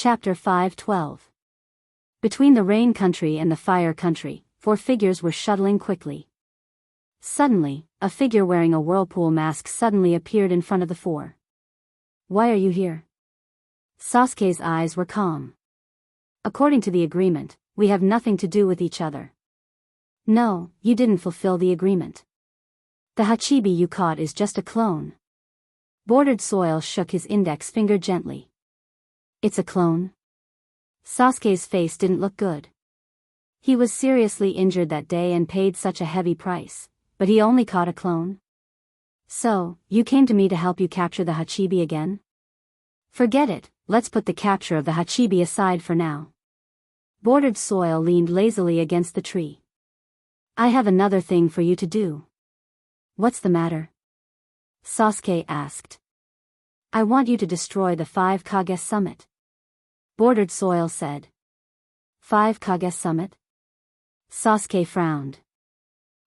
Chapter 5:12. Between the rain country and the fire country, 4 figures were shuttling quickly. Suddenly, a figure wearing a whirlpool mask suddenly appeared in front of the 4. "Why are you here?" Sasuke's eyes were calm. "According to the agreement, we have nothing to do with each other." "No, you didn't fulfill the agreement. The Hachibi you caught is just a clone." Bordered Soil shook his index finger gently. "It's a clone?" Sasuke's face didn't look good. He was seriously injured that day and paid such a heavy price, but he only caught a clone. "So, you came to me to help you capture the Hachibi again?" "Forget it, let's put the capture of the Hachibi aside for now." Bordered Soil leaned lazily against the tree. "I have another thing for you to do." "What's the matter?" Sasuke asked. "I want you to destroy the 5 Kage summit." Bordered Soil said. 5 Kage summit? Sasuke frowned.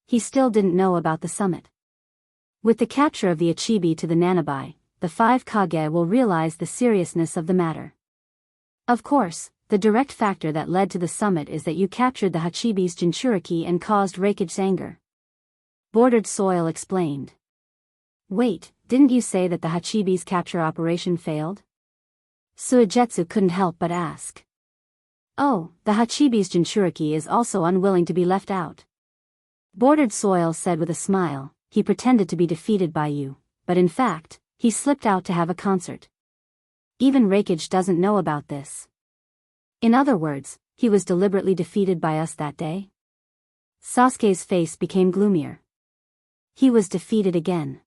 He still didn't know about the summit. With the capture of the Hachibi to the Nanabi, the 5 Kage will realize the seriousness of the matter. Of course, the direct factor that led to the summit is that you captured the Hachibi's Jinchuriki and caused Raikage's anger. Bordered Soil explained. "Wait, didn't you say that the Hachibi's capture operation failed?" Suigetsu couldn't help but ask. "Oh, the Hachibi's Jinchuriki is also unwilling to be left out." Bordered Soil said with a smile, "He pretended to be defeated by you, but in fact, he slipped out to have a concert. Even Raikage doesn't know about this. In other words, he was deliberately defeated by us that day?" Sasuke's face became gloomier. He was defeated again.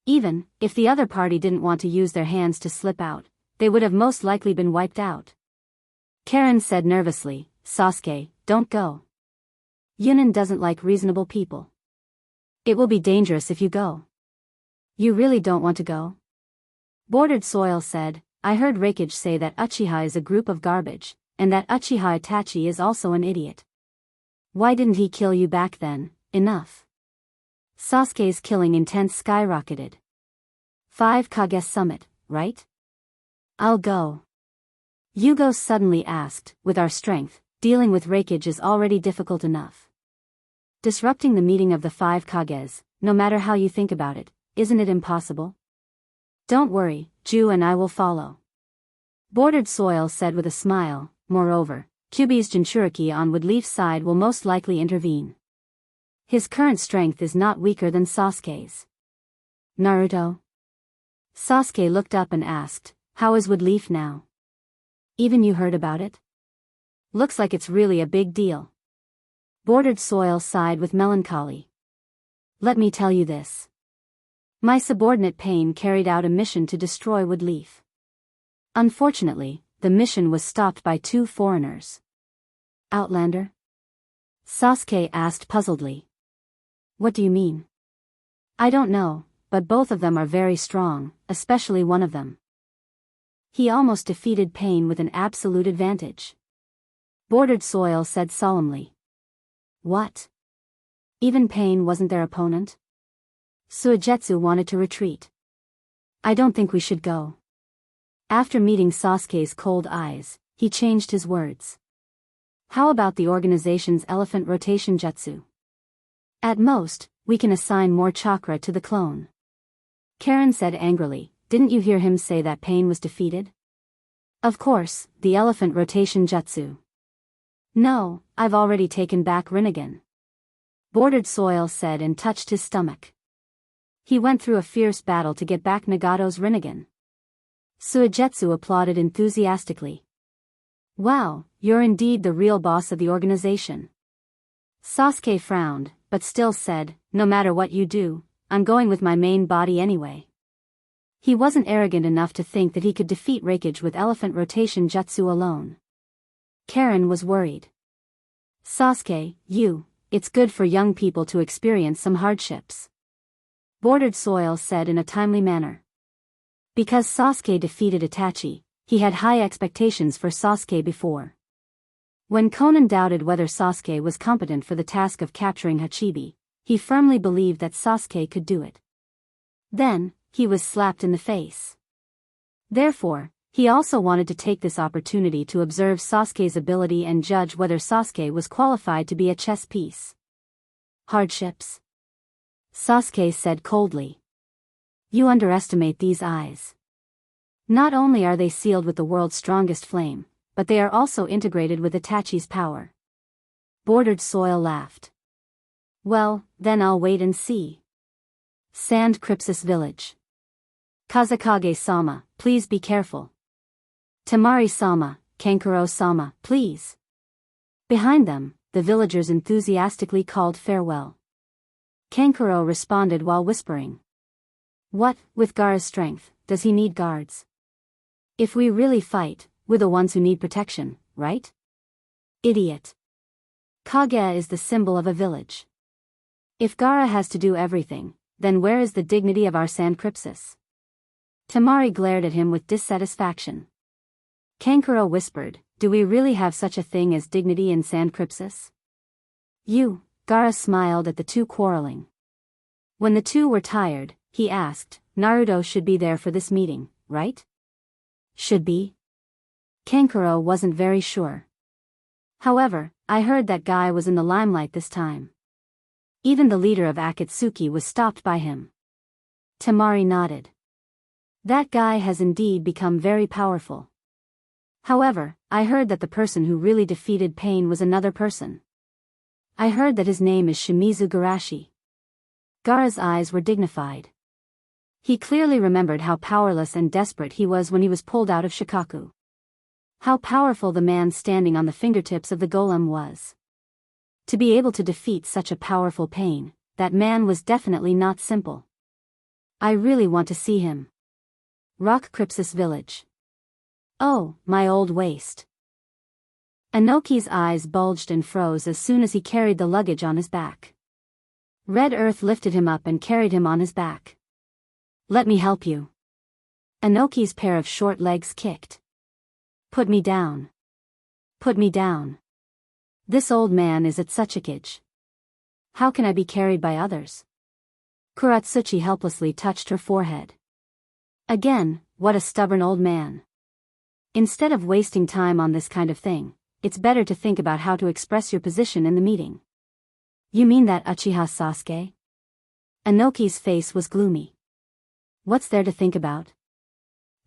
Even if the other party didn't want to use their hands to slip out, they would have most likely been wiped out. Karen said nervously, "Sasuke, don't go. Yunin doesn't like reasonable people. It will be dangerous if you go." "You really don't want to go?" Bordered Soil said, "I heard Raikage say that Uchiha is a group of garbage, and that Uchiha Itachi is also an idiot. Why didn't he kill you back then? Enough." Sasuke's killing intent skyrocketed. 5 Kage summit, right? "I'll go." Yugo suddenly asked, "With our strength, dealing with Raikage is already difficult enough. Disrupting the meeting of the 5 Kages, no matter how you think about it, isn't it impossible?" "Don't worry, Ju and I will follow." Bordered Soil said with a smile, "Moreover, Kyuubi's Jinchuriki on Woodleaf's side will most likely intervene. His current strength is not weaker than Sasuke's." "Naruto?" Sasuke looked up and asked, "How is Woodleaf now? Even you heard about it? Looks like it's really a big deal." Bordered Soil sighed with melancholy. "Let me tell you this. My subordinate Pain carried out a mission to destroy Woodleaf. Unfortunately, the mission was stopped by 2 foreigners." "Outlander?" Sasuke asked puzzledly. "What do you mean?" "I don't know, but both of them are very strong, especially one of them. He almost defeated Pain with an absolute advantage." Bordered Soil said solemnly. "What? Even Pain wasn't their opponent?" Suigetsu wanted to retreat. "I don't think we should go." After meeting Sasuke's cold eyes, he changed his words. "How about the organization's elephant rotation jutsu? At most, we can assign more chakra to the clone." Karen said angrily, "Didn't you hear him say that Pain was defeated?" "Of course, the elephant rotation jutsu." "No, I've already taken back Rinnegan." Bordered Soil said and touched his stomach. "He went through a fierce battle to get back Nagato's Rinnegan." Suigetsu applauded enthusiastically. "Wow, you're indeed the real boss of the organization." Sasuke frowned, but still said, "No matter what you do, I'm going with my main body anyway." He wasn't arrogant enough to think that he could defeat Raikage with elephant rotation jutsu alone. Karen was worried. "Sasuke, it's good for young people to experience some hardships." Bordered Soil said in a timely manner. Because Sasuke defeated Itachi, he had high expectations for Sasuke before. When Konan doubted whether Sasuke was competent for the task of capturing Hachibi, he firmly believed that Sasuke could do it. Then, he was slapped in the face. Therefore, He also wanted to take this opportunity to observe Sasuke's ability and judge whether Sasuke was qualified to be a chess piece. Hardships? Sasuke said coldly. You underestimate these eyes. Not only are they sealed with the world's strongest flame, but they are also integrated with Itachi's power. Bordered Soil laughed. Well, then I'll wait and see. Sand Crypsis Village. Kazekage-sama, please be careful. Temari-sama, Kankuro-sama, please. Behind them, the villagers enthusiastically called farewell. Kankuro responded while whispering. What, with Gaara's strength, does he need guards? If we really fight, we're the ones who need protection, right? Idiot. Kage is the symbol of a village. If Gaara has to do everything, then where is the dignity of our Sand Crypsis? Temari glared at him with dissatisfaction. Kankuro whispered, do we really have such a thing as dignity in Sand Crypsis? Gaara smiled at the two quarreling. When the two were tired, he asked, Naruto should be there for this meeting, right? Should be? Kankuro wasn't very sure. However, I heard that guy was in the limelight this time. Even the leader of Akatsuki was stopped by him. Temari nodded. That guy has indeed become very powerful. However, I heard that the person who really defeated Pain was another person. I heard that his name is Shimizu Garashi. Gaara's eyes were dignified. He clearly remembered how powerless and desperate he was when he was pulled out of Shikaku. How powerful the man standing on the fingertips of the golem was. To be able to defeat such a powerful Pain, that man was definitely not simple. I really want to see him. Rock Crypsis Village. Oh, my old waist. Inoki's eyes bulged and froze as soon as he carried the luggage on his back. Red Earth lifted him up and carried him on his back. Let me help you. Inoki's pair of short legs kicked. Put me down. Put me down. This old man is at such a age. How can I be carried by others? Kuratsuchi helplessly touched her forehead. Again, what a stubborn old man. Instead of wasting time on this kind of thing, it's better to think about how to express your position in the meeting. You mean that Uchiha Sasuke? Inoki's face was gloomy. What's there to think about?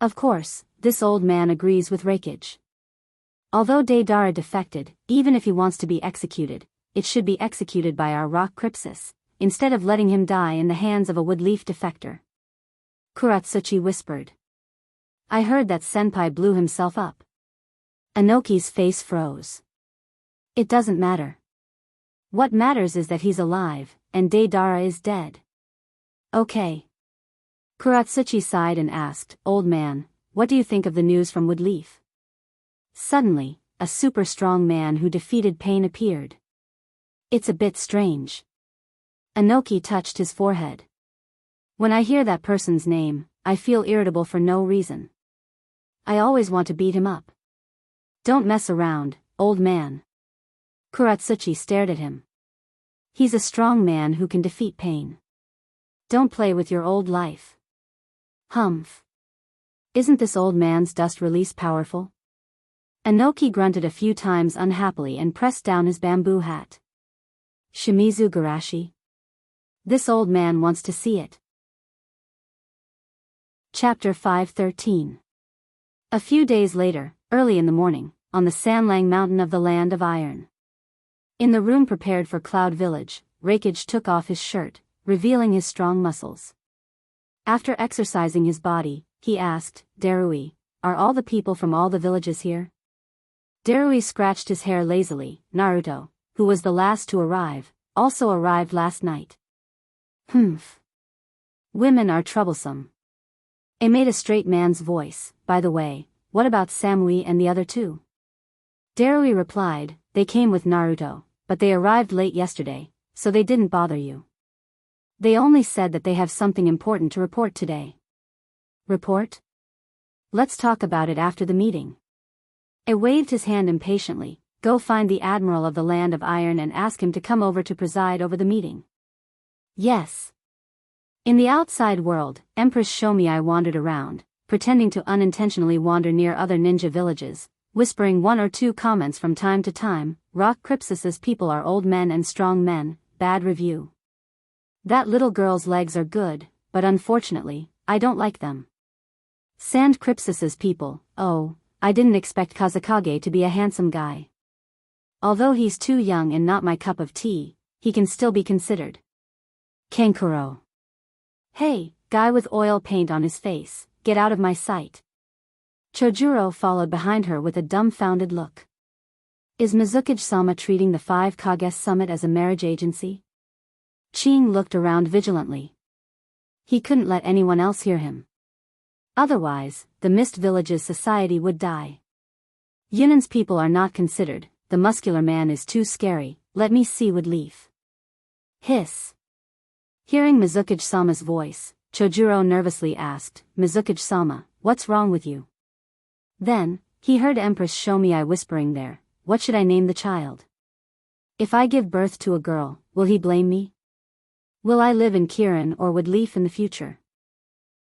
Of course, this old man agrees with Reikage. Although Deidara defected, even if he wants to be executed, it should be executed by our Rock Crypsis, instead of letting him die in the hands of a woodleaf defector. Kuratsuchi whispered. I heard that Senpai blew himself up. Inoki's face froze. It doesn't matter. What matters is that he's alive, and Deidara is dead. Okay. Kuratsuchi sighed and asked, Old man, what do you think of the news from Woodleaf? Suddenly, a super strong man who defeated Pain appeared. It's a bit strange. Inoki touched his forehead. When I hear that person's name, I feel irritable for no reason. I always want to beat him up. Don't mess around, old man. Kuratsuchi stared at him. He's a strong man who can defeat Pain. Don't play with your old life. Humph. Isn't this old man's dust release powerful? Inoki grunted a few times unhappily and pressed down his bamboo hat. Shimizu Garashi? This old man wants to see it. Chapter 513. A few days later, early in the morning, on the Sanlang Mountain of the Land of Iron. In the room prepared for Cloud Village, Reikage took off his shirt, revealing his strong muscles. After exercising his body, he asked, Darui, are all the people from all the villages here? Darui scratched his hair lazily. Naruto, who was the last to arrive, also arrived last night. Humph. Women are troublesome. It made a straight man's voice. By the way, what about Samui and the other two? Darui replied, they came with Naruto, but they arrived late yesterday, so they didn't bother you. They only said that they have something important to report today. Report? Let's talk about it after the meeting. It waved his hand impatiently. Go find the Admiral of the Land of Iron and ask him to come over to preside over the meeting. Yes. In the outside world, Empress Shomi I wandered around, pretending to unintentionally wander near other ninja villages, whispering one or two comments from time to time. Rock Crypsis's people are old men and strong men, bad review. That little girl's legs are good, but unfortunately, I don't like them. Sand Crypsis's people, oh, I didn't expect Kazakage to be a handsome guy. Although he's too young and not my cup of tea, he can still be considered. Kankuro. Hey, guy with oil paint on his face, get out of my sight. Chojuro followed behind her with a dumbfounded look. Is Mizukage-sama treating the 5 Kages summit as a marriage agency? Ching looked around vigilantly. He couldn't let anyone else hear him. Otherwise, the Mist Village's society would die. Yunin's people are not considered, the muscular man is too scary, let me see wood leaf. Hiss. Hearing Mizukage-sama's voice, Chojuro nervously asked, Mizukage-sama, what's wrong with you? Then, he heard Empress Shomiai whispering there, what should I name the child? If I give birth to a girl, will he blame me? Will I live in Kirin or wood leaf in the future?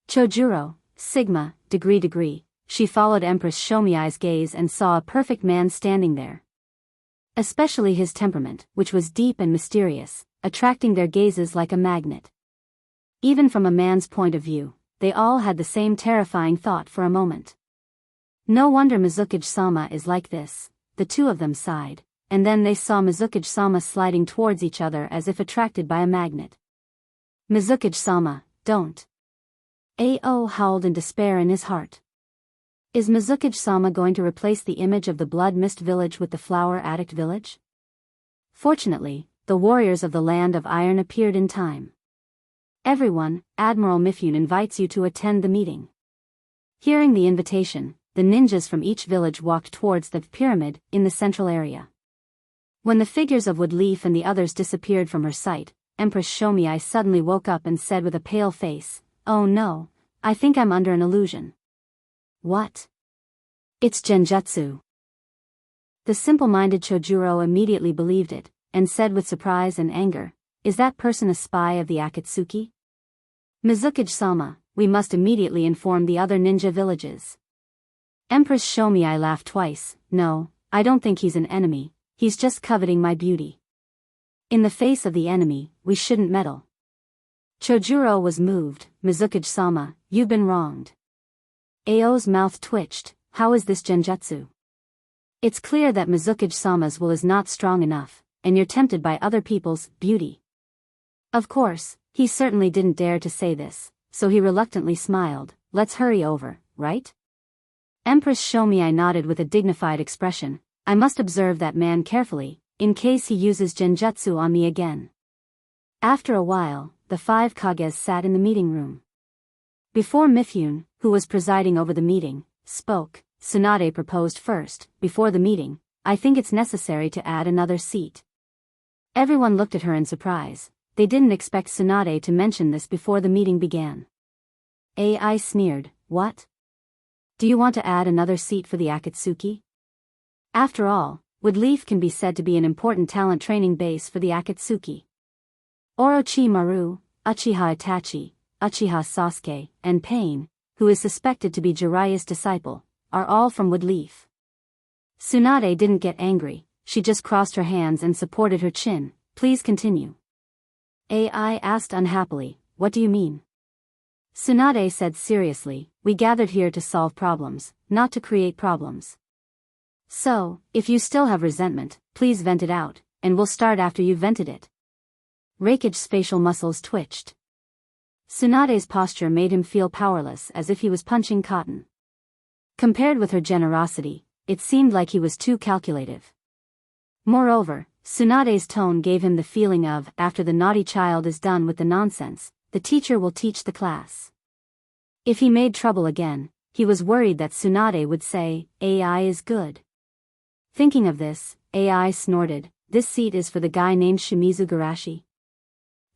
Chojuro, Sigma, degree, she followed Empress Shomiai's gaze and saw a perfect man standing there. Especially his temperament, which was deep and mysterious, attracting their gazes like a magnet. Even from a man's point of view, they all had the same terrifying thought for a moment. No wonder Mizukage-sama is like this, the two of them sighed, and then they saw Mizukage-sama sliding towards each other as if attracted by a magnet. Mizukage-sama, don't. Ao howled in despair in his heart. Is Mizukage-sama going to replace the image of the Blood Mist Village with the Flower Addict Village? Fortunately, the warriors of the Land of Iron appeared in time. Everyone, Admiral Mifune invites you to attend the meeting. Hearing the invitation, the ninjas from each village walked towards the pyramid in the central area. When the figures of Wood Leaf and the others disappeared from her sight, Empress Shomiai suddenly woke up and said with a pale face, oh no, I think I'm under an illusion. What? It's Genjutsu. The simple-minded Chojuro immediately believed it, and said with surprise and anger, is that person a spy of the Akatsuki? Mizukage-sama, we must immediately inform the other ninja villages. Empress Shomiai laughed twice, no, I don't think he's an enemy, he's just coveting my beauty. In the face of the enemy, we shouldn't meddle. Chojuro was moved, Mizukage-sama, you've been wronged. Ao's mouth twitched, how is this Genjutsu? It's clear that Mizukage-sama's will is not strong enough, and you're tempted by other people's beauty. Of course, he certainly didn't dare to say this, so he reluctantly smiled, let's hurry over, right? Empress Shomiai nodded with a dignified expression, I must observe that man carefully, in case he uses Genjutsu on me again. After a while, the 5 Kages sat in the meeting room. Before Mifune, who was presiding over the meeting, spoke, Tsunade proposed first, before the meeting, I think it's necessary to add another seat. Everyone looked at her in surprise, they didn't expect Tsunade to mention this before the meeting began. Ai sneered, what? Do you want to add another seat for the Akatsuki? After all, Wood Leaf can be said to be an important talent training base for the Akatsuki. Orochimaru, Uchiha Itachi, Uchiha Sasuke, and Pain, who is suspected to be Jiraiya's disciple, are all from Wood Leaf. Tsunade didn't get angry, she just crossed her hands and supported her chin, please continue. Ai asked unhappily, what do you mean? Tsunade said seriously, we gathered here to solve problems, not to create problems. So, if you still have resentment, please vent it out, and we'll start after you've vented it. Raikage's facial muscles twitched. Tsunade's posture made him feel powerless as if he was punching cotton. Compared with her generosity, it seemed like he was too calculative. Moreover, Tsunade's tone gave him the feeling of, after the naughty child is done with the nonsense, the teacher will teach the class. If he made trouble again, he was worried that Tsunade would say, Ai is good. Thinking of this, Ai snorted, this seat is for the guy named Shimizu Garashi.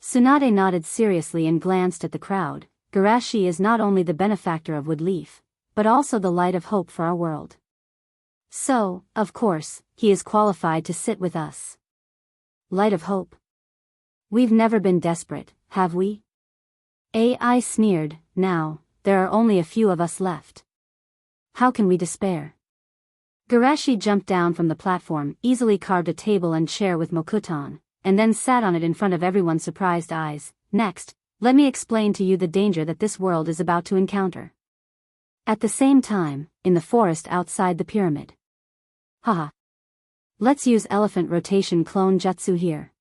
Tsunade nodded seriously and glanced at the crowd. Garashi is not only the benefactor of Wood Leaf, but also the light of hope for our world. So, of course, he is qualified to sit with us. Light of hope. We've never been desperate, have we? Ai sneered, now, there are only a few of us left. How can we despair? Garashi jumped down from the platform, easily carved a table and chair with mokuton, and then sat on it in front of everyone's surprised eyes. Next, let me explain to you the danger that this world is about to encounter. At the same time, in the forest outside the pyramid. Haha. Let's use elephant rotation clone jutsu here.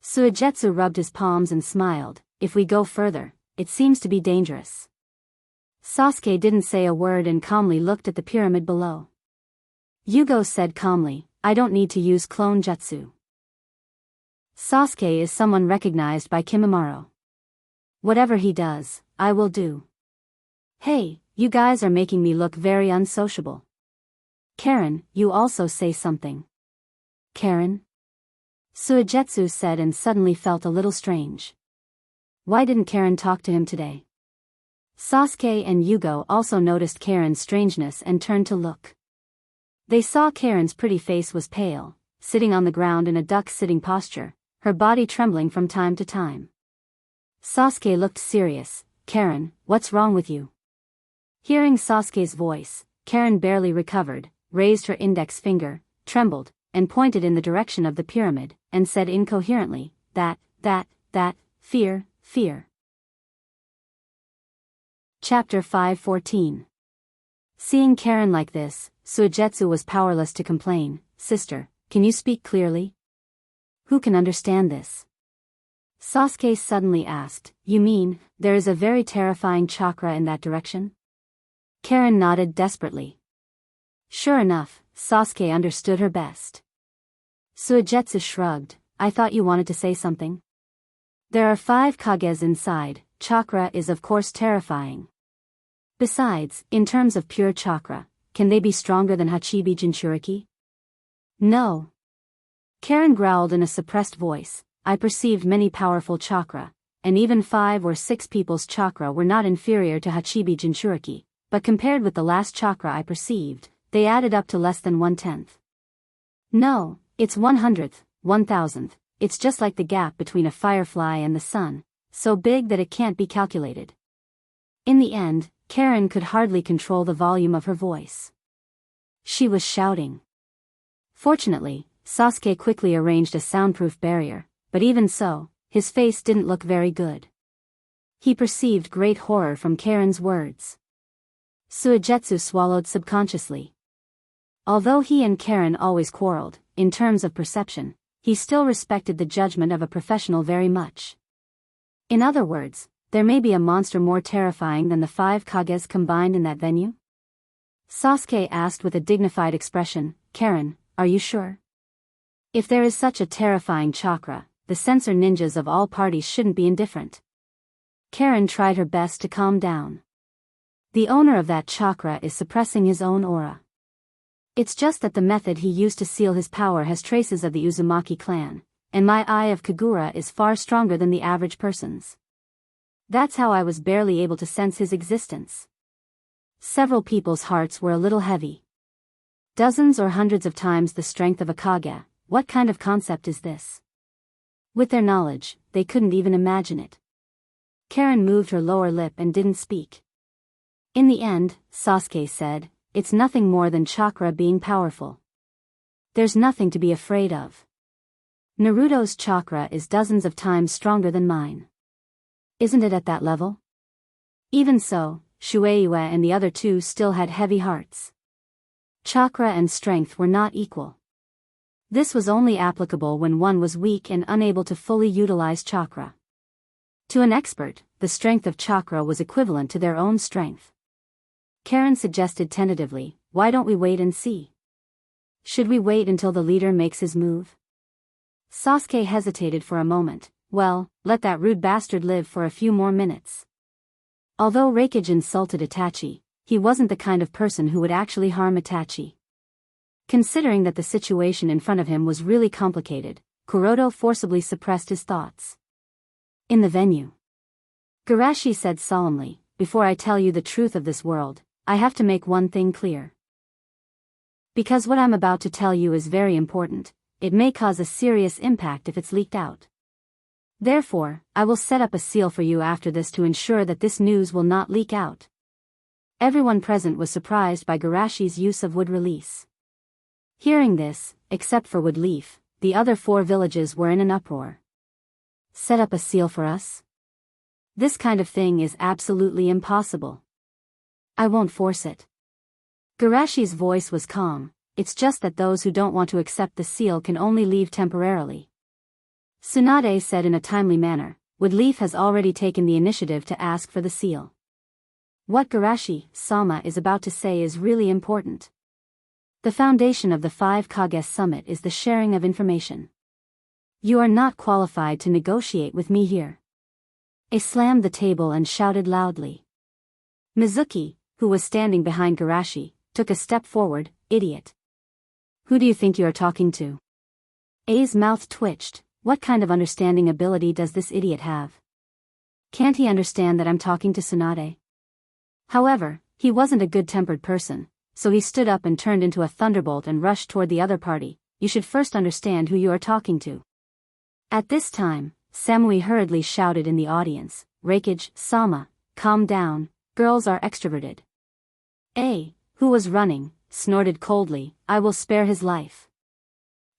Suigetsu rubbed his palms and smiled. If we go further, it seems to be dangerous. Sasuke didn't say a word and calmly looked at the pyramid below. Yugo said calmly, I don't need to use clone jutsu. Sasuke is someone recognized by Kimimaro. Whatever he does, I will do. Hey, you guys are making me look very unsociable. Karen, you also say something. Karen? Suigetsu said and suddenly felt a little strange. Why didn't Karen talk to him today? Sasuke and Yugo also noticed Karen's strangeness and turned to look. They saw Karen's pretty face was pale, sitting on the ground in a duck-sitting posture, her body trembling from time to time. Sasuke looked serious. Karen, what's wrong with you? Hearing Sasuke's voice, Karen barely recovered, raised her index finger, trembled, and pointed in the direction of the pyramid, and said incoherently, that, fear. Chapter 5:14. Seeing Karen like this, Suigetsu was powerless to complain. Sister, can you speak clearly? Who can understand this? Sasuke suddenly asked, you mean, there is a very terrifying chakra in that direction? Karen nodded desperately. Sure enough, Sasuke understood her best. Suigetsu shrugged, I thought you wanted to say something. There are 5 kages inside, chakra is of course terrifying. Besides, in terms of pure chakra, can they be stronger than Hachibi Jinchuriki? No. Karen growled in a suppressed voice, I perceived many powerful chakra, and even 5 or 6 people's chakra were not inferior to Hachibi Jinchuriki, but compared with the last chakra I perceived, they added up to less than 1/10. No, it's 100th, 1000th, it's just like the gap between a firefly and the sun, so big that it can't be calculated. In the end, Karen could hardly control the volume of her voice. She was shouting. Fortunately, Sasuke quickly arranged a soundproof barrier, but even so, his face didn't look very good. He perceived great horror from Karen's words. Suigetsu swallowed subconsciously. Although he and Karen always quarreled, in terms of perception, he still respected the judgment of a professional very much. In other words, there may be a monster more terrifying than the 5 kages combined in that venue? Sasuke asked with a dignified expression, Karen, are you sure? If there is such a terrifying chakra, the censor ninjas of all parties shouldn't be indifferent. Karen tried her best to calm down. The owner of that chakra is suppressing his own aura. It's just that the method he used to seal his power has traces of the Uzumaki clan, and my eye of Kagura is far stronger than the average person's. That's how I was barely able to sense his existence. Several people's hearts were a little heavy. Dozens or hundreds of times the strength of a kage, what kind of concept is this? With their knowledge, they couldn't even imagine it. Karen moved her lower lip and didn't speak. In the end, Sasuke said, it's nothing more than chakra being powerful. There's nothing to be afraid of. Naruto's chakra is dozens of times stronger than mine. Isn't it at that level? Even so, Shueiwa and the other 2 still had heavy hearts. Chakra and strength were not equal. This was only applicable when one was weak and unable to fully utilize chakra. To an expert, the strength of chakra was equivalent to their own strength. Karen suggested tentatively, why don't we wait and see? Should we wait until the leader makes his move? Sasuke hesitated for a moment. Well, let that rude bastard live for a few more minutes. Although Raikage insulted Itachi, he wasn't the kind of person who would actually harm Itachi. Considering that the situation in front of him was really complicated, Kuroto forcibly suppressed his thoughts. In the venue, Garashi said solemnly, before I tell you the truth of this world, I have to make one thing clear. Because what I'm about to tell you is very important, it may cause a serious impact if it's leaked out. Therefore, I will set up a seal for you after this to ensure that this news will not leak out. Everyone present was surprised by Garashi's use of wood release. Hearing this, except for Woodleaf, the other 4 villages were in an uproar. Set up a seal for us? This kind of thing is absolutely impossible. I won't force it. Garashi's voice was calm. It's just that those who don't want to accept the seal can only leave temporarily. Tsunade said in a timely manner, Woodleaf has already taken the initiative to ask for the seal. What Garashi-sama is about to say is really important. The foundation of the 5 Kage Summit is the sharing of information. You are not qualified to negotiate with me here. I slammed the table and shouted loudly. Mizuki, who was standing behind Garashi, took a step forward. Idiot. Who do you think you are talking to? A's mouth twitched. What kind of understanding ability does this idiot have? Can't he understand that I'm talking to Tsunade? However, he wasn't a good-tempered person, so he stood up and turned into a thunderbolt and rushed toward the other party. You should first understand who you are talking to. At this time, Samui hurriedly shouted in the audience, Reikage-sama, calm down, girls are extroverted. A, who was running, snorted coldly, I will spare his life.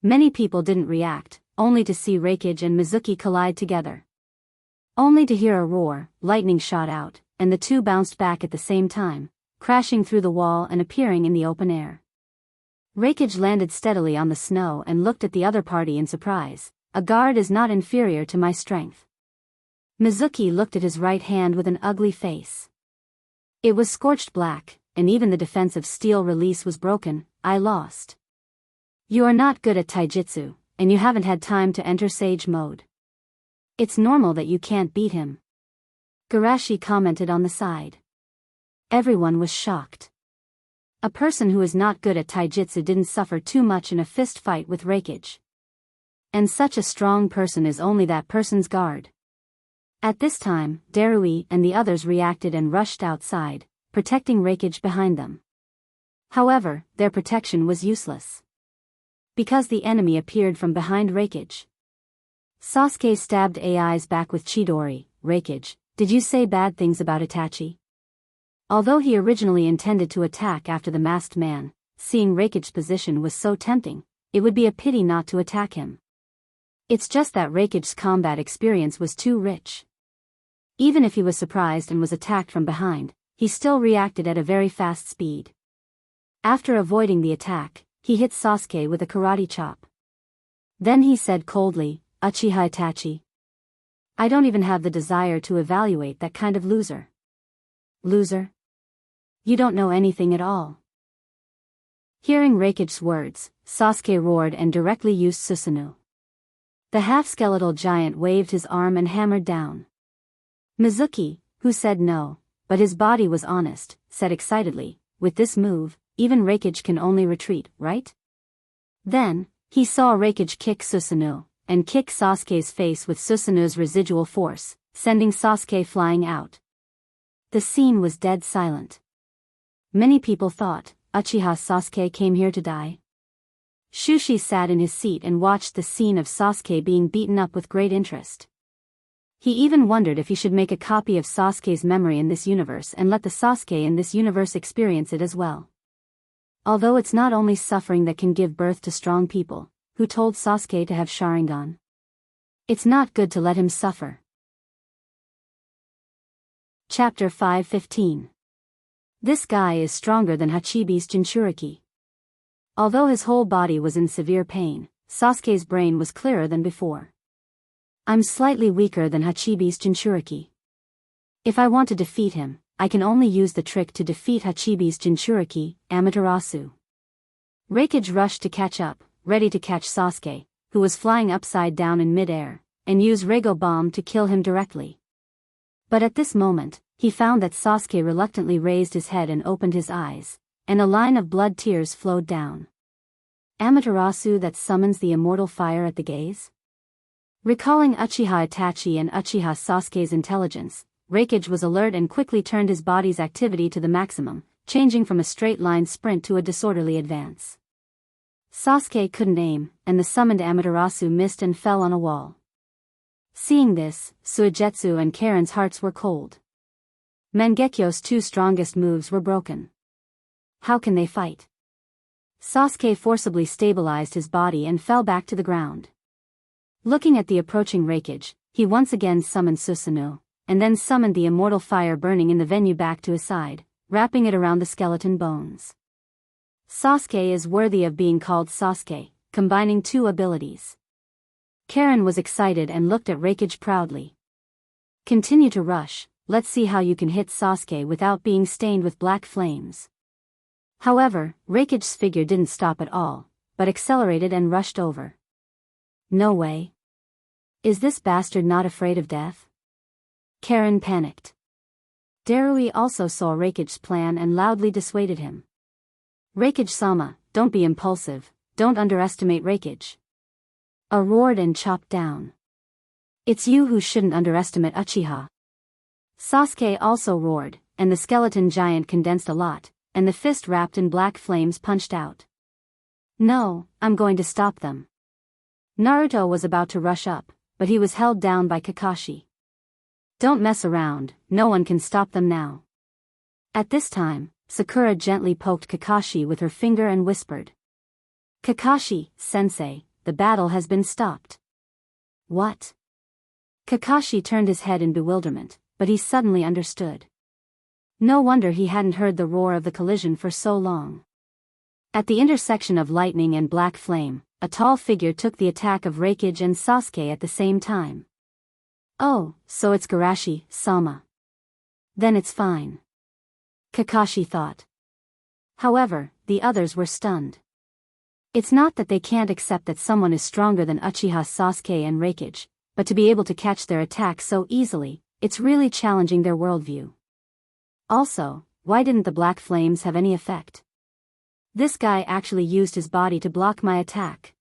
Many people didn't react, only to see Reikage and Mizuki collide together. Only to hear a roar, lightning shot out, and the two bounced back at the same time, crashing through the wall and appearing in the open air. Reikage landed steadily on the snow and looked at the other party in surprise. A guard is not inferior to my strength. Mizuki looked at his right hand with an ugly face. It was scorched black, and even the defensive steel release was broken. I lost. You are not good at taijutsu, and you haven't had time to enter sage mode. It's normal that you can't beat him. Garashi commented on the side. Everyone was shocked. A person who is not good at taijutsu didn't suffer too much in a fist fight with Reikage. And such a strong person is only that person's guard. At this time, Darui and the others reacted and rushed outside, protecting Reikage behind them. However, their protection was useless. Because the enemy appeared from behind Reikage. Sasuke stabbed AI's back with Chidori. Reikage, did you say bad things about Itachi? Although he originally intended to attack after the masked man, seeing Reikage's position was so tempting, it would be a pity not to attack him. It's just that Reikage's combat experience was too rich. Even if he was surprised and was attacked from behind, he still reacted at a very fast speed. After avoiding the attack, he hit Sasuke with a karate chop. Then he said coldly, Uchiha Itachi. I don't even have the desire to evaluate that kind of loser. Loser? You don't know anything at all. Hearing Reikage's words, Sasuke roared and directly used Susanoo. The half-skeletal giant waved his arm and hammered down. Mizuki, who said no, but his body was honest, said excitedly, with this move, even Reikage can only retreat, right? Then, he saw Reikage kick Susanoo, and kick Sasuke's face with Susanoo's residual force, sending Sasuke flying out. The scene was dead silent. Many people thought, Uchiha Sasuke came here to die. Shushi sat in his seat and watched the scene of Sasuke being beaten up with great interest. He even wondered if he should make a copy of Sasuke's memory in this universe and let the Sasuke in this universe experience it as well. Although it's not only suffering that can give birth to strong people, who told Sasuke to have Sharingan. It's not good to let him suffer. Chapter 5:15. This guy is stronger than Hachibi's Jinchuriki. Although his whole body was in severe pain, Sasuke's brain was clearer than before. I'm slightly weaker than Hachibi's Jinchuriki. If I want to defeat him, I can only use the trick to defeat Hachibi's Jinchuriki, Amaterasu. Reikage rushed to catch up, ready to catch Sasuke, who was flying upside down in mid-air, and use Rego Bomb to kill him directly. But at this moment, he found that Sasuke reluctantly raised his head and opened his eyes, and a line of blood tears flowed down. Amaterasu that summons the immortal fire at the gaze? Recalling Uchiha Itachi and Uchiha Sasuke's intelligence, Reikage was alert and quickly turned his body's activity to the maximum, changing from a straight-line sprint to a disorderly advance. Sasuke couldn't aim, and the summoned Amaterasu missed and fell on a wall. Seeing this, Suigetsu and Karen's hearts were cold. Mangekyo's two strongest moves were broken. How can they fight? Sasuke forcibly stabilized his body and fell back to the ground. Looking at the approaching Raikage, he once again summoned Susanoo, and then summoned the immortal fire burning in the venue back to his side, wrapping it around the skeleton bones. Sasuke is worthy of being called Sasuke, combining two abilities. Karen was excited and looked at Raikage proudly. Continue to rush, let's see how you can hit Sasuke without being stained with black flames. However, Raikage's figure didn't stop at all, but accelerated and rushed over. No way. Is this bastard not afraid of death? Karen panicked. Darui also saw Raikage's plan and loudly dissuaded him. Raikage-sama, don't be impulsive, don't underestimate Raikage. A roared and chopped down. It's you who shouldn't underestimate Uchiha. Sasuke also roared, and the skeleton giant condensed a lot, and the fist wrapped in black flames punched out. No, I'm going to stop them. Naruto was about to rush up, but he was held down by Kakashi. Don't mess around, no one can stop them now. At this time, Sakura gently poked Kakashi with her finger and whispered. Kakashi-sensei, the battle has been stopped. What? Kakashi turned his head in bewilderment, but he suddenly understood. No wonder he hadn't heard the roar of the collision for so long. At the intersection of lightning and black flame, a tall figure took the attack of Raikage and Sasuke at the same time. Oh, so it's Garashi-sama. Then it's fine. Kakashi thought. However, the others were stunned. It's not that they can't accept that someone is stronger than Uchiha Sasuke and Raikage, but to be able to catch their attack so easily, it's really challenging their worldview. Also, why didn't the black flames have any effect? This guy actually used his body to block my attack.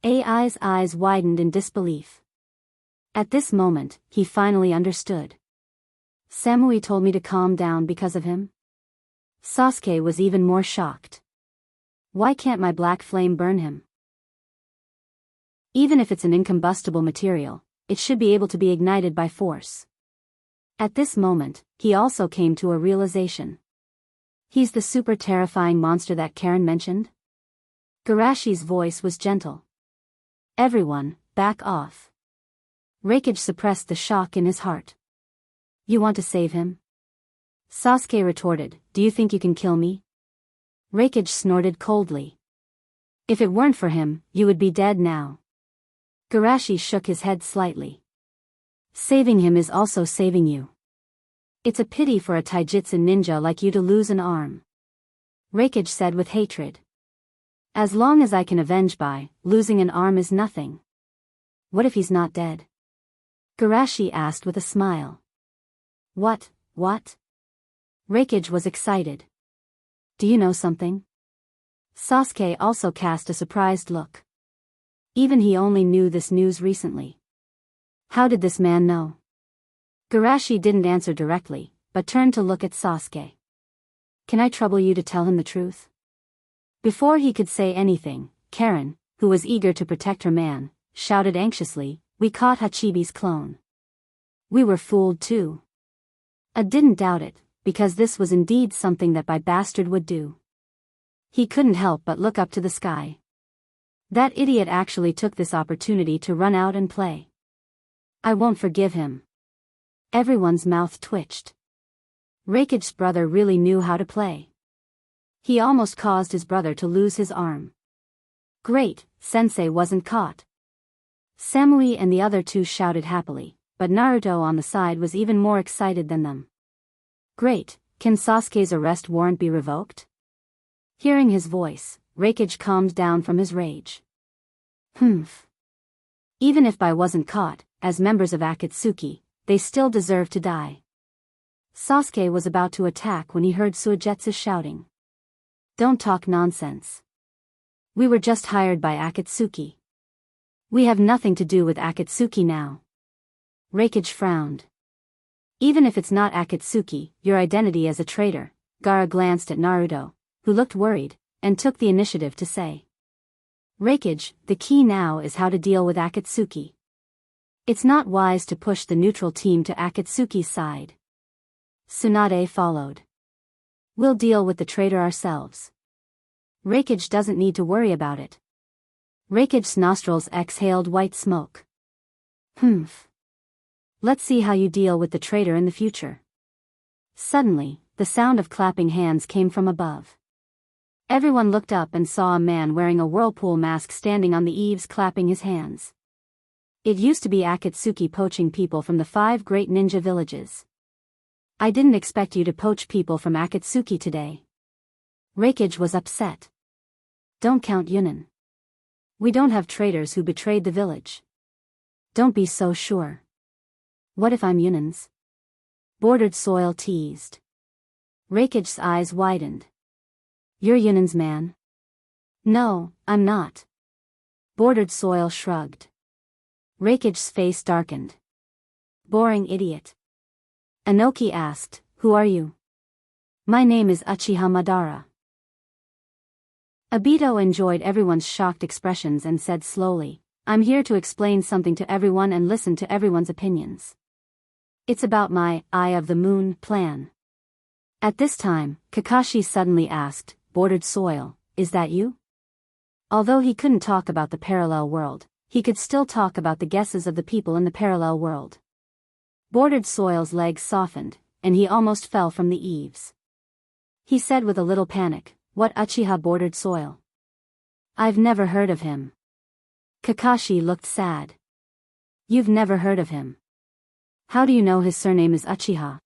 AI's eyes widened in disbelief. At this moment, he finally understood. Samui told me to calm down because of him? Sasuke was even more shocked. Why can't my black flame burn him? Even if it's an incombustible material, it should be able to be ignited by force. At this moment, he also came to a realization. He's the super terrifying monster that Karen mentioned? Garashi's voice was gentle. Everyone, back off. Raikage suppressed the shock in his heart. You want to save him? Sasuke retorted, do you think you can kill me? Raikage snorted coldly. If it weren't for him, you would be dead now. Garashi shook his head slightly. Saving him is also saving you. It's a pity for a taijutsu ninja like you to lose an arm. Raikage said with hatred. As long as I can avenge by, losing an arm is nothing. What if he's not dead? Garashi asked with a smile. What? Raikage was excited. Do you know something? Sasuke also cast a surprised look. Even he only knew this news recently. How did this man know? Garashi didn't answer directly, but turned to look at Sasuke. Can I trouble you to tell him the truth? Before he could say anything, Karen, who was eager to protect her man, shouted anxiously, we caught Hachibi's clone. We were fooled too. I didn't doubt it, because this was indeed something that my bastard would do. He couldn't help but look up to the sky. That idiot actually took this opportunity to run out and play. I won't forgive him. Everyone's mouth twitched. Raikage's brother really knew how to play. He almost caused his brother to lose his arm. Great, Sensei wasn't caught. Samui and the other two shouted happily, but Naruto on the side was even more excited than them. Great, can Sasuke's arrest warrant be revoked? Hearing his voice, Raikage calmed down from his rage. Humph. Even if I wasn't caught, as members of Akatsuki, they still deserve to die. Sasuke was about to attack when he heard Suigetsu shouting. Don't talk nonsense. We were just hired by Akatsuki. We have nothing to do with Akatsuki now. Raikage frowned. Even if it's not Akatsuki, your identity as a traitor, Gaara glanced at Naruto, who looked worried, and took the initiative to say. Raikage, the key now is how to deal with Akatsuki. It's not wise to push the neutral team to Akatsuki's side. Tsunade followed. We'll deal with the traitor ourselves. Reikage doesn't need to worry about it. Reikage's nostrils exhaled white smoke. Humph. Let's see how you deal with the traitor in the future. Suddenly, the sound of clapping hands came from above. Everyone looked up and saw a man wearing a whirlpool mask standing on the eaves clapping his hands. It used to be Akatsuki poaching people from the 5 great ninja villages. I didn't expect you to poach people from Akatsuki today. Reikage was upset. Don't count Yunin. We don't have traitors who betrayed the village. Don't be so sure. What if I'm Yunin's? Bordered Soil teased. Reikage's eyes widened. You're Yunin's man? No, I'm not. Bordered Soil shrugged. Reikage's face darkened. Boring idiot. Anoki asked, who are you? My name is Uchiha Madara. Obito enjoyed everyone's shocked expressions and said slowly, I'm here to explain something to everyone and listen to everyone's opinions. It's about my Eye of the Moon plan. At this time, Kakashi suddenly asked, Bordered Soil, is that you? Although he couldn't talk about the parallel world, he could still talk about the guesses of the people in the parallel world. Bordered Soil's legs softened, and he almost fell from the eaves. He said with a little panic, what Uchiha Bordered Soil? I've never heard of him. Kakashi looked sad. You've never heard of him. How do you know his surname is Uchiha?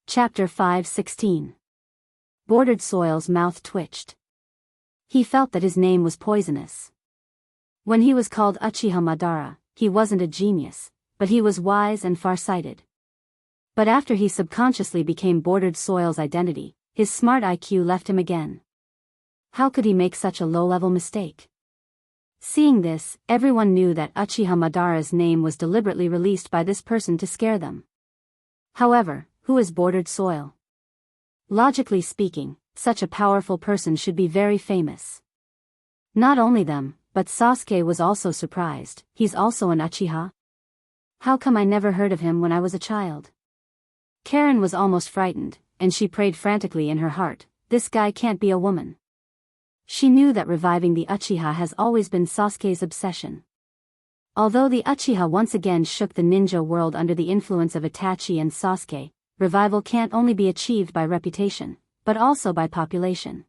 Chapter 5:16. Bordered Soil's mouth twitched. He felt that his name was poisonous. When he was called Uchiha Madara, he wasn't a genius, but he was wise and far-sighted. But after he subconsciously became Bordered Soil's identity, his smart IQ left him again. How could he make such a low-level mistake? Seeing this, everyone knew that Uchiha Madara's name was deliberately released by this person to scare them. However, who is Bordered Soil? Logically speaking, such a powerful person should be very famous. Not only them, but Sasuke was also surprised. He's also an Uchiha? How come I never heard of him when I was a child? Karen was almost frightened, and she prayed frantically in her heart, this guy can't be a woman. She knew that reviving the Uchiha has always been Sasuke's obsession. Although the Uchiha once again shook the ninja world under the influence of Itachi and Sasuke, revival can't only be achieved by reputation, but also by population.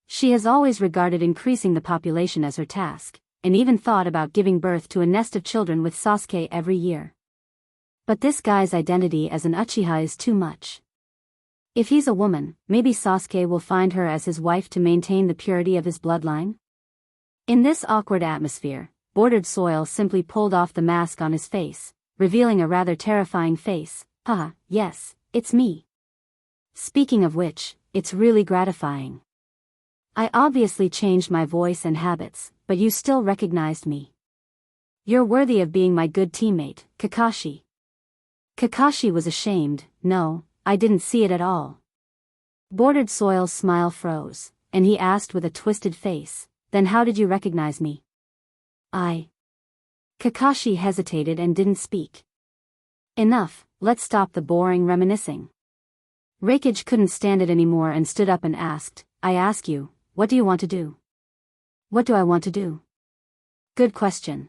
She has always regarded increasing the population as her task, and even thought about giving birth to a nest of children with Sasuke every year. But this guy's identity as an Uchiha is too much. If he's a woman, maybe Sasuke will find her as his wife to maintain the purity of his bloodline? In this awkward atmosphere, Bordered Soil simply pulled off the mask on his face, revealing a rather terrifying face. Haha, yes, it's me. Speaking of which, it's really gratifying. I obviously changed my voice and habits, but you still recognized me. You're worthy of being my good teammate, Kakashi. Kakashi was ashamed. No, I didn't see it at all. Bordered Soil's smile froze, and he asked with a twisted face, then how did you recognize me? Kakashi hesitated and didn't speak. Enough, let's stop the boring reminiscing. Reikage couldn't stand it anymore and stood up and asked, I ask you, what do you want to do? What do I want to do? Good question.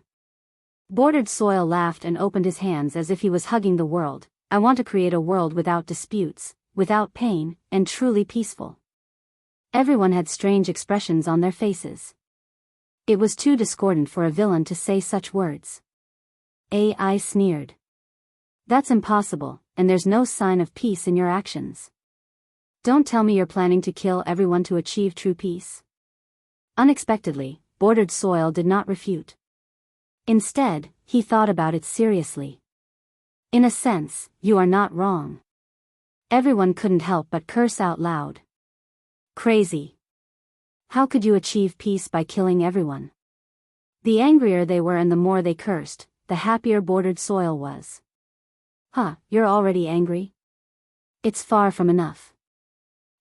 Bordered Soil laughed and opened his hands as if he was hugging the world. I want to create a world without disputes, without pain, and truly peaceful. Everyone had strange expressions on their faces. It was too discordant for a villain to say such words. I sneered. That's impossible, and there's no sign of peace in your actions. Don't tell me you're planning to kill everyone to achieve true peace. Unexpectedly, Bordered Soil did not refute. Instead, he thought about it seriously. In a sense, you are not wrong. Everyone couldn't help but curse out loud. Crazy. How could you achieve peace by killing everyone? The angrier they were and the more they cursed, the happier Bordered Soil was. You're already angry? It's far from enough.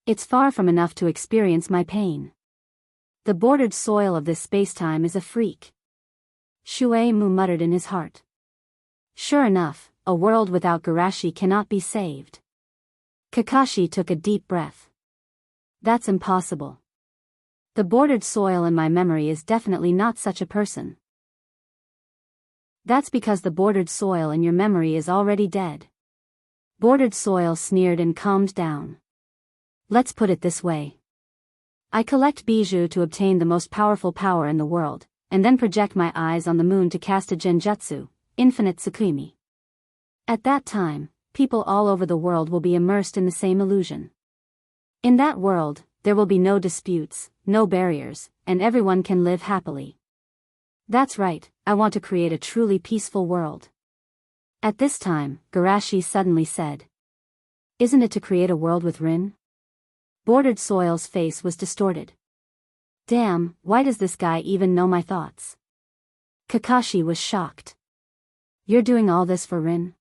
It's far from enough to experience my pain. The Bordered Soil of this spacetime is a freak. Shuei-mu muttered in his heart. Sure enough, a world without Garashi cannot be saved. Kakashi took a deep breath. That's impossible. The bordered soil in my memory is definitely not such a person. That's because the bordered soil in your memory is already dead. Bordered soil sneered and calmed down. Let's put it this way. I collect bijou to obtain the most powerful power in the world, and then project my eyes on the moon to cast a genjutsu, infinite Tsukimi. At that time, people all over the world will be immersed in the same illusion. In that world, there will be no disputes, no barriers, and everyone can live happily. That's right, I want to create a truly peaceful world. At this time, Garashi suddenly said. Isn't it to create a world with Rin? Bordered soil's face was distorted. Damn, why does this guy even know my thoughts? Kakashi was shocked. You're doing all this for Rin?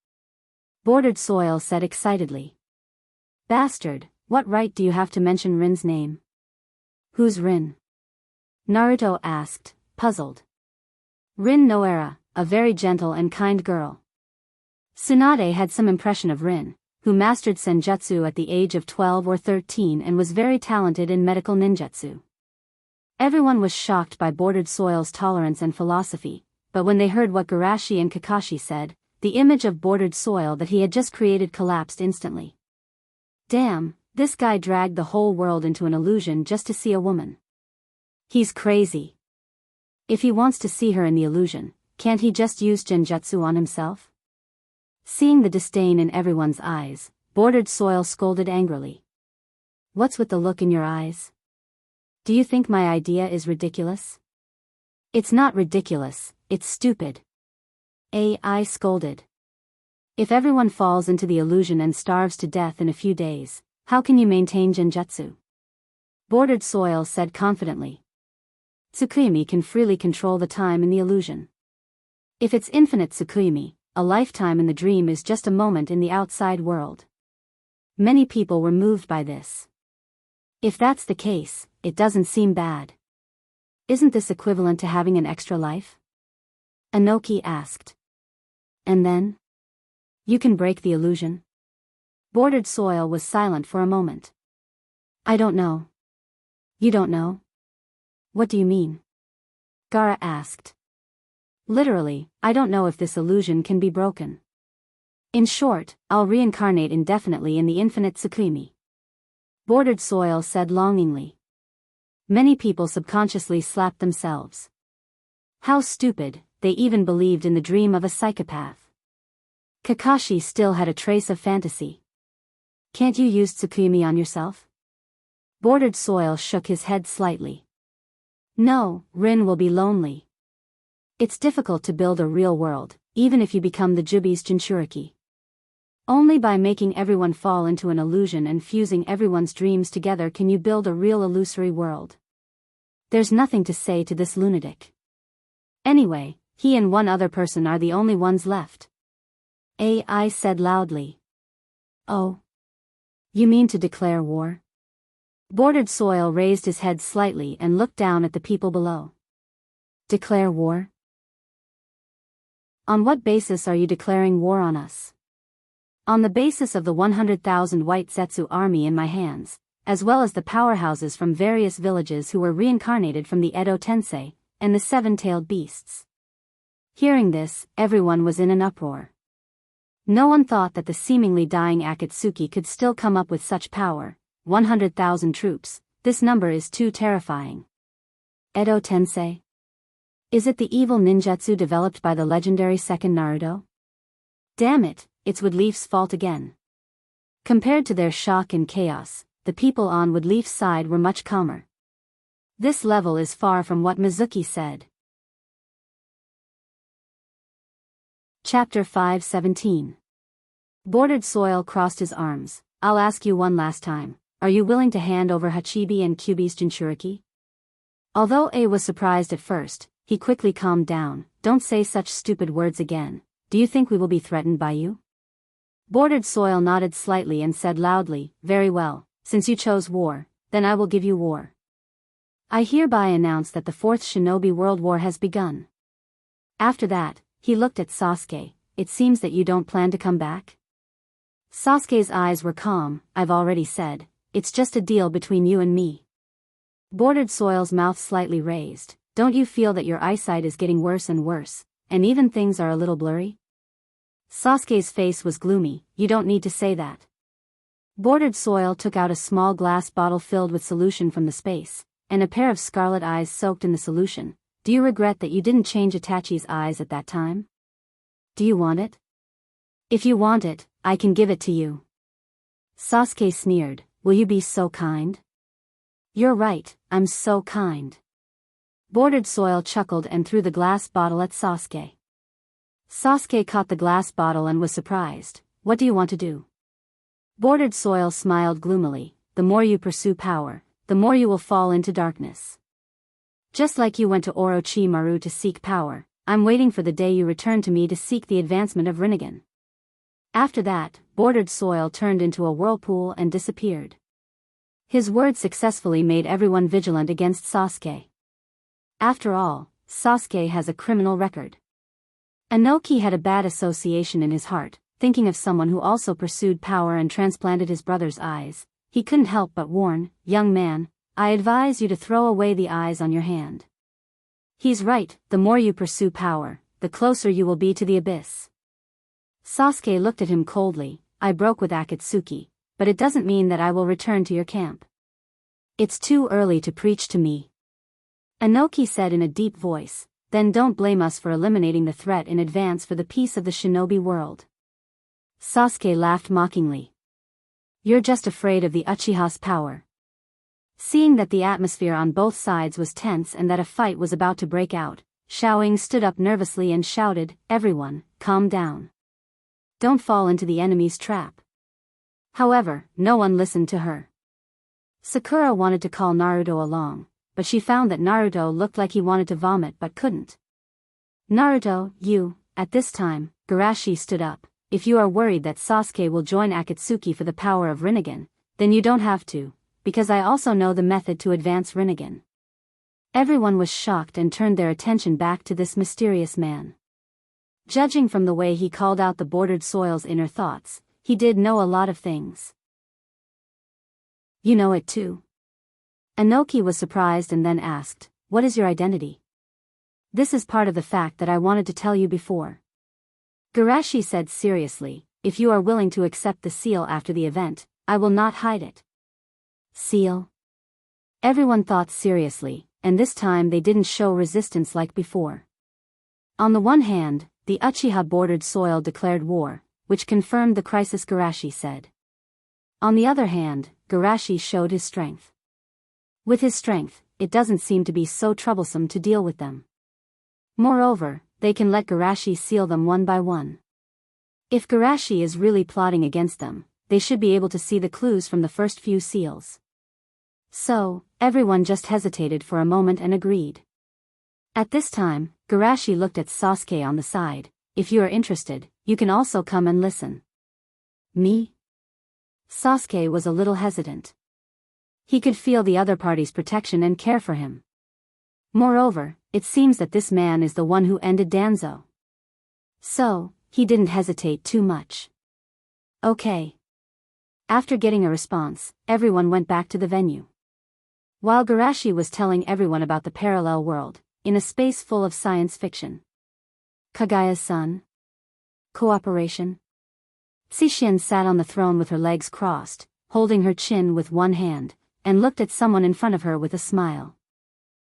Bordered soil said excitedly. Bastard, what right do you have to mention Rin's name? Who's Rin? Naruto asked, puzzled. Rin Noera, a very gentle and kind girl. Tsunade had some impression of Rin, who mastered senjutsu at the age of 12 or 13 and was very talented in medical ninjutsu. Everyone was shocked by Bordered Soil's tolerance and philosophy, but when they heard what Garashi and Kakashi said, the image of Bordered Soil that he had just created collapsed instantly. Damn, this guy dragged the whole world into an illusion just to see a woman. He's crazy. If he wants to see her in the illusion, can't he just use genjutsu on himself? Seeing the disdain in everyone's eyes, Bordered Soil scolded angrily. What's with the look in your eyes? Do you think my idea is ridiculous? It's not ridiculous, it's stupid. I scolded. If everyone falls into the illusion and starves to death in a few days, how can you maintain genjutsu? Bordered Soil said confidently. Tsukimi can freely control the time in the illusion. If it's infinite Tsukimi, a lifetime in the dream is just a moment in the outside world. Many people were moved by this. If that's the case, it doesn't seem bad. Isn't this equivalent to having an extra life? Anoki asked. And then? You can break the illusion? Bordered Soil was silent for a moment. I don't know. You don't know? What do you mean? Gaara asked. Literally, I don't know if this illusion can be broken. In short, I'll reincarnate indefinitely in the infinite Tsukimi. Bordered Soil said longingly. Many people subconsciously slapped themselves. How stupid, they even believed in the dream of a psychopath. Kakashi still had a trace of fantasy. Can't you use Tsukimi on yourself? Bordered Soil shook his head slightly. No, Rin will be lonely. It's difficult to build a real world, even if you become the Jubi's Jinchuriki. Only by making everyone fall into an illusion and fusing everyone's dreams together can you build a real illusory world. There's nothing to say to this lunatic. Anyway, he and one other person are the only ones left. I said loudly. Oh. You mean to declare war? Bordered Soil raised his head slightly and looked down at the people below. Declare war? On what basis are you declaring war on us? On the basis of the 100,000 white Zetsu army in my hands, as well as the powerhouses from various villages who were reincarnated from the Edo Tensei, and the seven-tailed beasts. Hearing this, everyone was in an uproar. No one thought that the seemingly dying Akatsuki could still come up with such power. 100,000 troops, this number is too terrifying. Edo Tensei? Is it the evil ninjutsu developed by the legendary second Naruto? Damn it, it's Woodleaf's fault again. Compared to their shock and chaos, the people on Woodleaf's side were much calmer. This level is far from what Mizuki said. Chapter 5:17. Bordered Soil crossed his arms. I'll ask you one last time. Are you willing to hand over Hachibi and Kyubi's Jinchuriki? Although A was surprised at first, he quickly calmed down. Don't say such stupid words again. Do you think we will be threatened by you? Bordered Soil nodded slightly and said loudly, very well, since you chose war, then I will give you war. I hereby announce that the Fourth Shinobi World War has begun. After that, he looked at Sasuke. It seems that you don't plan to come back? Sasuke's eyes were calm. I've already said, it's just a deal between you and me. Bordered Soil's mouth slightly raised. Don't you feel that your eyesight is getting worse and worse, and even things are a little blurry? Sasuke's face was gloomy. You don't need to say that. Bordered Soil took out a small glass bottle filled with solution from the space, and a pair of scarlet eyes soaked in the solution. Do you regret that you didn't change Itachi's eyes at that time? Do you want it? If you want it, I can give it to you. Sasuke sneered. Will you be so kind? You're right, I'm so kind. Bordered Soil chuckled and threw the glass bottle at Sasuke. Sasuke caught the glass bottle and was surprised. What do you want to do? Bordered Soil smiled gloomily. The more you pursue power, the more you will fall into darkness. Just like you went to Orochimaru to seek power, I'm waiting for the day you return to me to seek the advancement of Rinnegan. After that, Bordered Soil turned into a whirlpool and disappeared. His words successfully made everyone vigilant against Sasuke. After all, Sasuke has a criminal record. Inoki had a bad association in his heart, thinking of someone who also pursued power and transplanted his brother's eyes. He couldn't help but warn, young man, I advise you to throw away the eyes on your hand. He's right, the more you pursue power, the closer you will be to the abyss. Sasuke looked at him coldly. I broke with Akatsuki, but it doesn't mean that I will return to your camp. It's too early to preach to me. Inoki said in a deep voice, then don't blame us for eliminating the threat in advance for the peace of the shinobi world. Sasuke laughed mockingly. You're just afraid of the Uchiha's power. Seeing that the atmosphere on both sides was tense and that a fight was about to break out, Xiaoying stood up nervously and shouted, everyone, calm down. Don't fall into the enemy's trap. However, no one listened to her. Sakura wanted to call Naruto along, but she found that Naruto looked like he wanted to vomit but couldn't. Naruto, you, at this time, Garashi stood up. If you are worried that Sasuke will join Akatsuki for the power of Rinnegan, then you don't have to, because I also know the method to advance Rinnegan. Everyone was shocked and turned their attention back to this mysterious man. Judging from the way he called out the Bordered Soil's inner thoughts, he did know a lot of things. You know it too? Inoki was surprised and then asked, what is your identity? This is part of the fact that I wanted to tell you before. Garashi said seriously, if you are willing to accept the seal after the event, I will not hide it. Seal? Everyone thought seriously, and this time they didn't show resistance like before. On the one hand, the Uchiha Bordered Soil declared war, which confirmed the crisis Garashi said. On the other hand, Garashi showed his strength. With his strength, it doesn't seem to be so troublesome to deal with them. Moreover, they can let Garashi seal them one by one. If Garashi is really plotting against them, they should be able to see the clues from the first few seals. So, everyone just hesitated for a moment and agreed. At this time, Garashi looked at Sasuke on the side. If you are interested, you can also come and listen. Me? Sasuke was a little hesitant. He could feel the other party's protection and care for him. Moreover, it seems that this man is the one who ended Danzo. So, he didn't hesitate too much. Okay. After getting a response, everyone went back to the venue. While Garashi was telling everyone about the parallel world, in a space full of science fiction. Kagaya's son? Cooperation? Sishin sat on the throne with her legs crossed, holding her chin with one hand, and looked at someone in front of her with a smile.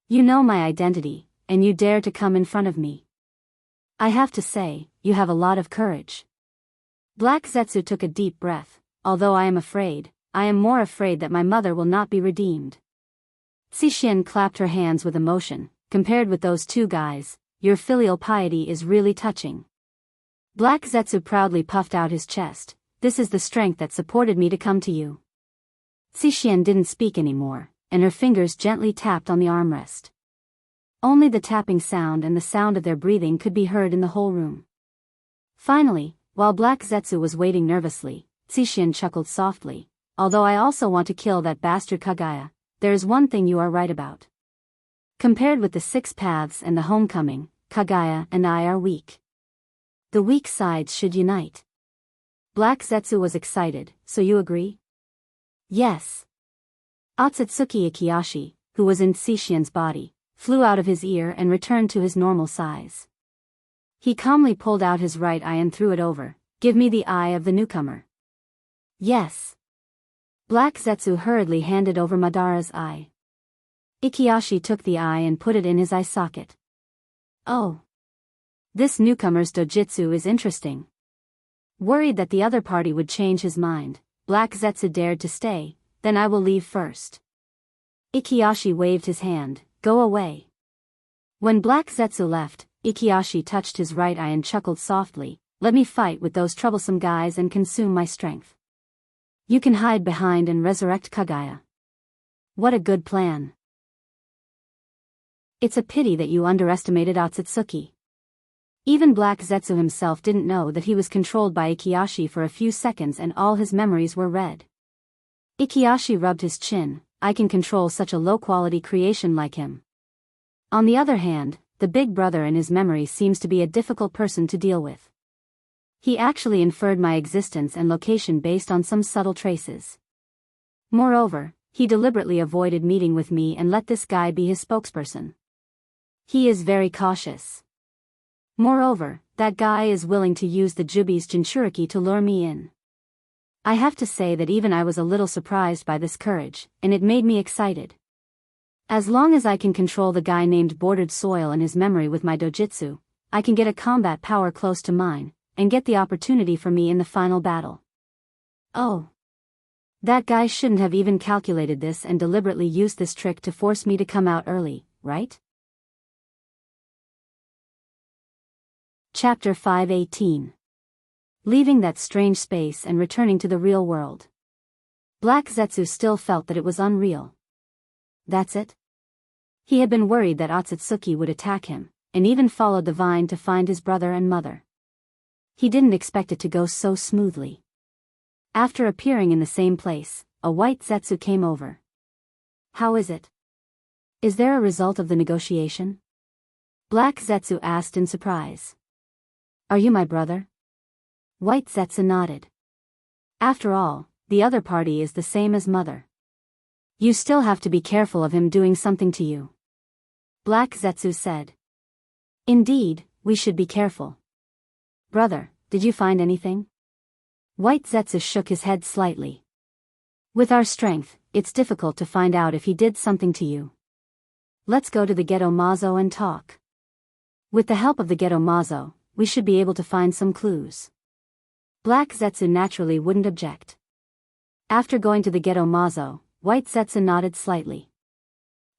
You know my identity, and you dare to come in front of me. I have to say, you have a lot of courage. Black Zetsu took a deep breath. Although I am afraid, I am more afraid that my mother will not be redeemed. Sishin clapped her hands with emotion. Compared with those two guys, your filial piety is really touching. Black Zetsu proudly puffed out his chest. This is the strength that supported me to come to you. Sishin didn't speak anymore, and her fingers gently tapped on the armrest. Only the tapping sound and the sound of their breathing could be heard in the whole room. Finally, while Black Zetsu was waiting nervously, Sishin chuckled softly. Although I also want to kill that bastard Kagaya, there is one thing you are right about. Compared with the 6 paths and the homecoming, Kagaya and I are weak. The weak sides should unite. Black Zetsu was excited, so you agree? Yes. Otsutsuki Ikiashi, who was in Sishien's body, flew out of his ear and returned to his normal size. He calmly pulled out his right eye and threw it over. Give me the eye of the newcomer. Yes. Black Zetsu hurriedly handed over Madara's eye. Ikiashi took the eye and put it in his eye socket. Oh. This newcomer's dojutsu is interesting. Worried that the other party would change his mind, Black Zetsu dared to stay. Then I will leave first. Ikiashi waved his hand. Go away. When Black Zetsu left, Ikiashi touched his right eye and chuckled softly. Let me fight with those troublesome guys and consume my strength. You can hide behind and resurrect Kagaya. What a good plan. It's a pity that you underestimated Otsutsuki. Even Black Zetsu himself didn't know that he was controlled by Ikiashi for a few seconds and all his memories were read. Ikiashi rubbed his chin. I can control such a low-quality creation like him. On the other hand, the big brother in his memory seems to be a difficult person to deal with. He actually inferred my existence and location based on some subtle traces. Moreover, he deliberately avoided meeting with me and let this guy be his spokesperson. He is very cautious. Moreover, that guy is willing to use the Jubi's Jinchuriki to lure me in. I have to say that even I was a little surprised by this courage, and it made me excited. As long as I can control the guy named Bordered Soil in his memory with my dojutsu, I can get a combat power close to mine, and get the opportunity for me in the final battle. Oh. That guy shouldn't have even calculated this and deliberately used this trick to force me to come out early, right? Chapter 518. Leaving that strange space and returning to the real world. Black Zetsu still felt that it was unreal. That's it? He had been worried that Otsutsuki would attack him, and even followed the vine to find his brother and mother. He didn't expect it to go so smoothly. After appearing in the same place, a white Zetsu came over. How is it? Is there a result of the negotiation? Black Zetsu asked in surprise. Are you my brother? White Zetsu nodded. After all, the other party is the same as mother. You still have to be careful of him doing something to you. Black Zetsu said. Indeed, we should be careful. Brother, did you find anything? White Zetsu shook his head slightly. With our strength, it's difficult to find out if he did something to you. Let's go to the Ghetto Mazo and talk. With the help of the Ghetto Mazo, we should be able to find some clues. Black Zetsu naturally wouldn't object. After going to the Ghetto Mazo, White Zetsu nodded slightly.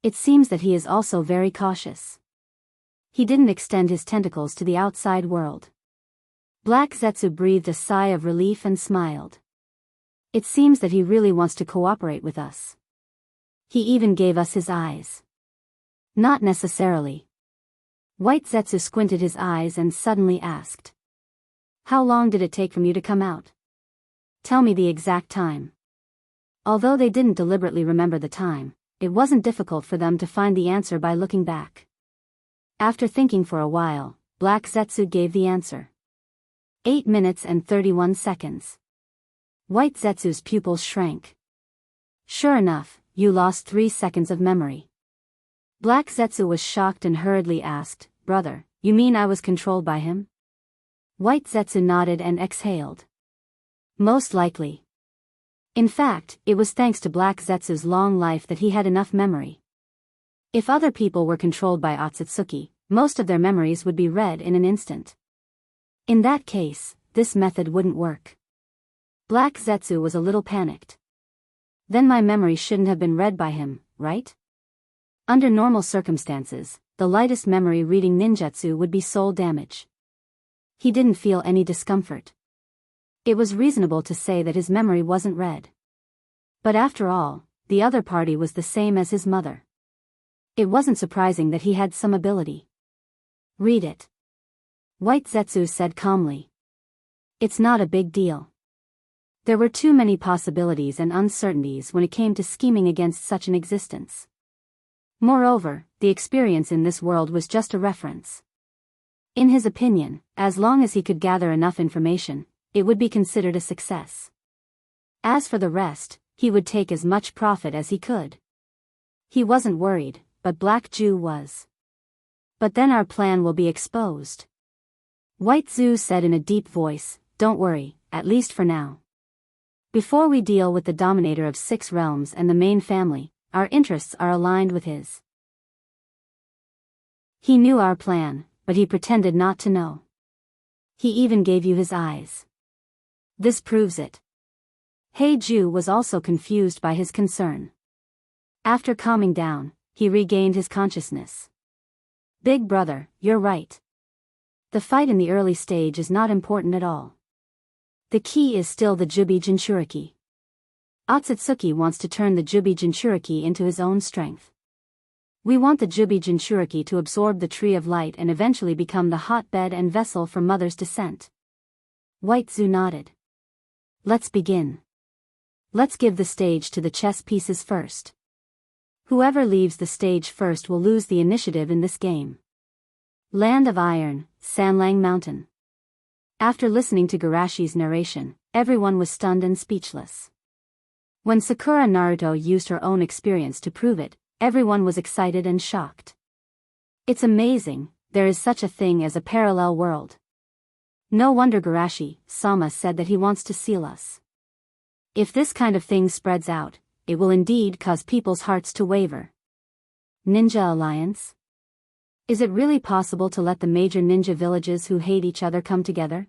It seems that he is also very cautious. He didn't extend his tentacles to the outside world. Black Zetsu breathed a sigh of relief and smiled. It seems that he really wants to cooperate with us. He even gave us his eyes. Not necessarily. White Zetsu squinted his eyes and suddenly asked. How long did it take from you to come out? Tell me the exact time. Although they didn't deliberately remember the time, it wasn't difficult for them to find the answer by looking back. After thinking for a while, Black Zetsu gave the answer. 8 minutes and 31 seconds. White Zetsu's pupils shrank. Sure enough, you lost 3 seconds of memory. Black Zetsu was shocked and hurriedly asked, Brother, you mean I was controlled by him? White Zetsu nodded and exhaled. Most likely. In fact, it was thanks to Black Zetsu's long life that he had enough memory. If other people were controlled by Otsutsuki, most of their memories would be read in an instant. In that case, this method wouldn't work. Black Zetsu was a little panicked. Then my memory shouldn't have been read by him, right? Under normal circumstances, the lightest memory reading ninjutsu would be soul damage. He didn't feel any discomfort. It was reasonable to say that his memory wasn't read. But after all, the other party was the same as his mother. It wasn't surprising that he had some ability. Read it. White Zetsu said calmly. It's not a big deal. There were too many possibilities and uncertainties when it came to scheming against such an existence. Moreover, the experience in this world was just a reference. In his opinion, as long as he could gather enough information, it would be considered a success. As for the rest, he would take as much profit as he could. He wasn't worried, but Black Jew was. But then our plan will be exposed. White Zhu said in a deep voice, "Don't worry, at least for now. Before we deal with the dominator of 6 realms and the main family, our interests are aligned with his." He knew our plan, but he pretended not to know. He even gave you his eyes. This proves it. He Ju was also confused by his concern. After calming down, he regained his consciousness. "Big brother, you're right. The fight in the early stage is not important at all. The key is still the Jubi Jinchuriki. Otsutsuki wants to turn the Jubi Jinchuriki into his own strength. We want the Jubi Jinchuriki to absorb the Tree of Light and eventually become the hotbed and vessel for Mother's descent." White Zhu nodded. "Let's begin. Let's give the stage to the chess pieces first. Whoever leaves the stage first will lose the initiative in this game." Land of Iron, Sanlang Mountain. After listening to Garashi's narration, everyone was stunned and speechless. When Sakura Naruto used her own experience to prove it, everyone was excited and shocked. It's amazing, there is such a thing as a parallel world. No wonder Garashi-sama said that he wants to seal us. If this kind of thing spreads out, it will indeed cause people's hearts to waver. Ninja Alliance? Is it really possible to let the major ninja villages who hate each other come together?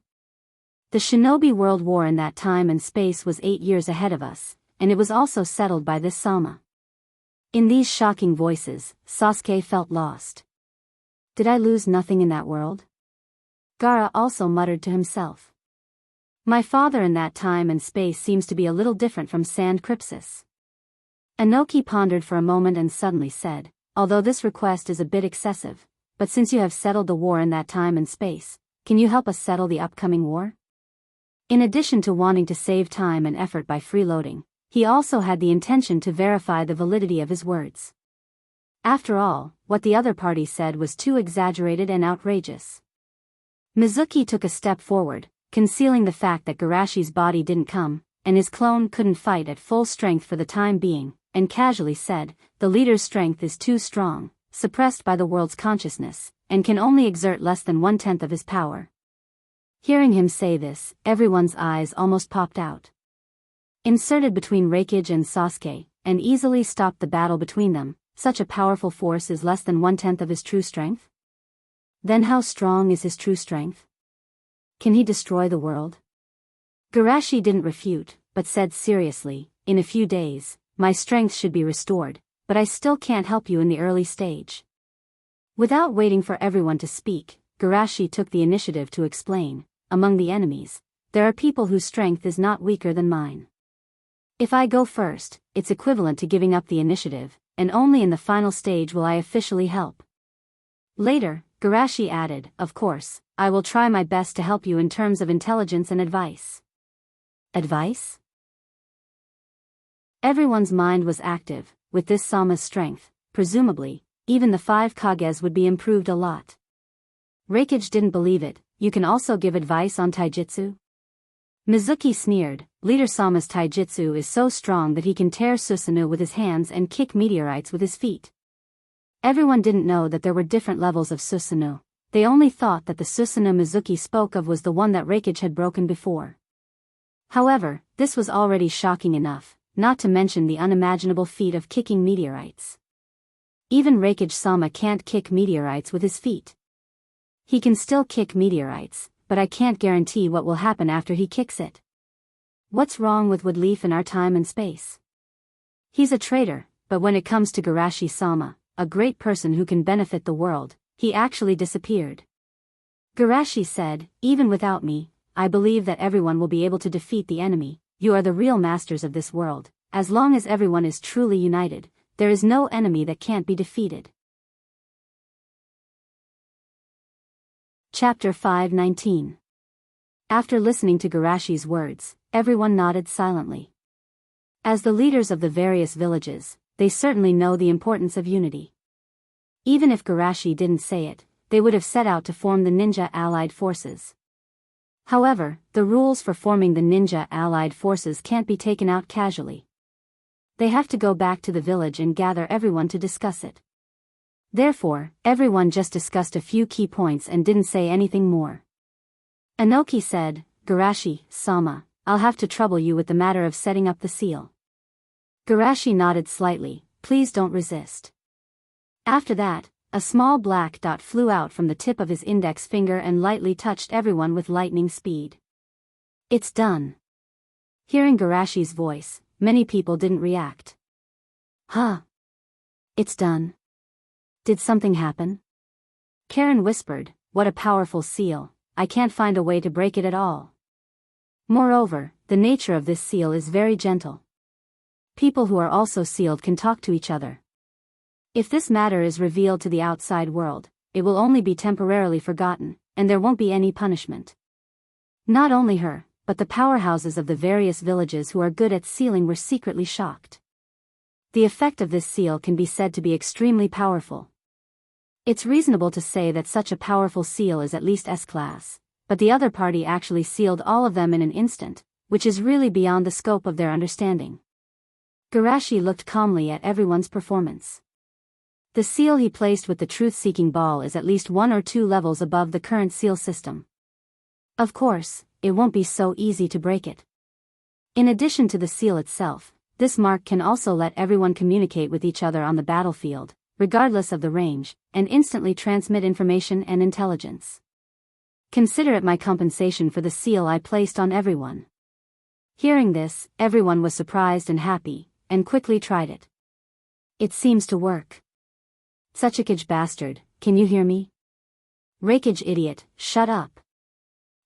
The Shinobi World War in that time and space was 8 years ahead of us, and it was also settled by this Sama. In these shocking voices, Sasuke felt lost. Did I lose nothing in that world? Gaara also muttered to himself. My father in that time and space seems to be a little different from Sand Crypsis. Inoki pondered for a moment and suddenly said, although this request is a bit excessive, but since you have settled the war in that time and space, can you help us settle the upcoming war? In addition to wanting to save time and effort by freeloading, he also had the intention to verify the validity of his words. After all, what the other party said was too exaggerated and outrageous. Mizuki took a step forward, concealing the fact that Garashi's body didn't come, and his clone couldn't fight at full strength for the time being, and casually said, "The leader's strength is too strong, suppressed by the world's consciousness, and can only exert less than 1/10 of his power." Hearing him say this, everyone's eyes almost popped out. Inserted between Reikage and Sasuke, and easily stopped the battle between them, such a powerful force is less than 1/10 of his true strength? Then how strong is his true strength? Can he destroy the world? Garashi didn't refute, but said seriously, "In a few days, my strength should be restored, but I still can't help you in the early stage." Without waiting for everyone to speak, Garashi took the initiative to explain, "Among the enemies, there are people whose strength is not weaker than mine. If I go first, it's equivalent to giving up the initiative, and only in the final stage will I officially help." Later, Garashi added, "Of course, I will try my best to help you in terms of intelligence and advice." Advice? Everyone's mind was active. With this Sama's strength, presumably, even the 5 Kages would be improved a lot. Reikage didn't believe it. "You can also give advice on taijutsu?" Mizuki sneered, "Leader Sama's taijutsu is so strong that he can tear Susanoo with his hands and kick meteorites with his feet." Everyone didn't know that there were different levels of Susanoo. They only thought that the Susanoo Mizuki spoke of was the one that Reikage had broken before. However, this was already shocking enough, not to mention the unimaginable feat of kicking meteorites. Even Reikage-sama can't kick meteorites with his feet. He can still kick meteorites, but I can't guarantee what will happen after he kicks it. What's wrong with Woodleaf in our time and space? He's a traitor, but when it comes to Garashi-sama, a great person who can benefit the world, he actually disappeared. Garashi said, "Even without me, I believe that everyone will be able to defeat the enemy. You are the real masters of this world. As long as everyone is truly united, there is no enemy that can't be defeated." Chapter 519. After listening to Garashi's words, everyone nodded silently. As the leaders of the various villages, they certainly know the importance of unity. Even if Garashi didn't say it, they would have set out to form the ninja allied forces. However, the rules for forming the ninja allied forces can't be taken out casually. They have to go back to the village and gather everyone to discuss it. Therefore, everyone just discussed a few key points and didn't say anything more. Inoki said, "Garashi-sama, I'll have to trouble you with the matter of setting up the seal." Garashi nodded slightly, "Please don't resist." After that, a small black dot flew out from the tip of his index finger and lightly touched everyone with lightning speed. "It's done." Hearing Garashi's voice, many people didn't react. "Huh? It's done? Did something happen?" Karen whispered, "What a powerful seal, I can't find a way to break it at all. Moreover, the nature of this seal is very gentle. People who are also sealed can talk to each other. If this matter is revealed to the outside world, it will only be temporarily forgotten, and there won't be any punishment." Not only her, but the powerhouses of the various villages who are good at sealing were secretly shocked. The effect of this seal can be said to be extremely powerful. It's reasonable to say that such a powerful seal is at least S-class, but the other party actually sealed all of them in an instant, which is really beyond the scope of their understanding. Garashi looked calmly at everyone's performance. The seal he placed with the truth-seeking ball is at least 1 or 2 levels above the current seal system. Of course, it won't be so easy to break it. In addition to the seal itself, this mark can also let everyone communicate with each other on the battlefield, regardless of the range, and instantly transmit information and intelligence. Consider it my compensation for the seal I placed on everyone." Hearing this, everyone was surprised and happy, and quickly tried it. "It seems to work." "Tsuchikage bastard, can you hear me?" "Rakage idiot, shut up."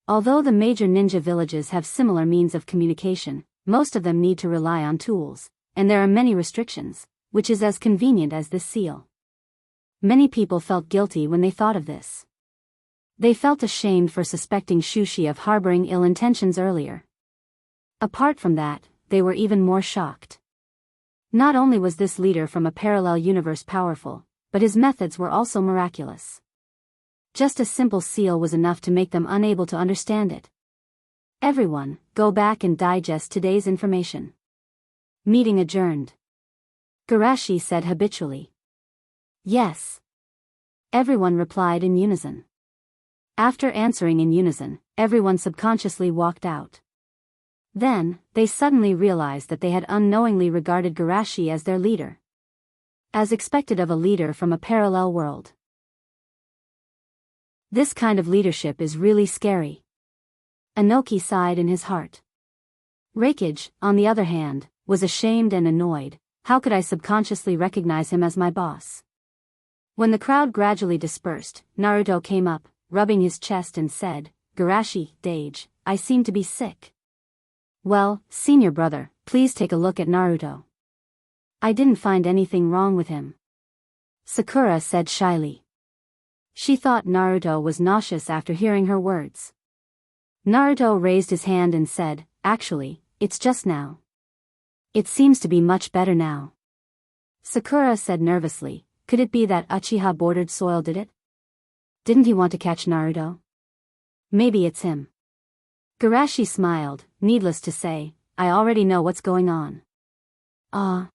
Although the major ninja villages have similar means of communication, most of them need to rely on tools, and there are many restrictions, which is as convenient as this seal. Many people felt guilty when they thought of this. They felt ashamed for suspecting Shushi of harboring ill intentions earlier. Apart from that, they were even more shocked. Not only was this leader from a parallel universe powerful, but his methods were also miraculous. Just a simple seal was enough to make them unable to understand it. Everyone, go back and digest today's information. Meeting adjourned. Garashi said habitually. "Yes." Everyone replied in unison. After answering in unison, everyone subconsciously walked out. Then, they suddenly realized that they had unknowingly regarded Garashi as their leader. As expected of a leader from a parallel world. This kind of leadership is really scary. Inoki sighed in his heart. Rakage, on the other hand, was ashamed and annoyed. How could I subconsciously recognize him as my boss? When the crowd gradually dispersed, Naruto came up, rubbing his chest and said, "Garashi, Dage, I seem to be sick." "Well, senior brother, please take a look at Naruto." "I didn't find anything wrong with him," Sakura said shyly. She thought Naruto was nauseous after hearing her words. Naruto raised his hand and said, "Actually, it's just now. It seems to be much better now." Sakura said nervously, "Could it be that Uchiha bordered soil did it? Didn't he want to catch Naruto? Maybe it's him." Garashi smiled, "Needless to say, I already know what's going on." "Ah.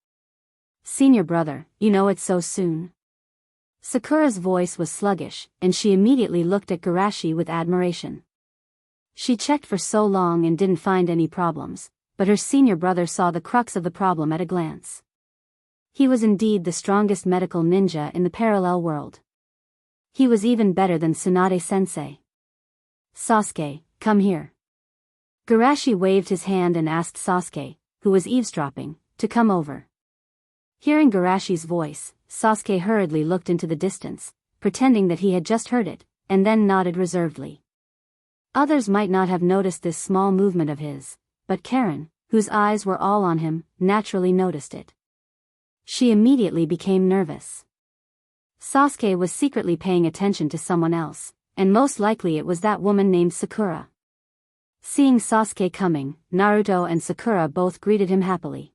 Senior brother, you know it so soon?" Sakura's voice was sluggish, and she immediately looked at Garashi with admiration. She checked for so long and didn't find any problems, but her senior brother saw the crux of the problem at a glance. He was indeed the strongest medical ninja in the parallel world. He was even better than Tsunade-sensei. "Sasuke, come here." Garashi waved his hand and asked Sasuke, who was eavesdropping, to come over. Hearing Garashi's voice, Sasuke hurriedly looked into the distance, pretending that he had just heard it, and then nodded reservedly. Others might not have noticed this small movement of his, but Karen, whose eyes were all on him, naturally noticed it. She immediately became nervous. Sasuke was secretly paying attention to someone else, and most likely it was that woman named Sakura. Seeing Sasuke coming, Naruto and Sakura both greeted him happily.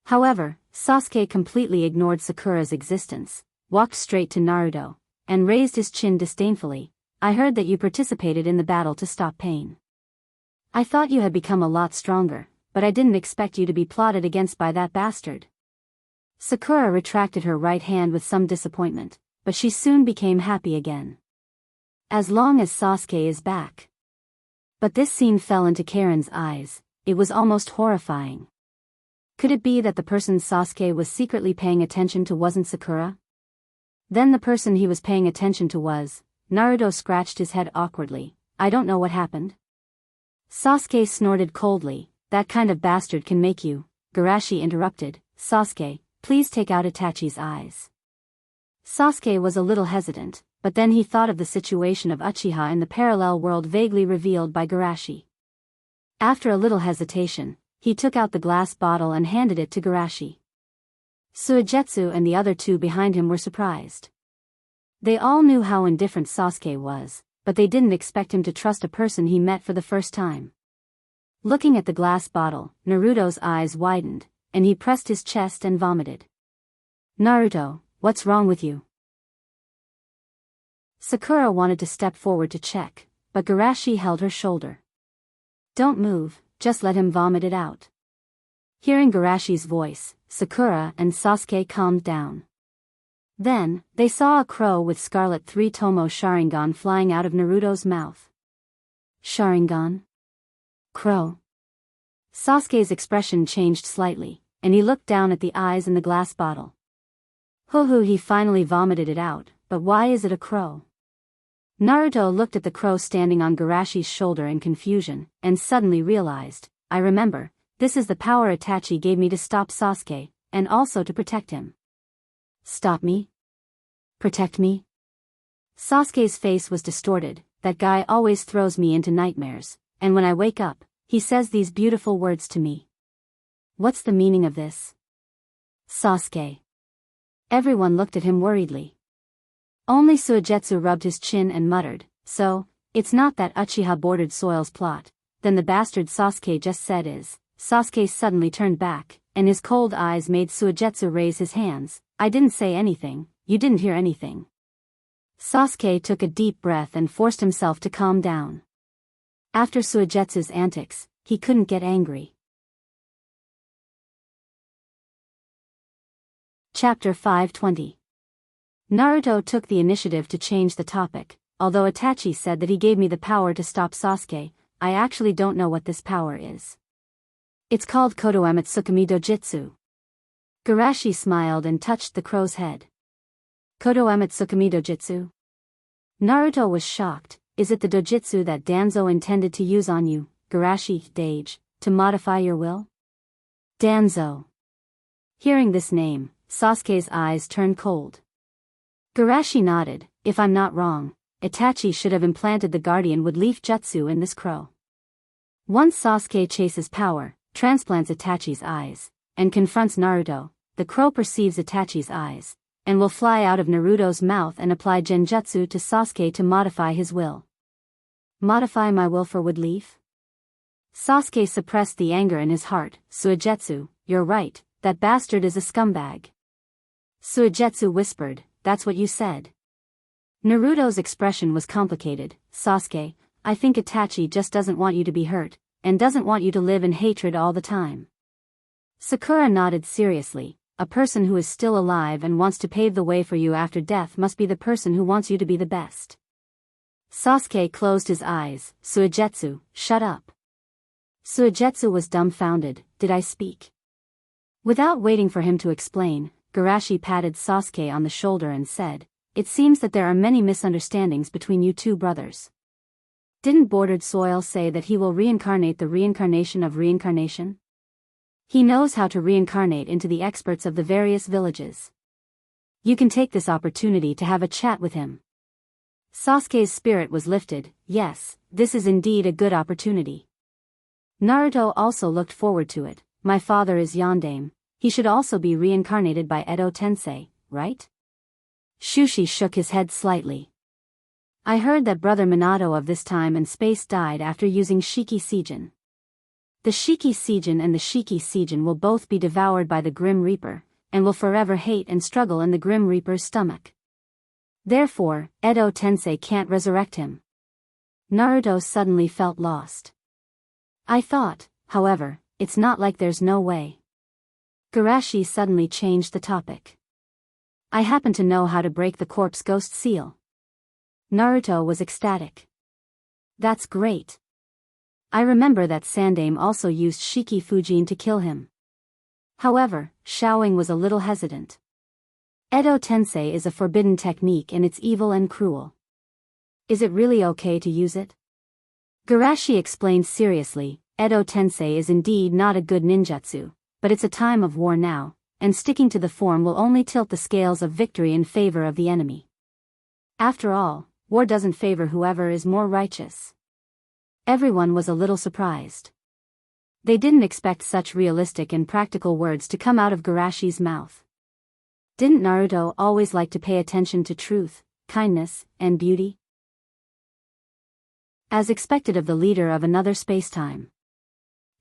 However, Sasuke completely ignored Sakura's existence, walked straight to Naruto, and raised his chin disdainfully. I heard that you participated in the battle to stop pain. I thought you had become a lot stronger, but I didn't expect you to be plotted against by that bastard. Sakura retracted her right hand with some disappointment, but she soon became happy again. As long as Sasuke is back. But this scene fell into Karen's eyes. It was almost horrifying. Could it be that the person Sasuke was secretly paying attention to wasn't Sakura? Then the person he was paying attention to was... Naruto scratched his head awkwardly. I don't know what happened. Sasuke snorted coldly. That kind of bastard can make you. Garashi interrupted. Sasuke, please take out Itachi's eyes. Sasuke was a little hesitant, but then he thought of the situation of Uchiha in the parallel world vaguely revealed by Garashi. After a little hesitation, he took out the glass bottle and handed it to Garashi. Suigetsu and the other two behind him were surprised. They all knew how indifferent Sasuke was, but they didn't expect him to trust a person he met for the first time. Looking at the glass bottle, Naruto's eyes widened, and he pressed his chest and vomited. Naruto, what's wrong with you? Sakura wanted to step forward to check, but Garashi held her shoulder. Don't move, just let him vomit it out. Hearing Garashi's voice, Sakura and Sasuke calmed down. Then, they saw a crow with scarlet 3-tomo Sharingan flying out of Naruto's mouth. Sharingan? Crow? Sasuke's expression changed slightly, and he looked down at the eyes in the glass bottle. Hoo-hoo, he finally vomited it out, but why is it a crow? Naruto looked at the crow standing on Garashi's shoulder in confusion, and suddenly realized, I remember, this is the power Itachi gave me to stop Sasuke, and also to protect him. Stop me? Protect me? Sasuke's face was distorted. That guy always throws me into nightmares, and when I wake up, he says these beautiful words to me. What's the meaning of this? Sasuke. Everyone looked at him worriedly. Only Suigetsu rubbed his chin and muttered, so, it's not that Uchiha bordered Soil's plot, then the bastard Sasuke just said is. Sasuke suddenly turned back, and his cold eyes made Suigetsu raise his hands. I didn't say anything, you didn't hear anything. Sasuke took a deep breath and forced himself to calm down. After Suigetsu's antics, he couldn't get angry. Chapter 520. Naruto took the initiative to change the topic. Although Itachi said that he gave me the power to stop Sasuke, I actually don't know what this power is. It's called Kodoamatsukami Dojutsu. Garashi smiled and touched the crow's head. Kodoamatsukami Dojutsu? Naruto was shocked. Is it the dojutsu that Danzo intended to use on you, Garashi, Dage, to modify your will? Danzo. Hearing this name, Sasuke's eyes turned cold. Garashi nodded. If I'm not wrong, Itachi should have implanted the Guardian Wood Leaf Jutsu in this crow. Once Sasuke chases power, transplants Itachi's eyes, and confronts Naruto, the crow perceives Itachi's eyes, and will fly out of Naruto's mouth and apply genjutsu to Sasuke to modify his will. Modify my will for Wood Leaf? Sasuke suppressed the anger in his heart. Suigetsu, you're right, that bastard is a scumbag. Suigetsu whispered, that's what you said. Naruto's expression was complicated. Sasuke, I think Itachi just doesn't want you to be hurt, and doesn't want you to live in hatred all the time. Sakura nodded seriously. A person who is still alive and wants to pave the way for you after death must be the person who wants you to be the best. Sasuke closed his eyes. Suigetsu, shut up. Suigetsu was dumbfounded. Did I speak? Without waiting for him to explain, Garashi patted Sasuke on the shoulder and said, it seems that there are many misunderstandings between you two brothers. Didn't Bordered Soil say that he will reincarnate the reincarnation of reincarnation? He knows how to reincarnate into the experts of the various villages. You can take this opportunity to have a chat with him. Sasuke's spirit was lifted. Yes, this is indeed a good opportunity. Naruto also looked forward to it. My father is Yondaime. He should also be reincarnated by Edo Tensei, right? Shushi shook his head slightly. I heard that Brother Minato of this time and space died after using Shiki Seijin. The Shiki Seijin and the Shiki Seijin will both be devoured by the Grim Reaper, and will forever hate and struggle in the Grim Reaper's stomach. Therefore, Edo Tensei can't resurrect him. Naruto suddenly felt lost. I thought, however, it's not like there's no way. Garashi suddenly changed the topic. I happen to know how to break the corpse ghost seal. Naruto was ecstatic. That's great. I remember that Sandaime also used Shiki Fujin to kill him. However, Xiaoying was a little hesitant. Edo Tensei is a forbidden technique and it's evil and cruel. Is it really okay to use it? Garashi explained seriously, Edo Tensei is indeed not a good ninjutsu, but it's a time of war now, and sticking to the form will only tilt the scales of victory in favor of the enemy. After all, war doesn't favor whoever is more righteous. Everyone was a little surprised. They didn't expect such realistic and practical words to come out of Garashi's mouth. Didn't Naruto always like to pay attention to truth, kindness, and beauty? As expected of the leader of another spacetime.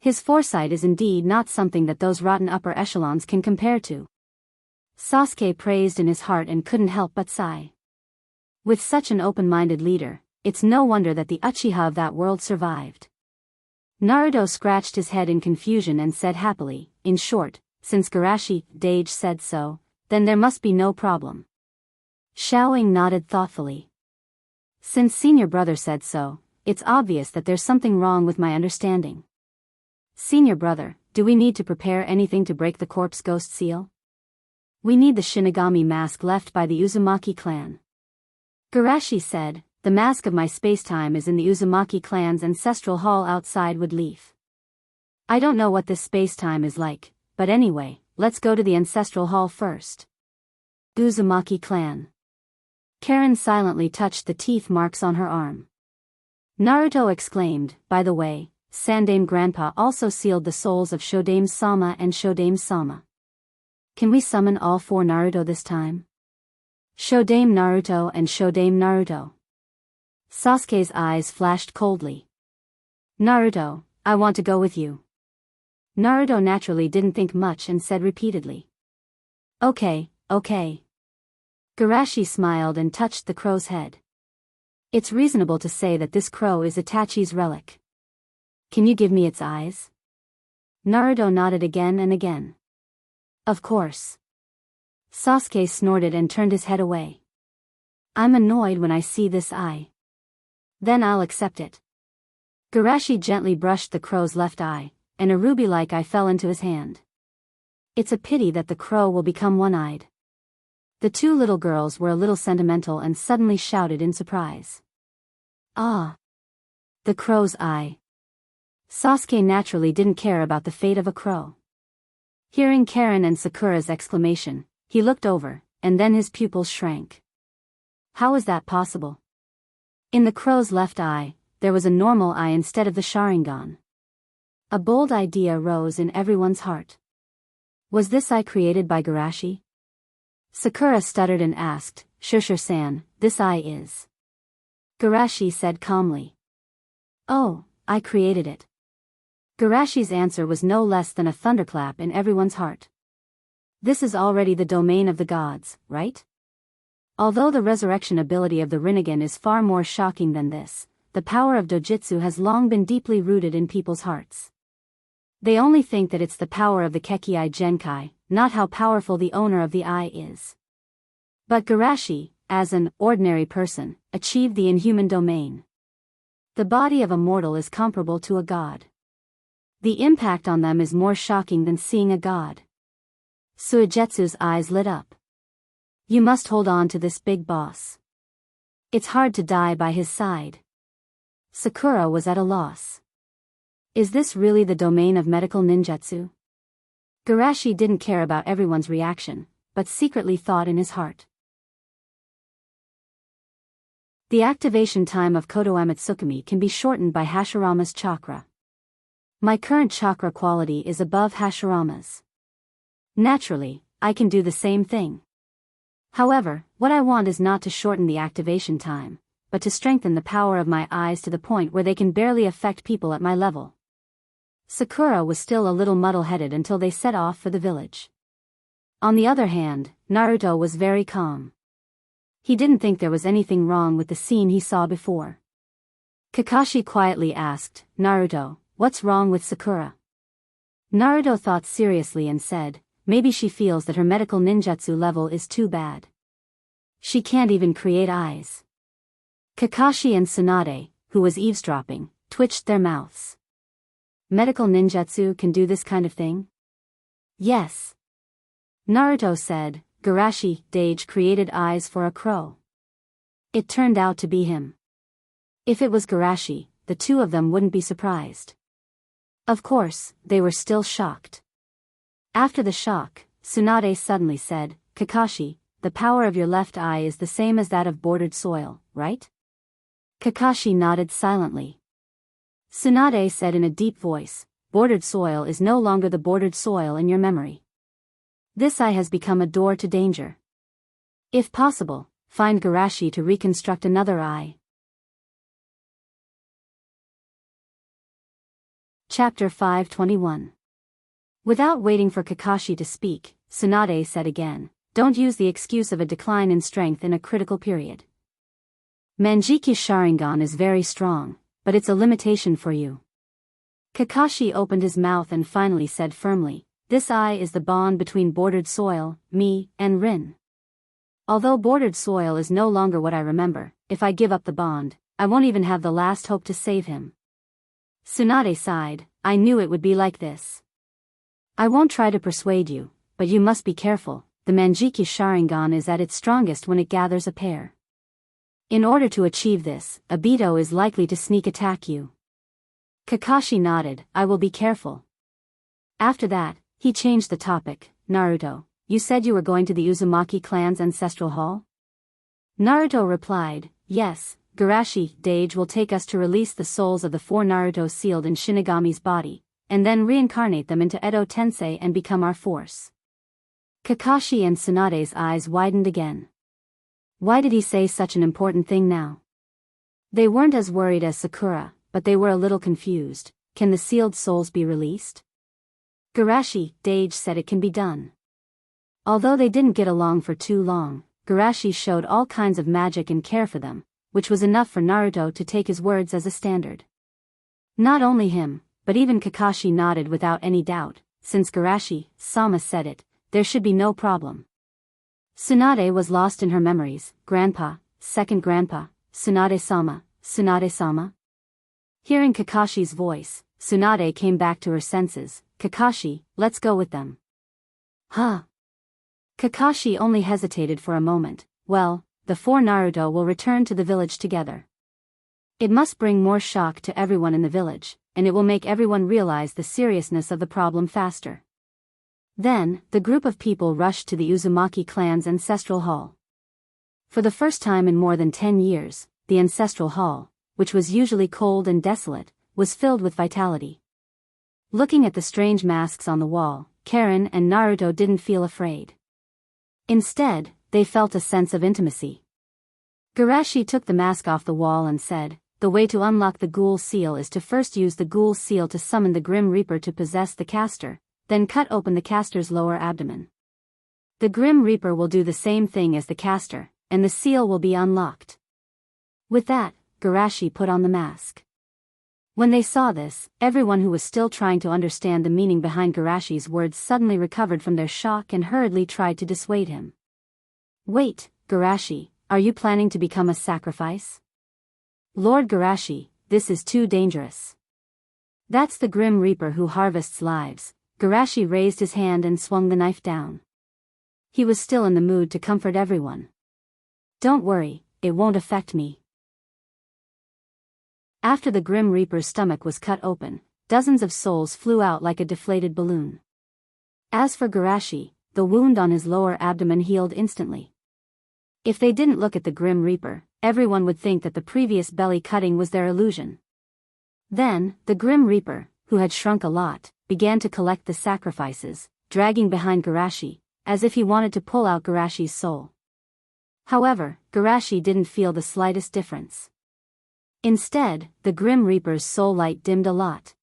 His foresight is indeed not something that those rotten upper echelons can compare to. Sasuke praised in his heart and couldn't help but sigh. With such an open-minded leader, it's no wonder that the Uchiha of that world survived. Naruto scratched his head in confusion and said happily, in short, since Garashi Dage said so, then there must be no problem. Xiaoying nodded thoughtfully. Since senior brother said so, it's obvious that there's something wrong with my understanding. Senior brother, do we need to prepare anything to break the corpse ghost seal? We need the Shinigami mask left by the Uzumaki clan. Garashi said, the mask of my spacetime is in the Uzumaki clan's ancestral hall outside Woodleaf. I don't know what this spacetime is like, but anyway, let's go to the ancestral hall first. Uzumaki clan. Karen silently touched the teeth marks on her arm. Naruto exclaimed, by the way, Sandaime Grandpa also sealed the souls of Shodaime Sama and Shodaime Sama. Can we summon all four Naruto this time? Shodaime Naruto and Shodaime Naruto. Sasuke's eyes flashed coldly. Naruto, I want to go with you. Naruto naturally didn't think much and said repeatedly. Okay. Garashi smiled and touched the crow's head. It's reasonable to say that this crow is Itachi's relic. Can you give me its eyes? Naruto nodded again and again. Of course. Sasuke snorted and turned his head away. I'm annoyed when I see this eye. Then I'll accept it. Garashi gently brushed the crow's left eye, and a ruby-like eye fell into his hand. It's a pity that the crow will become one-eyed. The two little girls were a little sentimental and suddenly shouted in surprise. Ah! The crow's eye. Sasuke naturally didn't care about the fate of a crow. Hearing Karen and Sakura's exclamation, he looked over, and then his pupils shrank. How is that possible? In the crow's left eye, there was a normal eye instead of the Sharingan. A bold idea rose in everyone's heart. Was this eye created by Garashi? Sakura stuttered and asked, Shusher-san, this eye is. Garashi said calmly. Oh, I created it. Garashi's answer was no less than a thunderclap in everyone's heart. This is already the domain of the gods, right? Although the resurrection ability of the Rinnegan is far more shocking than this, the power of dojutsu has long been deeply rooted in people's hearts. They only think that it's the power of the Kekkei Genkai, not how powerful the owner of the eye is. But Garashi, as an ordinary person, achieved the inhuman domain. The body of a mortal is comparable to a god. The impact on them is more shocking than seeing a god. Suigetsu's eyes lit up. You must hold on to this big boss. It's hard to die by his side. Sakura was at a loss. Is this really the domain of medical ninjutsu? Garashi didn't care about everyone's reaction, but secretly thought in his heart. The activation time of Kodoe Tsukumi can be shortened by Hashirama's chakra. My current chakra quality is above Hashirama's. Naturally, I can do the same thing. However, what I want is not to shorten the activation time, but to strengthen the power of my eyes to the point where they can barely affect people at my level. Sakura was still a little muddle-headed until they set off for the village. On the other hand, Naruto was very calm. He didn't think there was anything wrong with the scene he saw before. Kakashi quietly asked, "Naruto, what's wrong with Sakura?" Naruto thought seriously and said, "Maybe she feels that her medical ninjutsu level is too bad. She can't even create eyes." Kakashi and Tsunade, who was eavesdropping, twitched their mouths. "Medical ninjutsu can do this kind of thing?" "Yes." Naruto said, "Garashi Dage created eyes for a crow. It turned out to be him." If it was Garashi, the two of them wouldn't be surprised. Of course, they were still shocked. After the shock, Tsunade suddenly said, "Kakashi, the power of your left eye is the same as that of bordered soil, right?" Kakashi nodded silently. Tsunade said in a deep voice, "Bordered soil is no longer the bordered soil in your memory. This eye has become a door to danger. If possible, find Garashi to reconstruct another eye." Chapter 521. Without waiting for Kakashi to speak, Tsunade said again, "Don't use the excuse of a decline in strength in a critical period. Manjikyu's Sharingan is very strong, but it's a limitation for you." Kakashi opened his mouth and finally said firmly, "This eye is the bond between bordered soil, me, and Rin. Although bordered soil is no longer what I remember, if I give up the bond, I won't even have the last hope to save him." Tsunade sighed, "I knew it would be like this. I won't try to persuade you, but you must be careful. The Manjikyu Sharingan is at its strongest when it gathers a pair. In order to achieve this, Obito is likely to sneak attack you." Kakashi nodded, "I will be careful." After that, he changed the topic. "Naruto, you said you were going to the Uzumaki clan's ancestral hall?" Naruto replied, "Yes, Garashi Dage will take us to release the souls of the 4 Naruto sealed in Shinigami's body, and then reincarnate them into Edo Tensei and become our force." Kakashi and Tsunade's eyes widened again. Why did he say such an important thing now? They weren't as worried as Sakura, but they were a little confused. Can the sealed souls be released? Garashi Dage said it can be done. Although they didn't get along for too long, Garashi showed all kinds of magic and care for them, which was enough for Naruto to take his words as a standard. Not only him, but even Kakashi nodded without any doubt. Since Garashi-sama said it, there should be no problem. Tsunade was lost in her memories. "Grandpa, second grandpa, Tsunade-sama, Tsunade-sama." Hearing Kakashi's voice, Tsunade came back to her senses. "Kakashi, let's go with them." "Huh?" Kakashi only hesitated for a moment. "Well, the 4 Naruto will return to the village together. It must bring more shock to everyone in the village, and it will make everyone realize the seriousness of the problem faster." Then, the group of people rushed to the Uzumaki clan's ancestral hall. For the first time in more than 10 years, the ancestral hall, which was usually cold and desolate, was filled with vitality. Looking at the strange masks on the wall, Karen and Naruto didn't feel afraid. Instead, they felt a sense of intimacy. Garashi took the mask off the wall and said, "The way to unlock the Ghoul Seal is to first use the Ghoul Seal to summon the Grim Reaper to possess the caster, then cut open the caster's lower abdomen. The Grim Reaper will do the same thing as the caster, and the seal will be unlocked." With that, Garashi put on the mask. When they saw this, everyone who was still trying to understand the meaning behind Garashi's words suddenly recovered from their shock and hurriedly tried to dissuade him. "Wait, Garashi, are you planning to become a sacrifice?" "Lord Garashi, this is too dangerous. That's the Grim Reaper who harvests lives." Garashi raised his hand and swung the knife down. He was still in the mood to comfort everyone. "Don't worry, it won't affect me." After the Grim Reaper's stomach was cut open, dozens of souls flew out like a deflated balloon. As for Garashi, the wound on his lower abdomen healed instantly. If they didn't look at the Grim Reaper, everyone would think that the previous belly cutting was their illusion. Then, the Grim Reaper, who had shrunk a lot, began to collect the sacrifices, dragging behind Garashi, as if he wanted to pull out Garashi's soul. However, Garashi didn't feel the slightest difference. Instead, the Grim Reaper's soul light dimmed a lot.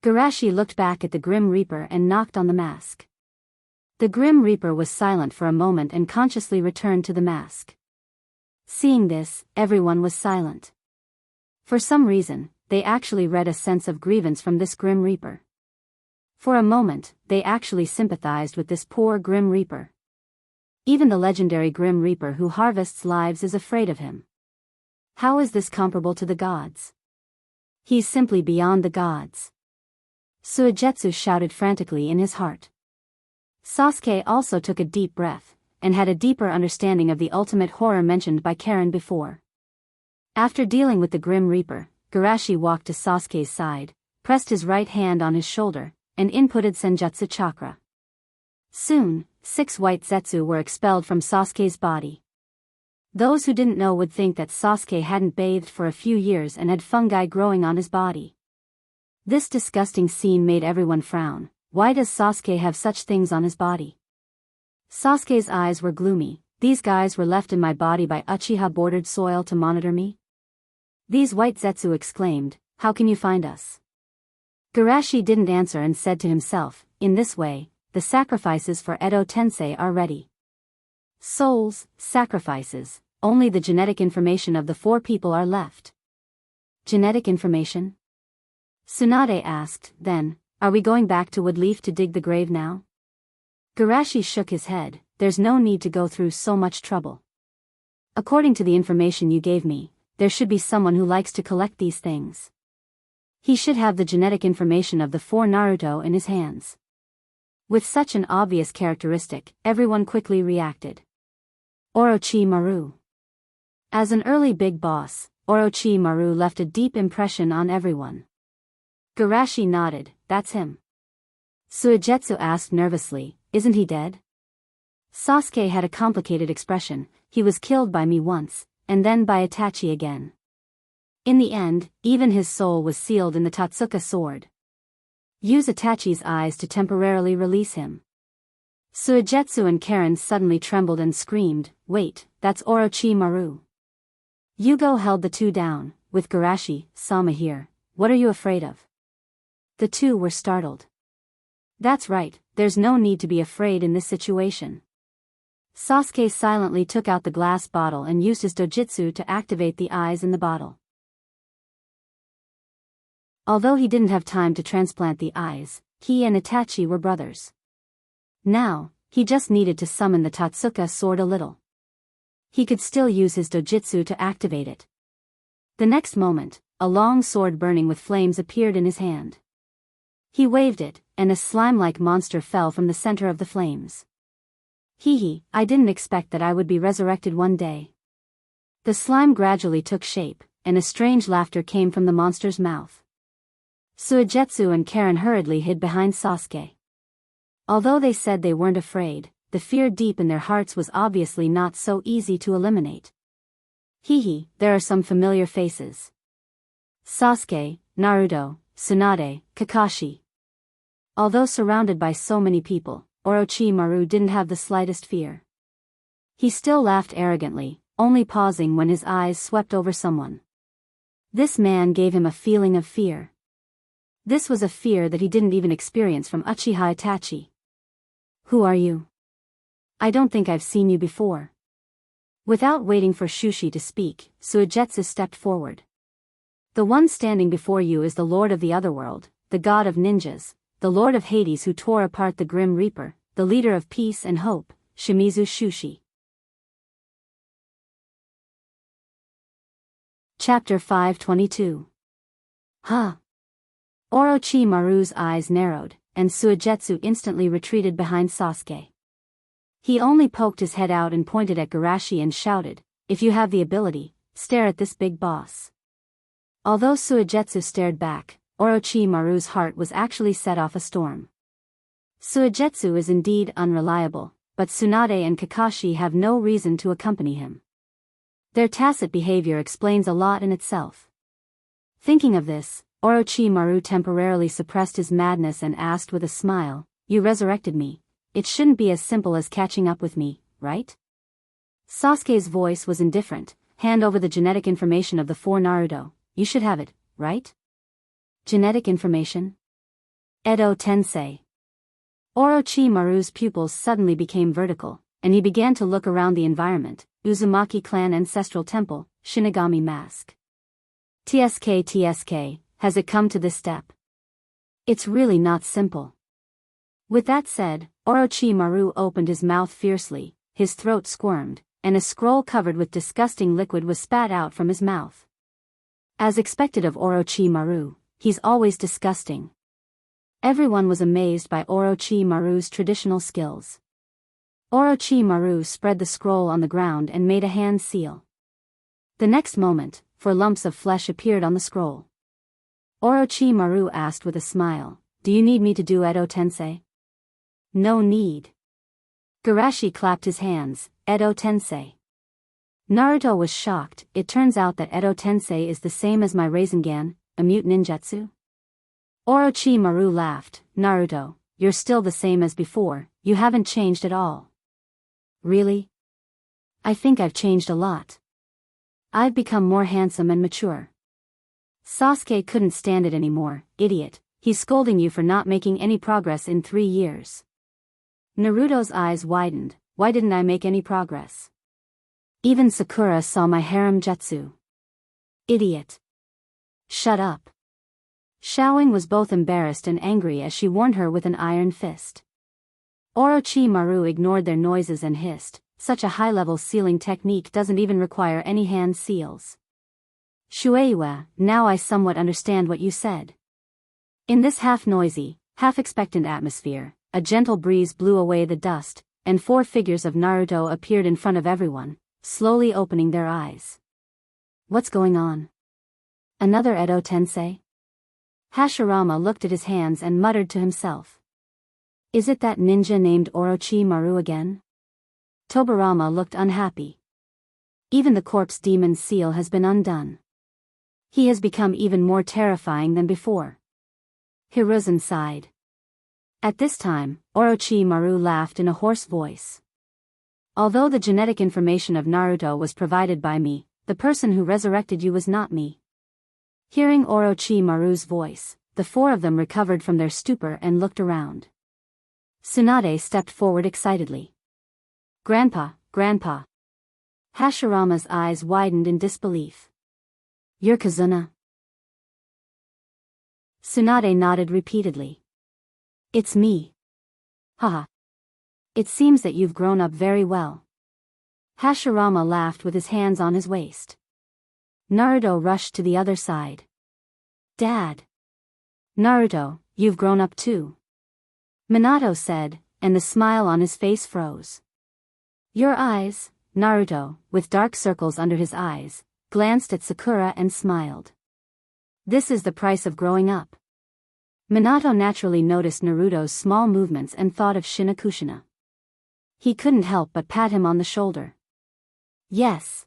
Garashi looked back at the Grim Reaper and knocked on the mask. The Grim Reaper was silent for a moment and consciously returned to the mask. Seeing this, everyone was silent. For some reason, they actually read a sense of grievance from this Grim Reaper. For a moment, they actually sympathized with this poor Grim Reaper. Even the legendary Grim Reaper who harvests lives is afraid of him. How is this comparable to the gods? He's simply beyond the gods. Suigetsu shouted frantically in his heart. Sasuke also took a deep breath, and had a deeper understanding of the ultimate horror mentioned by Karen before. After dealing with the Grim Reaper, Garashi walked to Sasuke's side, pressed his right hand on his shoulder, and inputted Senjutsu chakra. Soon, 6 white Zetsu were expelled from Sasuke's body. Those who didn't know would think that Sasuke hadn't bathed for a few years and had fungi growing on his body. This disgusting scene made everyone frown. Why does Sasuke have such things on his body? Sasuke's eyes were gloomy. These guys were left in my body by Uchiha-bordered soil to monitor me? These white Zetsu exclaimed, how can you find us? Garashi didn't answer and said to himself, in this way, the sacrifices for Edo Tensei are ready. Souls, sacrifices, only the genetic information of the 4 people are left. Genetic information? Tsunade asked, then, are we going back to Woodleaf to dig the grave now? Garashi shook his head, there's no need to go through so much trouble. According to the information you gave me, there should be someone who likes to collect these things. He should have the genetic information of the 4 Naruto in his hands. With such an obvious characteristic, everyone quickly reacted. Orochimaru. As an early big boss, Orochimaru left a deep impression on everyone. Garashi nodded, that's him. Suigetsu asked nervously, isn't he dead? Sasuke had a complicated expression, he was killed by me once, and then by Itachi again. In the end, even his soul was sealed in the Totsuka sword. Use Itachi's eyes to temporarily release him. Suigetsu and Karen suddenly trembled and screamed, wait, that's Orochimaru. Yugo held the 2 down, with Garashi, Sama here, what are you afraid of? The 2 were startled. That's right, there's no need to be afraid in this situation. Sasuke silently took out the glass bottle and used his dojutsu to activate the eyes in the bottle. Although he didn't have time to transplant the eyes, he and Itachi were brothers. Now, he just needed to summon the Totsuka sword a little. He could still use his dojutsu to activate it. The next moment, a long sword burning with flames appeared in his hand. He waved it, and a slime-like monster fell from the center of the flames. Hee, I didn't expect that I would be resurrected one day. The slime gradually took shape, and a strange laughter came from the monster's mouth. Suigetsu and Karen hurriedly hid behind Sasuke. Although they said they weren't afraid, the fear deep in their hearts was obviously not so easy to eliminate. Hee, there are some familiar faces. Sasuke, Naruto, Tsunade, Kakashi. Although surrounded by so many people, Orochimaru didn't have the slightest fear. He still laughed arrogantly, only pausing when his eyes swept over someone. This man gave him a feeling of fear. This was a fear that he didn't even experience from Uchiha Itachi. Who are you? I don't think I've seen you before. Without waiting for Shushi to speak, Suigetsu stepped forward. The one standing before you is the Lord of the Otherworld, the God of Ninjas, the Lord of Hades who tore apart the Grim Reaper, the leader of peace and hope, Shimizu Shushi. Chapter 522. Huh. Orochimaru's eyes narrowed, and Suigetsu instantly retreated behind Sasuke. He only poked his head out and pointed at Garashi and shouted, if you have the ability, stare at this big boss. Although Suigetsu stared back, Orochimaru's heart was actually set off a storm. Suigetsu is indeed unreliable, but Tsunade and Kakashi have no reason to accompany him. Their tacit behavior explains a lot in itself. Thinking of this, Orochimaru temporarily suppressed his madness and asked with a smile, you resurrected me. It shouldn't be as simple as catching up with me, right? Sasuke's voice was indifferent, hand over the genetic information of the 4 Naruto, you should have it, right? Genetic information? Edo Tensei. Orochimaru's pupils suddenly became vertical, and he began to look around the environment, Uzumaki clan ancestral temple, Shinigami mask. TSK, has it come to this step? It's really not simple. With that said, Orochimaru opened his mouth fiercely, his throat squirmed, and a scroll covered with disgusting liquid was spat out from his mouth. As expected of Orochimaru, he's always disgusting. Everyone was amazed by Orochimaru's traditional skills. Orochimaru spread the scroll on the ground and made a hand seal. The next moment, 4 lumps of flesh appeared on the scroll. Orochimaru asked with a smile, "Do you need me to do Edo Tensei?" "No need." Garashi clapped his hands, "Edo Tensei." Naruto was shocked. It turns out that Edo Tensei is the same as my Rasengan, a mute ninjutsu. Orochimaru laughed, "Naruto, you're still the same as before, you haven't changed at all." "Really? I think I've changed a lot. I've become more handsome and mature." Sasuke couldn't stand it anymore. "Idiot, he's scolding you for not making any progress in 3 years. Naruto's eyes widened. "Why didn't I make any progress? Even Sakura saw my harem jutsu." "Idiot. Shut up." Xiaoying was both embarrassed and angry as she warned her with an iron fist. Orochimaru ignored their noises and hissed, "Such a high-level sealing technique doesn't even require any hand seals." "Shueiwa, now I somewhat understand what you said." In this half-noisy, half-expectant atmosphere, a gentle breeze blew away the dust, and 4 figures of Naruto appeared in front of everyone, slowly opening their eyes. "What's going on? Another Edo Tensei?" Hashirama looked at his hands and muttered to himself. "Is it that ninja named Orochimaru again?" Tobirama looked unhappy. "Even the corpse demon's seal has been undone. He has become even more terrifying than before." Hiruzen sighed. At this time, Orochimaru laughed in a hoarse voice. "Although the genetic information of Naruto was provided by me, the person who resurrected you was not me." Hearing Orochimaru's voice, the 4 of them recovered from their stupor and looked around. Tsunade stepped forward excitedly. "Grandpa, Grandpa." Hashirama's eyes widened in disbelief. "You're Kazuna?" Tsunade nodded repeatedly. "It's me. Haha. It seems that you've grown up very well." Hashirama laughed with his hands on his waist. Naruto rushed to the other side. "Dad. Naruto, you've grown up too," Minato said, and the smile on his face froze. "Your eyes," Naruto, with dark circles under his eyes, glanced at Sakura and smiled. "This is the price of growing up." Minato naturally noticed Naruto's small movements and thought of Shinakushina. He couldn't help but pat him on the shoulder. "Yes.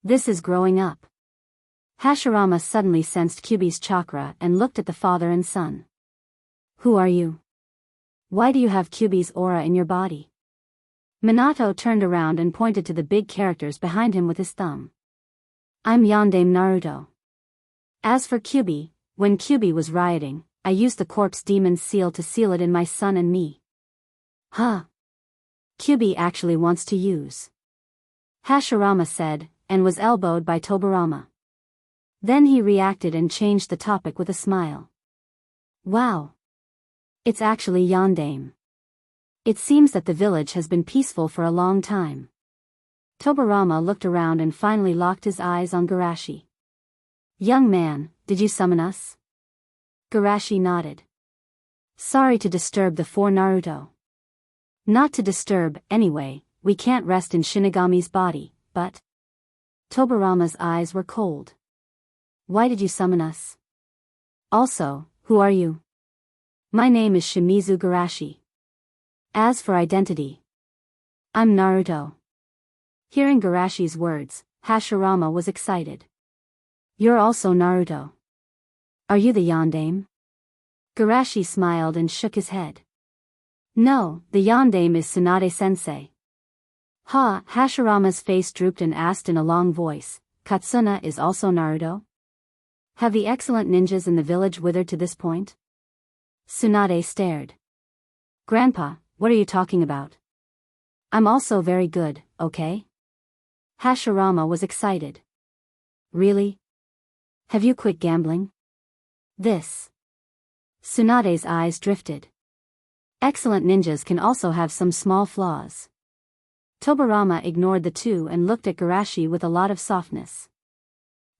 This is growing up." Hashirama suddenly sensed Kyuubi's chakra and looked at the father and son. "Who are you? Why do you have Kyuubi's aura in your body?" Minato turned around and pointed to the big characters behind him with his thumb. "I'm Yondaime Naruto. As for Kyuubi, when Kyuubi was rioting, I used the corpse demon's seal to seal it in my son and me." "Huh. Kyuubi actually wants to use," Hashirama said, and was elbowed by Tobirama. Then he reacted and changed the topic with a smile. "Wow. It's actually Yondaime. It seems that the village has been peaceful for a long time." Tobirama looked around and finally locked his eyes on Garashi. "Young man, did you summon us?" Garashi nodded. "Sorry to disturb the 4 Naruto." "Not to disturb, anyway, we can't rest in Shinigami's body, but..." Tobirama's eyes were cold. "Why did you summon us? Also, who are you?" "My name is Shimizu Garashi. As for identity, I'm Naruto." Hearing Garashi's words, Hashirama was excited. "You're also Naruto. Are you the Yondaime?" Garashi smiled and shook his head. "No, the Yondaime is Tsunade-sensei." "Ha!" Hashirama's face drooped and asked in a long voice, "Katsuna is also Naruto? Have the excellent ninjas in the village withered to this point?" Tsunade stared. "Grandpa, what are you talking about? I'm also very good, okay?" Hashirama was excited. Really? Have you quit gambling? This. Tsunade's eyes drifted. Excellent ninjas can also have some small flaws. Tobarama ignored the two and looked at Garashi with a lot of softness.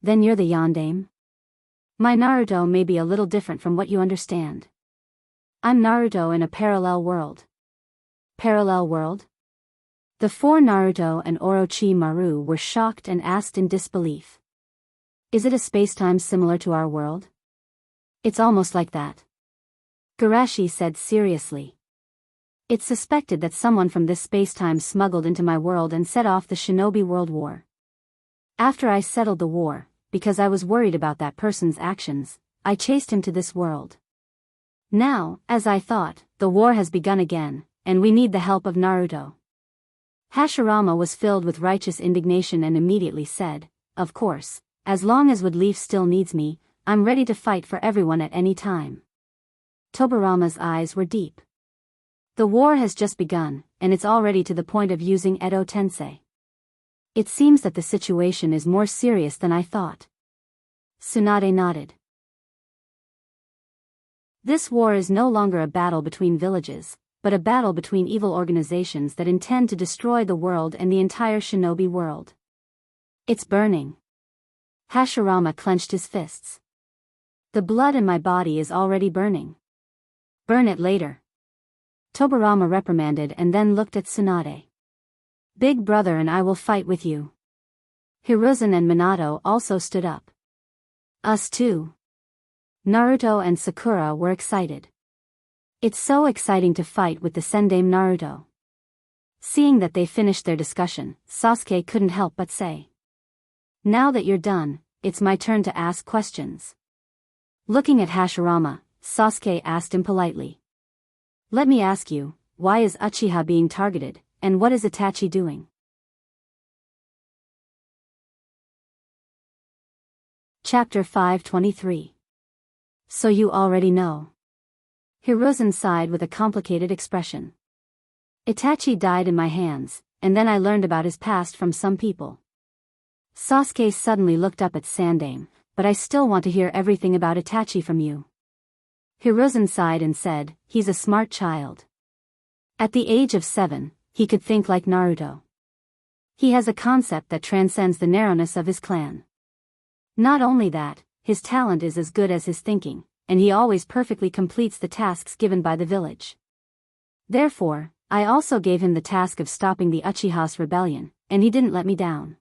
Then you're the yandame? My Naruto may be a little different from what you understand. I'm Naruto in a parallel world. Parallel world? The four Naruto and Orochimaru were shocked and asked in disbelief. Is it a space-time similar to our world? It's almost like that. Garashi said seriously. It's suspected that someone from this space-time smuggled into my world and set off the Shinobi World War. After I settled the war, because I was worried about that person's actions, I chased him to this world. Now, as I thought, the war has begun again, and we need the help of Naruto. Hashirama was filled with righteous indignation and immediately said, of course, as long as Woodleaf still needs me, I'm ready to fight for everyone at any time. Tobarama's eyes were deep. The war has just begun, and it's already to the point of using Edo Tensei. It seems that the situation is more serious than I thought. Tsunade nodded. This war is no longer a battle between villages, but a battle between evil organizations that intend to destroy the world and the entire shinobi world. It's burning. Hashirama clenched his fists. The blood in my body is already burning. Burn it later. Tobarama reprimanded and then looked at Tsunade. Big brother and I will fight with you. Hiruzen and Minato also stood up. Us too. Naruto and Sakura were excited. It's so exciting to fight with the Sendame Naruto. Seeing that they finished their discussion, Sasuke couldn't help but say. Now that you're done, it's my turn to ask questions. Looking at Hashirama, Sasuke asked him politely. Let me ask you, why is Uchiha being targeted, and what is Itachi doing? Chapter 523. So you already know. Hiruzen sighed with a complicated expression. Itachi died in my hands, and then I learned about his past from some people. Sasuke suddenly looked up at Sandame, but I still want to hear everything about Itachi from you. Hiruzen sighed and said, he's a smart child. At the age of 7, he could think like Naruto. He has a concept that transcends the narrowness of his clan. Not only that, his talent is as good as his thinking, and he always perfectly completes the tasks given by the village. Therefore, I also gave him the task of stopping the Uchiha's rebellion, and he didn't let me down.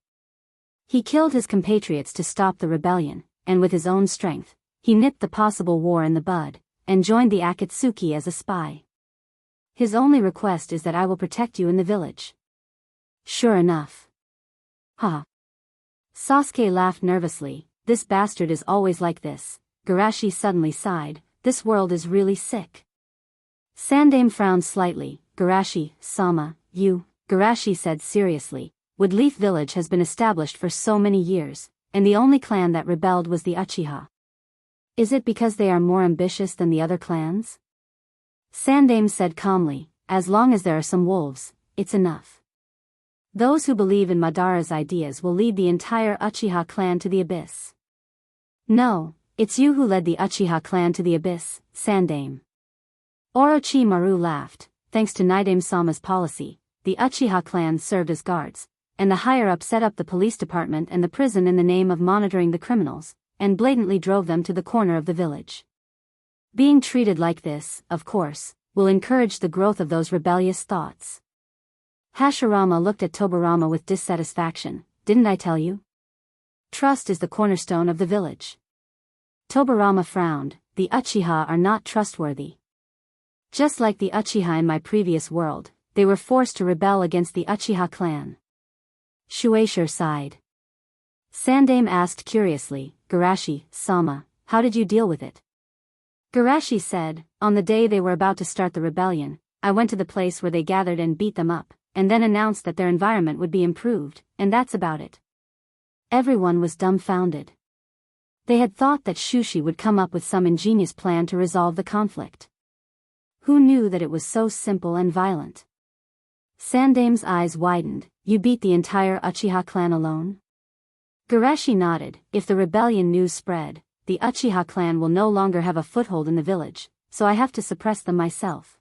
He killed his compatriots to stop the rebellion, and with his own strength, he nipped the possible war in the bud, and joined the Akatsuki as a spy. His only request is that I will protect you in the village. Sure enough. Ha. Sasuke laughed nervously. This bastard is always like this. Garashi suddenly sighed. This world is really sick. Sandame frowned slightly. Garashi-sama, Garashi said seriously, Woodleaf Village has been established for so many years, and the only clan that rebelled was the Uchiha. Is it because they are more ambitious than the other clans? Sandame said calmly, as long as there are some wolves, it's enough. Those who believe in Madara's ideas will lead the entire Uchiha clan to the abyss. No, it's you who led the Uchiha clan to the abyss, Sandame. Orochimaru laughed. Thanks to Naidame-sama's policy, the Uchiha clan served as guards, and the higher-up set up the police department and the prison in the name of monitoring the criminals, and blatantly drove them to the corner of the village. Being treated like this, of course, will encourage the growth of those rebellious thoughts. Hashirama looked at Tobarama with dissatisfaction. Didn't I tell you? Trust is the cornerstone of the village. Tobarama frowned. The Uchiha are not trustworthy. Just like the Uchiha in my previous world, they were forced to rebel against the Uchiha clan. Shueisha sighed. Sandame asked curiously, Garashi-sama, how did you deal with it? Garashi said, on the day they were about to start the rebellion, I went to the place where they gathered and beat them up, and then announced that their environment would be improved, and that's about it. Everyone was dumbfounded. They had thought that Shushi would come up with some ingenious plan to resolve the conflict. Who knew that it was so simple and violent? Sandame's eyes widened. You beat the entire Uchiha clan alone? Garashi nodded. If the rebellion news spread, the Uchiha clan will no longer have a foothold in the village, so I have to suppress them myself.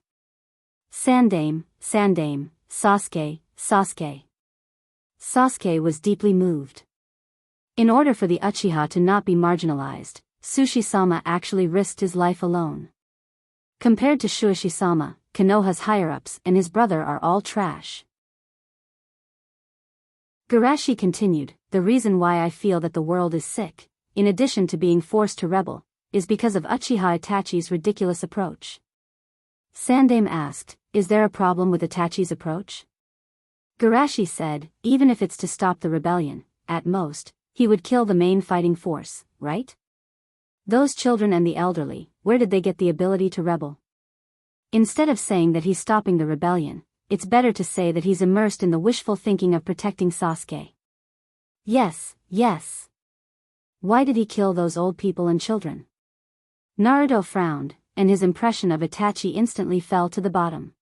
Sandame, Sasuke. Sasuke was deeply moved. In order for the Uchiha to not be marginalized, Tsushi-sama actually risked his life alone. Compared to Shuichi-sama, Konoha's higher-ups and his brother are all trash. Garashi continued, the reason why I feel that the world is sick, in addition to being forced to rebel, is because of Uchiha Itachi's ridiculous approach. Sandame asked, is there a problem with Itachi's approach? Garashi said, even if it's to stop the rebellion, at most, he would kill the main fighting force, right? Those children and the elderly, where did they get the ability to rebel? Instead of saying that he's stopping the rebellion, it's better to say that he's immersed in the wishful thinking of protecting Sasuke. Yes. Why did he kill those old people and children? Naruto frowned, and his impression of Itachi instantly fell to the bottom.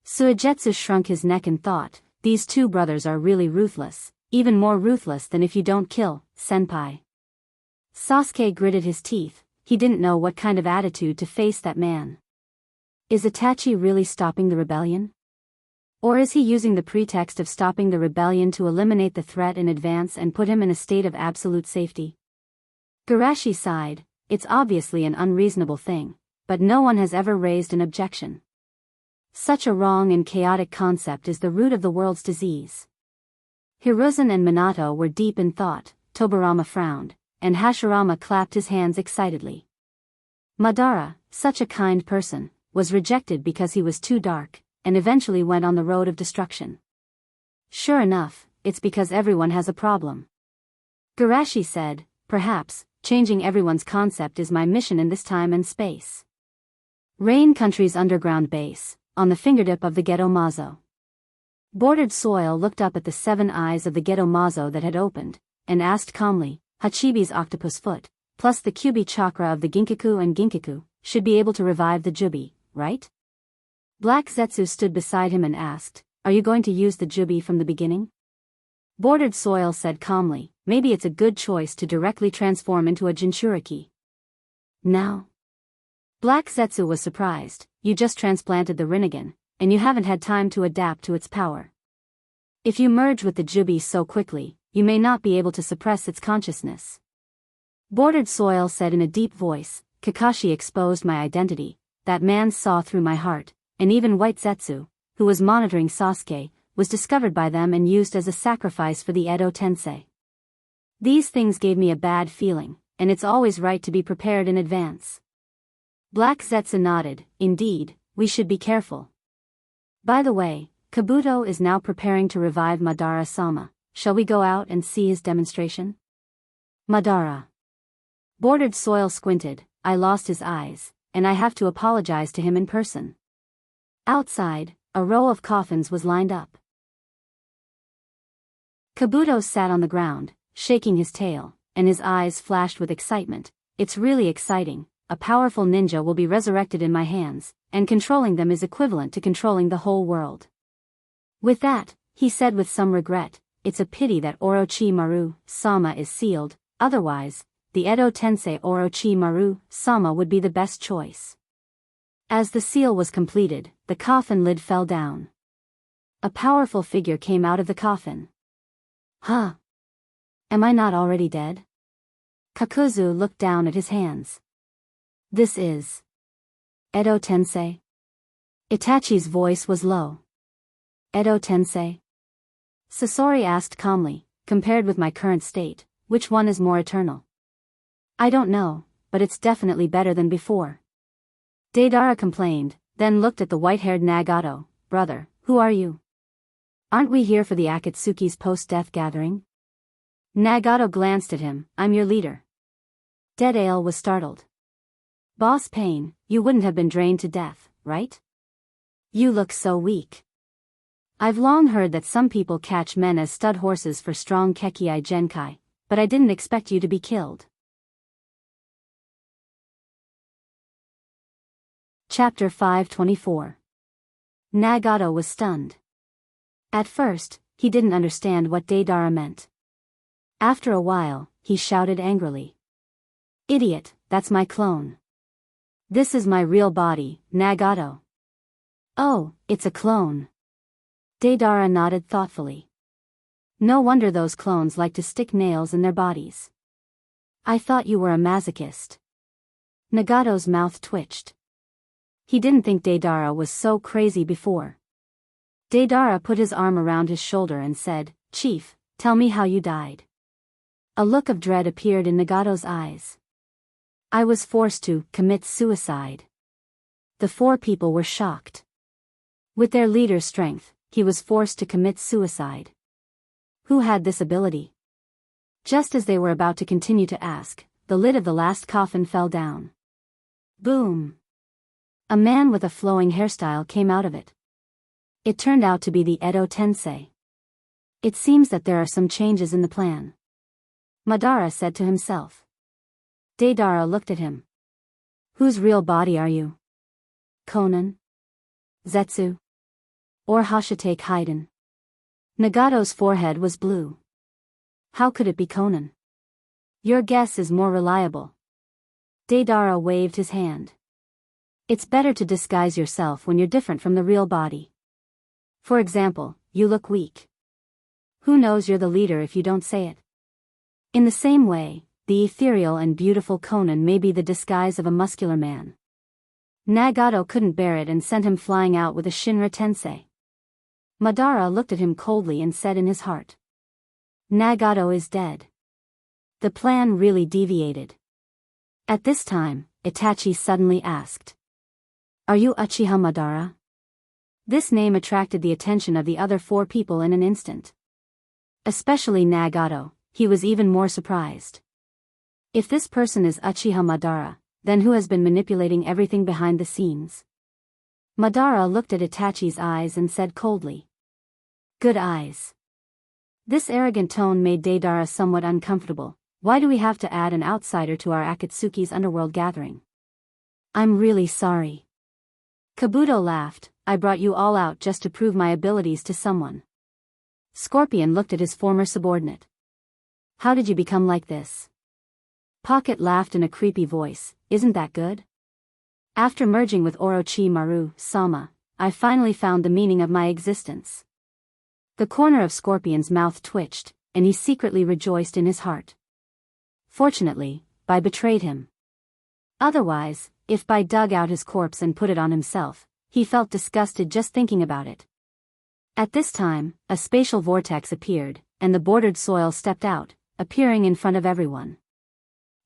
Suigetsu shrunk his neck and thought, these two brothers are really ruthless, even more ruthless than if you don't kill, senpai. Sasuke gritted his teeth, he didn't know what kind of attitude to face that man. Is Itachi really stopping the rebellion? Or is he using the pretext of stopping the rebellion to eliminate the threat in advance and put him in a state of absolute safety? Garashi sighed, it's obviously an unreasonable thing, but no one has ever raised an objection. Such a wrong and chaotic concept is the root of the world's disease. Hiruzen and Minato were deep in thought, Tobirama frowned, and Hashirama clapped his hands excitedly. Madara, such a kind person, was rejected because he was too dark, and eventually went on the road of destruction. Sure enough, it's because everyone has a problem. Garashi said, perhaps, changing everyone's concept is my mission in this time and space. Rain Country's underground base, on the fingertip of the Geto Mazo. Bordered Soil looked up at the 7 eyes of the Geto Mazo that had opened, and asked calmly, Hachibi's octopus foot, plus the Kyubi chakra of the Ginkaku and Ginkaku, should be able to revive the Jubi, right? Black Zetsu stood beside him and asked, are you going to use the Jubi from the beginning? Bordered Soil said calmly, maybe it's a good choice to directly transform into a Jinchuriki. Now? Black Zetsu was surprised, you just transplanted the Rinnegan, and you haven't had time to adapt to its power. If you merge with the Jubi so quickly, you may not be able to suppress its consciousness. Bordered Soil said in a deep voice, Kakashi exposed my identity, that man saw through my heart, and even White Zetsu, who was monitoring Sasuke, was discovered by them and used as a sacrifice for the Edo Tensei. These things gave me a bad feeling, and it's always right to be prepared in advance. Black Zetsu nodded, indeed, we should be careful. By the way, Kabuto is now preparing to revive Madara-sama. Shall we go out and see his demonstration? Madara. Bordered Soil squinted, I lost his eyes, and I have to apologize to him in person. Outside, a row of coffins was lined up. Kabuto sat on the ground, shaking his tail, and his eyes flashed with excitement. It's really exciting, a powerful ninja will be resurrected in my hands, and controlling them is equivalent to controlling the whole world. With that, he said with some regret, it's a pity that Orochimaru-sama is sealed, otherwise, the Edo Tensei Orochimaru-sama would be the best choice. As the seal was completed, the coffin lid fell down. A powerful figure came out of the coffin. Huh? Am I not already dead? Kakuzu looked down at his hands. This is Edo Tensei? Itachi's voice was low. Edo Tensei? Sasori asked calmly, compared with my current state, which one is more eternal? I don't know, but it's definitely better than before. Deidara complained, then looked at the white-haired Nagato, brother, who are you? Aren't we here for the Akatsuki's post-death gathering? Nagato glanced at him, I'm your leader. Dead Ale was startled. Boss Pain, you wouldn't have been drained to death, right? You look so weak. I've long heard that some people catch men as stud horses for strong Kekkei Genkai, but I didn't expect you to be killed. Chapter 524. Nagato was stunned. At first, he didn't understand what Deidara meant. After a while, he shouted angrily. Idiot, that's my clone. This is my real body, Nagato. Oh, it's a clone. Deidara nodded thoughtfully. No wonder those clones like to stick nails in their bodies. I thought you were a masochist. Nagato's mouth twitched. He didn't think Deidara was so crazy before. Deidara put his arm around his shoulder and said, Chief, tell me how you died. A look of dread appeared in Nagato's eyes. I was forced to commit suicide. The 4 people were shocked. With their leader's strength, he was forced to commit suicide. Who had this ability? Just as they were about to continue to ask, the lid of the last coffin fell down. Boom! A man with a flowing hairstyle came out of it. It turned out to be the Edo Tensei. It seems that there are some changes in the plan. Madara said to himself. Deidara looked at him. Whose real body are you? Konan? Zetsu? Or Hashitake Haiden? Nagato's forehead was blue. How could it be Konan? Your guess is more reliable. Deidara waved his hand. It's better to disguise yourself when you're different from the real body. For example, you look weak. Who knows you're the leader if you don't say it? In the same way, the ethereal and beautiful Konan may be the disguise of a muscular man. Nagato couldn't bear it and sent him flying out with a Shinra Tensei. Madara looked at him coldly and said in his heart. Nagato is dead. The plan really deviated. At this time, Itachi suddenly asked. Are you Uchiha Madara? This name attracted the attention of the other 4 people in an instant. Especially Nagato, he was even more surprised. If this person is Uchiha Madara, then who has been manipulating everything behind the scenes? Madara looked at Itachi's eyes and said coldly. Good eyes. This arrogant tone made Deidara somewhat uncomfortable. Why do we have to add an outsider to our Akatsuki's underworld gathering? I'm really sorry. Kabuto laughed. I brought you all out just to prove my abilities to someone. Scorpion looked at his former subordinate. How did you become like this? Pocket laughed in a creepy voice. Isn't that good? After merging with Orochimaru Sama, I finally found the meaning of my existence. The corner of Scorpion's mouth twitched, and he secretly rejoiced in his heart. Fortunately, Bai betrayed him. Otherwise, if Bai dug out his corpse and put it on himself, he felt disgusted just thinking about it. At this time, a spatial vortex appeared, and the bordered soil stepped out, appearing in front of everyone.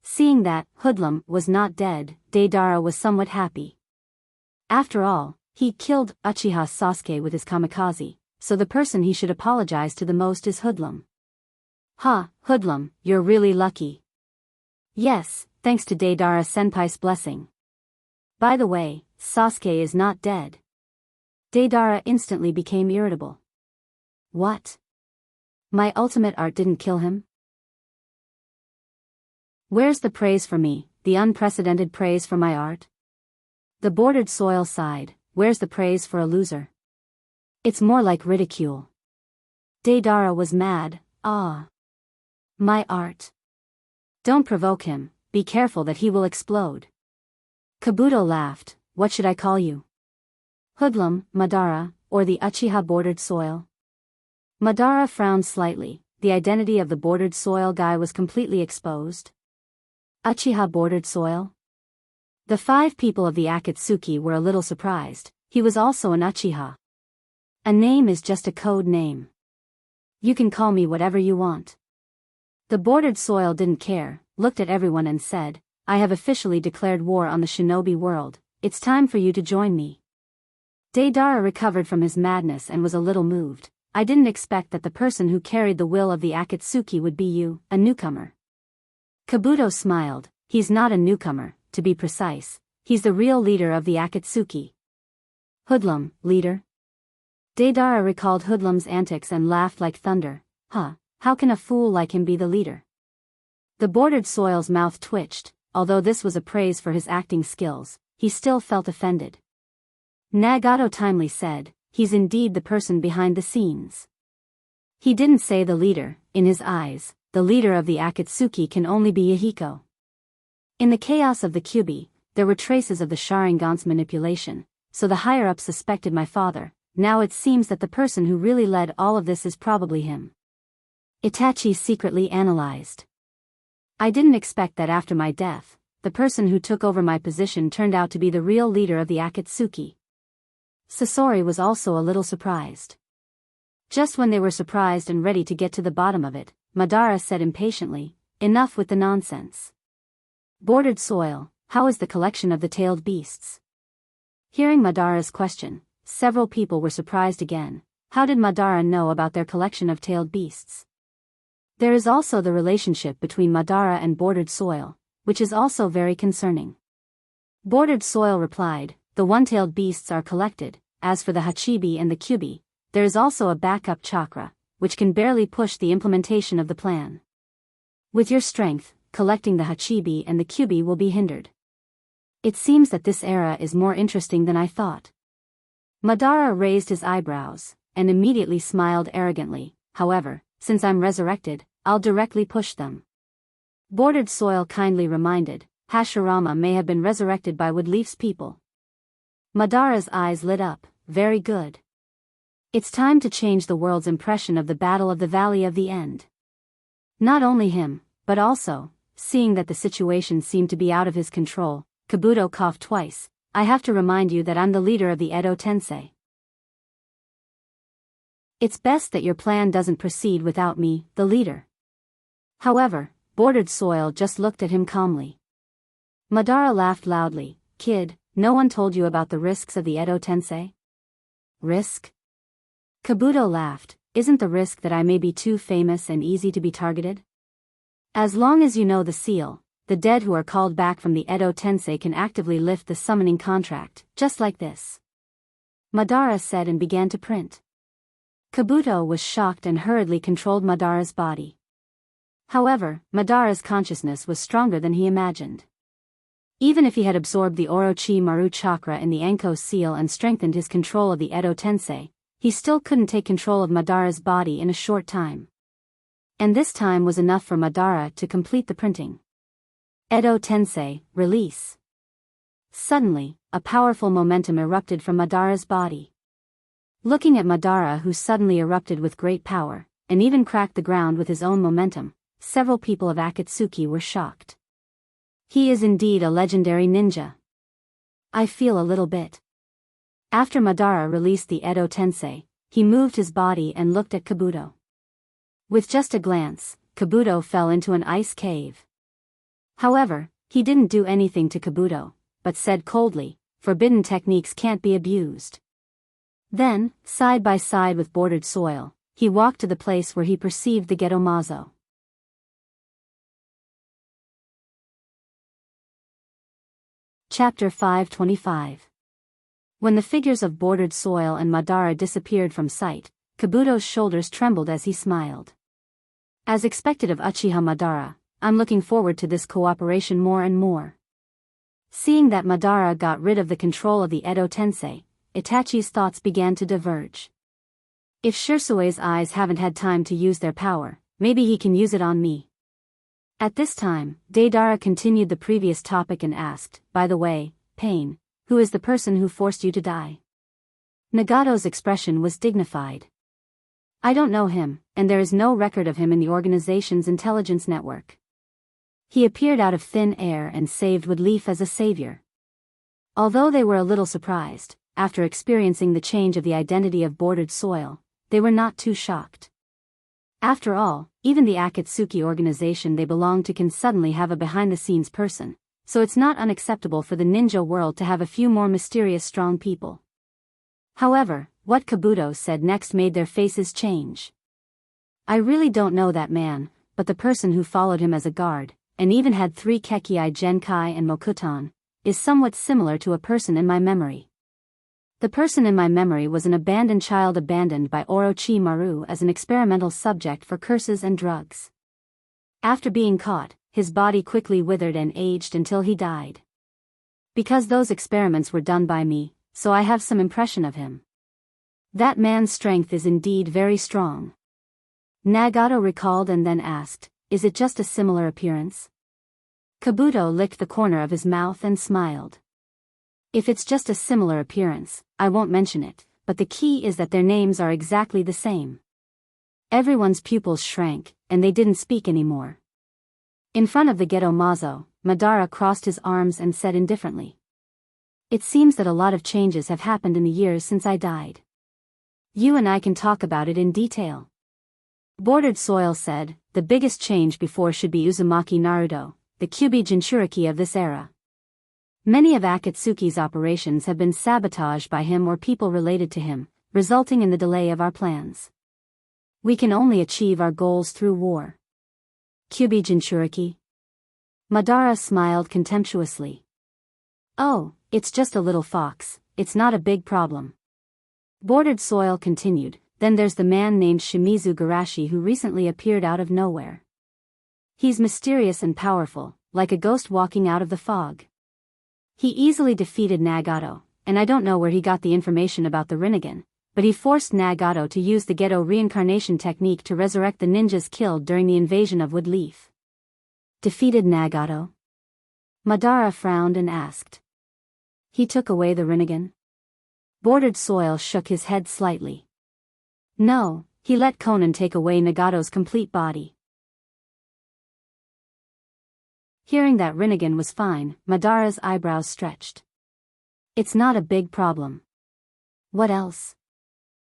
Seeing that Hoodlum was not dead, Deidara was somewhat happy. After all, he killed Uchiha Sasuke with his kamikaze, so the person he should apologize to the most is Hoodlum. Ha, Hoodlum, you're really lucky. Yes, thanks to Deidara Senpai's blessing. By the way, Sasuke is not dead. Deidara instantly became irritable. What? My ultimate art didn't kill him? Where's the praise for me, the unprecedented praise for my art? The bordered soil sighed. Where's the praise for a loser? It's more like ridicule. Deidara was mad. Ah. My art. Don't provoke him, be careful that he will explode. Kabuto laughed. What should I call you? Hoodlum, Madara, or the Uchiha bordered soil? Madara frowned slightly. The identity of the bordered soil guy was completely exposed. Uchiha bordered soil? The 5 people of the Akatsuki were a little surprised. He was also an Uchiha. A name is just a code name. You can call me whatever you want. The bordered soil didn't care, looked at everyone and said, I have officially declared war on the shinobi world. It's time for you to join me. Deidara recovered from his madness and was a little moved. I didn't expect that the person who carried the will of the Akatsuki would be you, a newcomer. Kabuto smiled. He's not a newcomer, to be precise. He's the real leader of the Akatsuki. Hoodlum, leader? Deidara recalled Hoodlum's antics and laughed like thunder. Huh, how can a fool like him be the leader? The bordered soil's mouth twitched. Although this was a praise for his acting skills, he still felt offended. Nagato timely said, he's indeed the person behind the scenes. He didn't say the leader. In his eyes, the leader of the Akatsuki can only be Yahiko. In the chaos of the Kyubi, there were traces of the Sharingan's manipulation, so the higher-ups suspected my father. Now it seems that the person who really led all of this is probably him. Itachi secretly analyzed. I didn't expect that after my death, the person who took over my position turned out to be the real leader of the Akatsuki. Sasori was also a little surprised. Just when they were surprised and ready to get to the bottom of it, Madara said impatiently, "Enough with the nonsense. Bordered soil, how is the collection of the tailed beasts?" Hearing Madara's question, several people were surprised again. How did Madara know about their collection of tailed beasts? There is also the relationship between Madara and bordered soil, which is also very concerning. Bordered soil replied, "The one-tailed beasts are collected. As for the Hachibi and the Kyubi, there is also a backup chakra, which can barely push the implementation of the plan. With your strength, collecting the Hachibi and the Kyubi will be hindered. It seems that this era is more interesting than I thought." Madara raised his eyebrows, and immediately smiled arrogantly. "However, since I'm resurrected, I'll directly push them." Bordered soil kindly reminded, "Hashirama may have been resurrected by Woodleaf's people." Madara's eyes lit up. "Very good. It's time to change the world's impression of the Battle of the Valley of the End." Not only him, but also, seeing that the situation seemed to be out of his control, Kabuto coughed twice. "I have to remind you that I'm the leader of the Edo Tensei. It's best that your plan doesn't proceed without me, the leader." However, Bordered Soil just looked at him calmly. Madara laughed loudly. "Kid, no one told you about the risks of the Edo Tensei?" "Risk?" Kabuto laughed. "Isn't the risk that I may be too famous and easy to be targeted? As long as you know the seal, the dead who are called back from the Edo Tensei can actively lift the summoning contract, just like this." Madara said and began to print. Kabuto was shocked and hurriedly controlled Madara's body. However, Madara's consciousness was stronger than he imagined. Even if he had absorbed the Orochimaru chakra in the Anko seal and strengthened his control of the Edo Tensei, he still couldn't take control of Madara's body in a short time. And this time was enough for Madara to complete the printing. Edo Tensei, release. Suddenly, a powerful momentum erupted from Madara's body. Looking at Madara, who suddenly erupted with great power, and even cracked the ground with his own momentum, several people of Akatsuki were shocked. He is indeed a legendary ninja. I feel a little bit. After Madara released the Edo Tensei, he moved his body and looked at Kabuto. With just a glance, Kabuto fell into an ice cave. However, he didn't do anything to Kabuto, but said coldly, "Forbidden techniques can't be abused." Then, side by side with Bordered Soil, he walked to the place where he perceived the Gedomazo. Chapter 525. When the figures of Bordered Soil and Madara disappeared from sight, Kabuto's shoulders trembled as he smiled. As expected of Uchiha Madara, I'm looking forward to this cooperation more and more. Seeing that Madara got rid of the control of the Edo Tensei, Itachi's thoughts began to diverge. If Shirsue's eyes haven't had time to use their power, maybe he can use it on me. At this time, Deidara continued the previous topic and asked, "By the way, Pain, who is the person who forced you to die?" Nagato's expression was dignified. "I don't know him, and there is no record of him in the organization's intelligence network. He appeared out of thin air and saved Woodleaf as a savior." Although they were a little surprised, after experiencing the change of the identity of Bordered Soil, they were not too shocked. After all, even the Akatsuki organization they belong to can suddenly have a behind-the-scenes person, so it's not unacceptable for the ninja world to have a few more mysterious strong people. However, what Kabuto said next made their faces change. "I really don't know that man, but the person who followed him as a guard, and even had 3 Kekii Genkai and Mokuton, is somewhat similar to a person in my memory. The person in my memory was an abandoned child abandoned by Orochimaru as an experimental subject for curses and drugs. After being caught, his body quickly withered and aged until he died. Because those experiments were done by me, so I have some impression of him." That man's strength is indeed very strong. Nagato recalled and then asked, is it just a similar appearance? Kabuto licked the corner of his mouth and smiled. If it's just a similar appearance, I won't mention it, but the key is that their names are exactly the same. Everyone's pupils shrank, and they didn't speak anymore. In front of the ghetto Mazo, Madara crossed his arms and said indifferently. It seems that a lot of changes have happened in the years since I died. You and I can talk about it in detail. Bordered Soil said, the biggest change before should be Uzumaki Naruto, the Kyuubi Jinchuriki of this era. Many of Akatsuki's operations have been sabotaged by him or people related to him, resulting in the delay of our plans. We can only achieve our goals through war. Kyuubi Jinchuriki? Madara smiled contemptuously. Oh, it's just a little fox, it's not a big problem. Bordered Soil continued, then there's the man named Shimizu Garashi who recently appeared out of nowhere. He's mysterious and powerful, like a ghost walking out of the fog. He easily defeated Nagato, and I don't know where he got the information about the Rinnegan, but he forced Nagato to use the Geto reincarnation technique to resurrect the ninjas killed during the invasion of Woodleaf. Defeated Nagato? Madara frowned and asked. He took away the Rinnegan? Bordered Soil shook his head slightly. No, he let Konan take away Nagato's complete body. Hearing that Rinnegan was fine, Madara's eyebrows stretched. It's not a big problem. What else?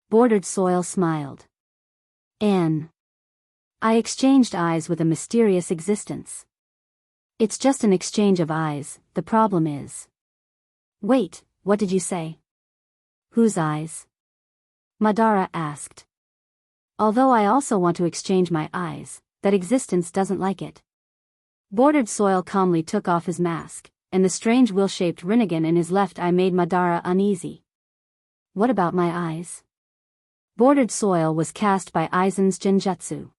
Bordered Soil smiled. I exchanged eyes with a mysterious existence. It's just an exchange of eyes, the problem is. Wait, what did you say? Whose eyes? Madara asked. Although I also want to exchange my eyes, that existence doesn't like it. Bordered Soil calmly took off his mask, and the strange wheel-shaped Rinnegan in his left eye made Madara uneasy. What about my eyes? Bordered Soil was cast by Aizen's Genjutsu.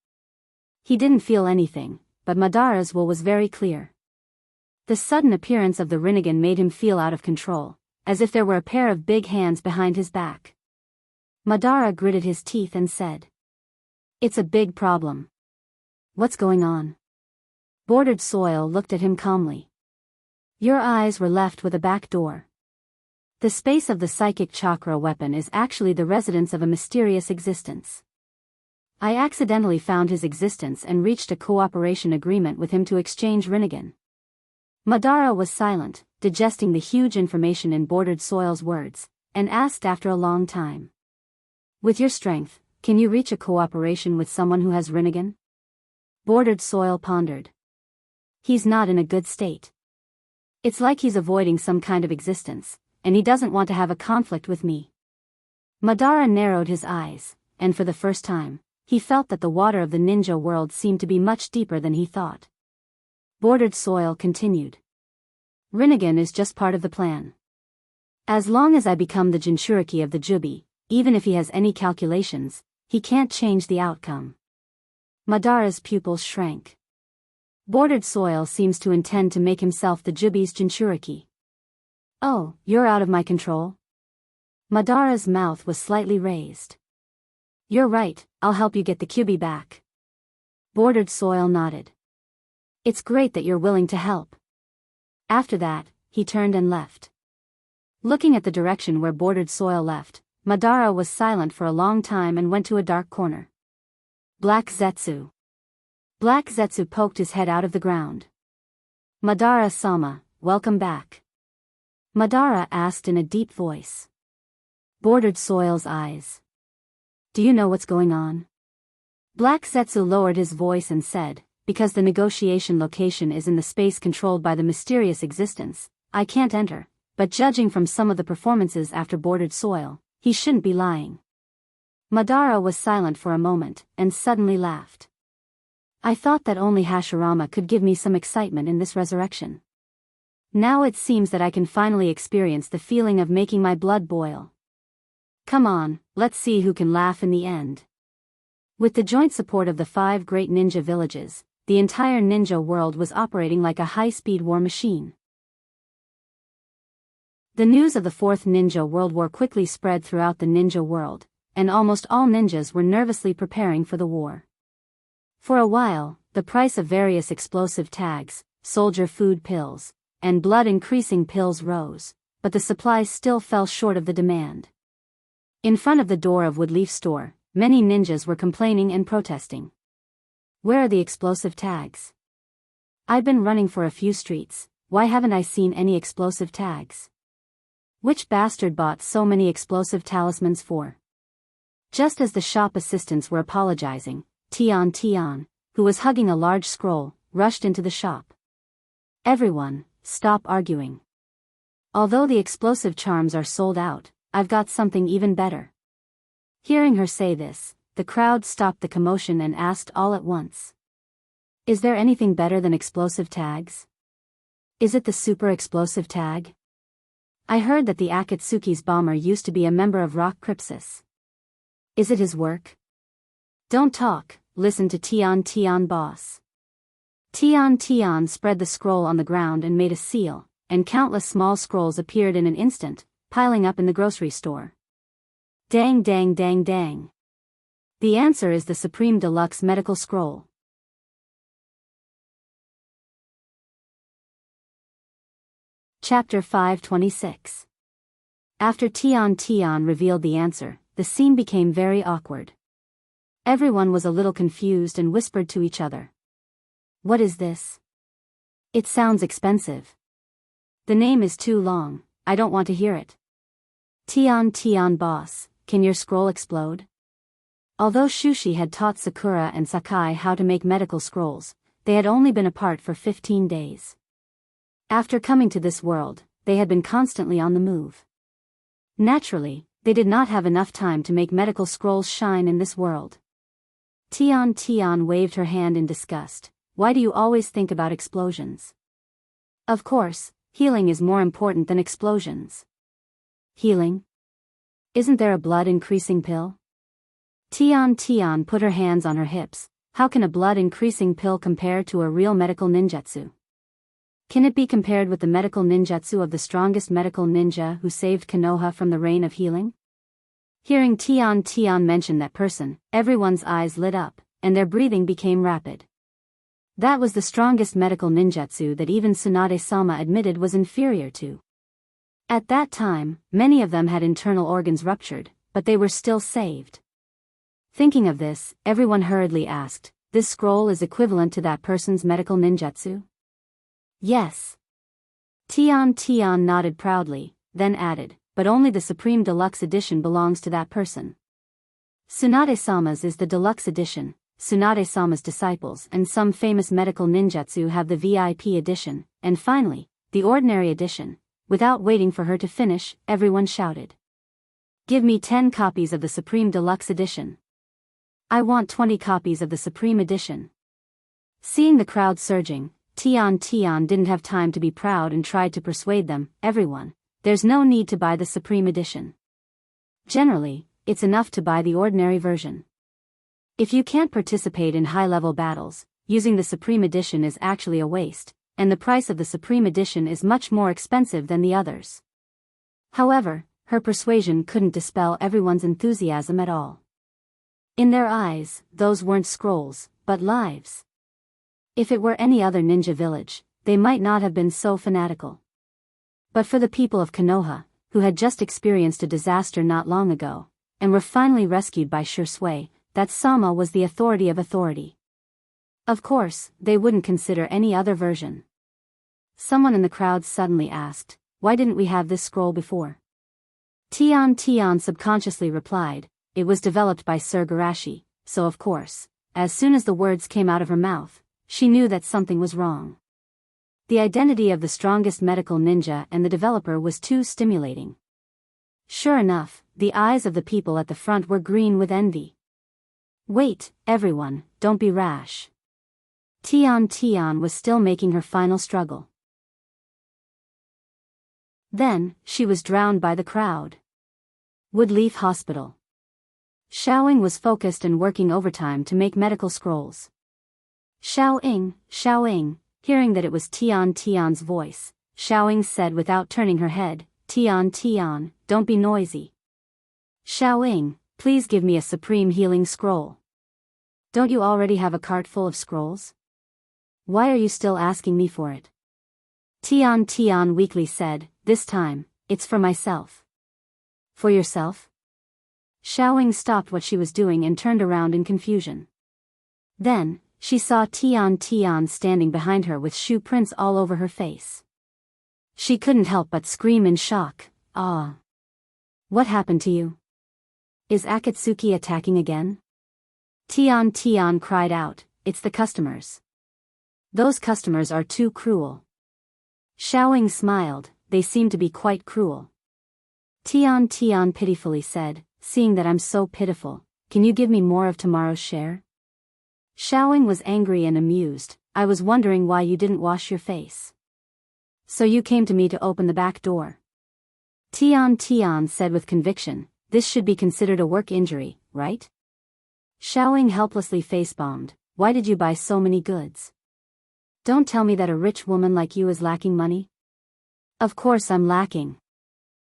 He didn't feel anything, but Madara's will was very clear. The sudden appearance of the Rinnegan made him feel out of control, as if there were a pair of big hands behind his back. Madara gritted his teeth and said. It's a big problem. What's going on? Bordered Soil looked at him calmly. Your eyes were left with a back door. The space of the psychic chakra weapon is actually the residence of a mysterious existence. I accidentally found his existence and reached a cooperation agreement with him to exchange Rinnegan. Madara was silent, digesting the huge information in Bordered Soil's words, and asked after a long time. With your strength, can you reach a cooperation with someone who has Rinnegan? Bordered Soil pondered. He's not in a good state. It's like he's avoiding some kind of existence, and he doesn't want to have a conflict with me. Madara narrowed his eyes, and for the first time, he felt that the water of the ninja world seemed to be much deeper than he thought. Bordered Soil continued. Rinnegan is just part of the plan. As long as I become the Jinchuriki of the Jubi, even if he has any calculations, he can't change the outcome. Madara's pupils shrank. Bordered Soil seems to intend to make himself the Jubi's Jinchuriki. Oh, you're out of my control? Madara's mouth was slightly raised. You're right, I'll help you get the Kyuubi back. Bordered Soil nodded. It's great that you're willing to help. After that, he turned and left. Looking at the direction where Bordered Soil left, Madara was silent for a long time and went to a dark corner. Black Zetsu. Black Zetsu poked his head out of the ground. Madara-sama, welcome back. Madara asked in a deep voice. Bordered Soil's eyes. Do you know what's going on? Black Zetsu lowered his voice and said, because the negotiation location is in the space controlled by the mysterious existence, I can't enter, but judging from some of the performances after Bordered Soil, he shouldn't be lying. Madara was silent for a moment, and suddenly laughed. I thought that only Hashirama could give me some excitement in this resurrection. Now it seems that I can finally experience the feeling of making my blood boil. Come on, let's see who can laugh in the end. With the joint support of the 5 great ninja villages, the entire ninja world was operating like a high-speed war machine. The news of the Fourth Ninja World War quickly spread throughout the ninja world, and almost all ninjas were nervously preparing for the war. For a while, the price of various explosive tags, soldier food pills, and blood-increasing pills rose, but the supplies still fell short of the demand. In front of the door of Woodleaf store, many ninjas were complaining and protesting. Where are the explosive tags? I've been running for a few streets, why haven't I seen any explosive tags? Which bastard bought so many explosive talismans for? Just as the shop assistants were apologizing, Tian, who was hugging a large scroll, rushed into the shop. Everyone, stop arguing. Although the explosive charms are sold out, I've got something even better. Hearing her say this, the crowd stopped the commotion and asked all at once. Is there anything better than explosive tags? Is it the super explosive tag? I heard that the Akatsuki's bomber used to be a member of Rock Crypsis. Is it his work? Don't talk, listen to Tian boss. Tian spread the scroll on the ground and made a seal, and countless small scrolls appeared in an instant, piling up in the grocery store. Dang. The answer is the Supreme Deluxe Medical Scroll. Chapter 526. After Tian revealed the answer, the scene became very awkward. Everyone was a little confused and whispered to each other. What is this? It sounds expensive. The name is too long, I don't want to hear it. Tian boss, can your scroll explode? Although Shushi had taught Sakura and Sakai how to make medical scrolls, they had only been apart for 15 days. After coming to this world, they had been constantly on the move. Naturally, they did not have enough time to make medical scrolls shine in this world. Tian waved her hand in disgust. Why do you always think about explosions? Of course, healing is more important than explosions. Healing? Isn't there a blood-increasing pill? Tian put her hands on her hips. How can a blood-increasing pill compare to a real medical ninjutsu? Can it be compared with the medical ninjutsu of the strongest medical ninja who saved Konoha from the reign of healing? Hearing Tian mention that person, everyone's eyes lit up, and their breathing became rapid. That was the strongest medical ninjutsu that even Tsunade-sama admitted was inferior to. At that time, many of them had internal organs ruptured, but they were still saved. Thinking of this, everyone hurriedly asked, this scroll is equivalent to that person's medical ninjutsu? Yes. Tian nodded proudly, then added, but only the Supreme Deluxe Edition belongs to that person. Tsunade-sama's is the Deluxe Edition. Tsunade-sama's disciples and some famous medical ninjutsu have the VIP edition, and finally, the ordinary edition. Without waiting for her to finish, everyone shouted. Give me 10 copies of the Supreme Deluxe Edition. I want 20 copies of the Supreme Edition. Seeing the crowd surging, Tian didn't have time to be proud and tried to persuade them, everyone, there's no need to buy the Supreme Edition. Generally, it's enough to buy the ordinary version. If you can't participate in high-level battles, using the Supreme Edition is actually a waste, and the price of the Supreme Edition is much more expensive than the others. However, her persuasion couldn't dispel everyone's enthusiasm at all. In their eyes, those weren't scrolls, but lives. If it were any other ninja village, they might not have been so fanatical. But for the people of Konoha, who had just experienced a disaster not long ago, and were finally rescued by Shursui, that Sama was the authority of authority. Of course, they wouldn't consider any other version. Someone in the crowd suddenly asked, why didn't we have this scroll before? Tian subconsciously replied, it was developed by Sir Garashi, so of course, as soon as the words came out of her mouth, she knew that something was wrong. The identity of the strongest medical ninja and the developer was too stimulating. Sure enough, the eyes of the people at the front were green with envy. Wait, everyone, don't be rash. Tian was still making her final struggle. Then, she was drowned by the crowd. Woodleaf Hospital. Xiaoying was focused and working overtime to make medical scrolls. Xiaoying, hearing that it was Tian's voice, Xiaoying said without turning her head, Tian, don't be noisy. Xiaoying, please give me a supreme healing scroll. Don't you already have a cart full of scrolls? Why are you still asking me for it? Tian weakly said, this time, it's for myself. For yourself? Xiaoying stopped what she was doing and turned around in confusion. Then, she saw Tian standing behind her with shoe prints all over her face. She couldn't help but scream in shock, ah. What happened to you? Is Akatsuki attacking again? Tian cried out, it's the customers. Those customers are too cruel. Xiaoying smiled, they seem to be quite cruel. Tian pitifully said, seeing that I'm so pitiful, can you give me more of tomorrow's share? Xiaoying was angry and amused, I was wondering why you didn't wash your face. So you came to me to open the back door. Tian said with conviction, this should be considered a work injury, right? Xiaoying helplessly face-bombed, why did you buy so many goods? Don't tell me that a rich woman like you is lacking money. Of course I'm lacking.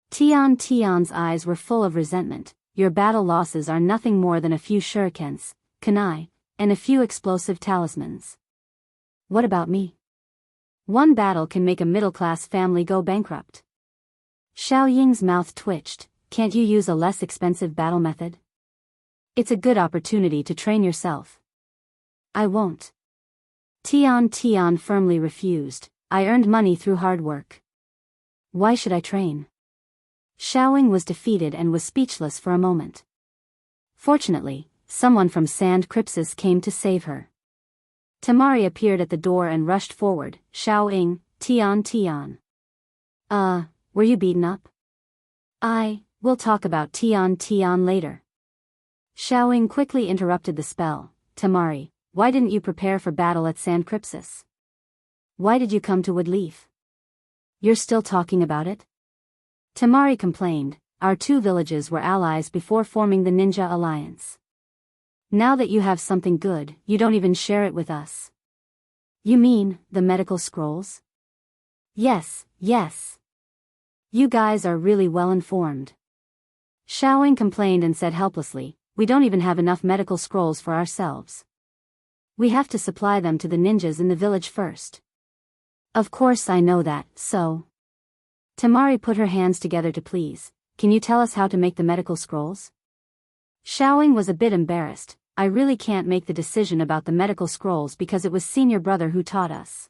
Tian's eyes were full of resentment, your battle losses are nothing more than a few shurikens, kunai, and a few explosive talismans. What about me? One battle can make a middle-class family go bankrupt. Xiaoying's mouth twitched, can't you use a less expensive battle method? It's a good opportunity to train yourself. I won't. Tian firmly refused, I earned money through hard work. Why should I train? Xiaoying was defeated and was speechless for a moment. Fortunately, someone from Sand Crypsis came to save her. Tamari appeared at the door and rushed forward, Xiaoying, Tian. Were you beaten up? We'll talk about Tian later. Xiaoying quickly interrupted the spell, Tamari, why didn't you prepare for battle at Sand Crypsis? Why did you come to Woodleaf? You're still talking about it? Tamari complained, our two villages were allies before forming the Ninja Alliance. Now that you have something good, you don't even share it with us. You mean, the medical scrolls? Yes. You guys are really well informed. Xiaoying complained and said helplessly, we don't even have enough medical scrolls for ourselves. We have to supply them to the ninjas in the village first. Of course I know that, so. Tamari put her hands together to please, can you tell us how to make the medical scrolls? Xiaoying was a bit embarrassed, I really can't make the decision about the medical scrolls because it was senior brother who taught us.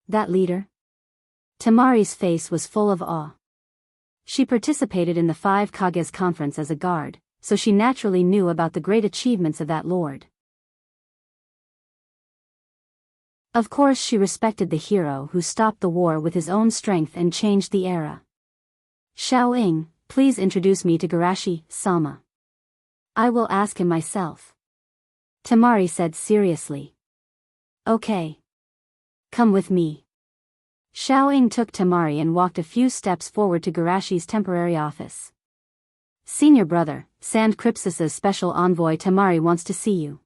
That leader? Tamari's face was full of awe. She participated in the 5 Kages conference as a guard, so she naturally knew about the great achievements of that lord. Of course she respected the hero who stopped the war with his own strength and changed the era. Xiaoying, please introduce me to Garashi-sama. I will ask him myself. Tamari said seriously. Okay. Come with me. Xiaoying took Tamari and walked a few steps forward to Garashi's temporary office. Senior brother, Sand Crypsis' special envoy Tamari wants to see you.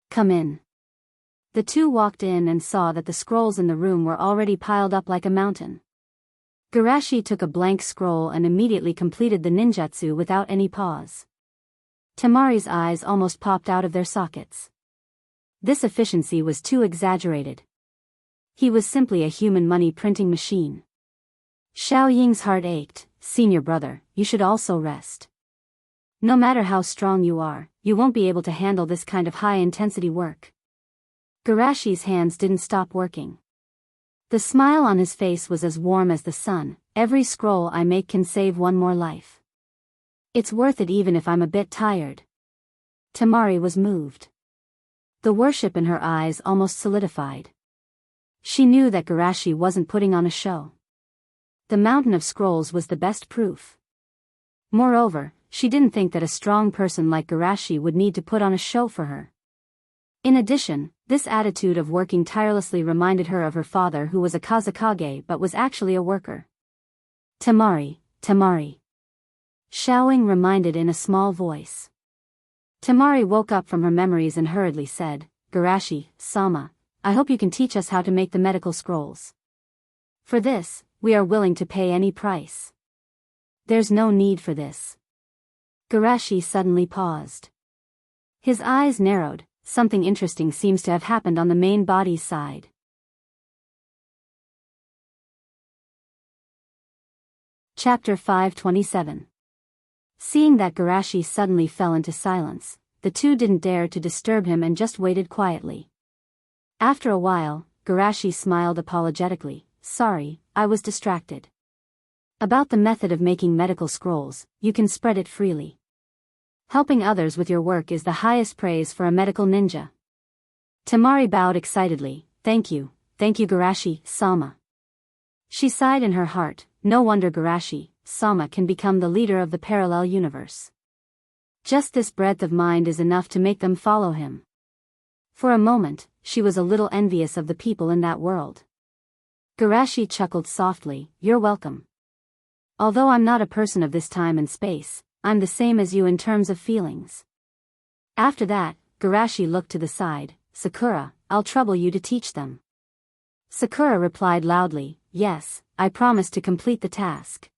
Come in. The two walked in and saw that the scrolls in the room were already piled up like a mountain. Garashi took a blank scroll and immediately completed the ninjutsu without any pause. Tamari's eyes almost popped out of their sockets. This efficiency was too exaggerated. He was simply a human money printing machine. Xiaoying's heart ached, senior brother, you should also rest. No matter how strong you are, you won't be able to handle this kind of high-intensity work. Garashi's hands didn't stop working. The smile on his face was as warm as the sun, every scroll I make can save one more life. It's worth it even if I'm a bit tired. Tamari was moved. The worship in her eyes almost solidified. She knew that Garashi wasn't putting on a show. The mountain of scrolls was the best proof. Moreover, she didn't think that a strong person like Garashi would need to put on a show for her. In addition, this attitude of working tirelessly reminded her of her father who was a Kazakage but was actually a worker. Tamari. Xiaoying reminded in a small voice. Tamari woke up from her memories and hurriedly said, Garashi-sama, I hope you can teach us how to make the medical scrolls. For this, we are willing to pay any price. There's no need for this. Garashi suddenly paused. His eyes narrowed. Something interesting seems to have happened on the main body's side. Chapter 527. Seeing that Garashi suddenly fell into silence, the two didn't dare to disturb him and just waited quietly. After a while, Garashi smiled apologetically. Sorry, I was distracted. About the method of making medical scrolls, you can spread it freely. Helping others with your work is the highest praise for a medical ninja. Temari bowed excitedly. Thank you Garashi-sama. She sighed in her heart. No wonder Garashi-sama can become the leader of the parallel universe. Just this breadth of mind is enough to make them follow him. For a moment, she was a little envious of the people in that world. Garashi chuckled softly. You're welcome. Although I'm not a person of this time and space, I'm the same as you in terms of feelings. After that, Garashi looked to the side. Sakura, I'll trouble you to teach them. Sakura replied loudly, yes, I promise to complete the task.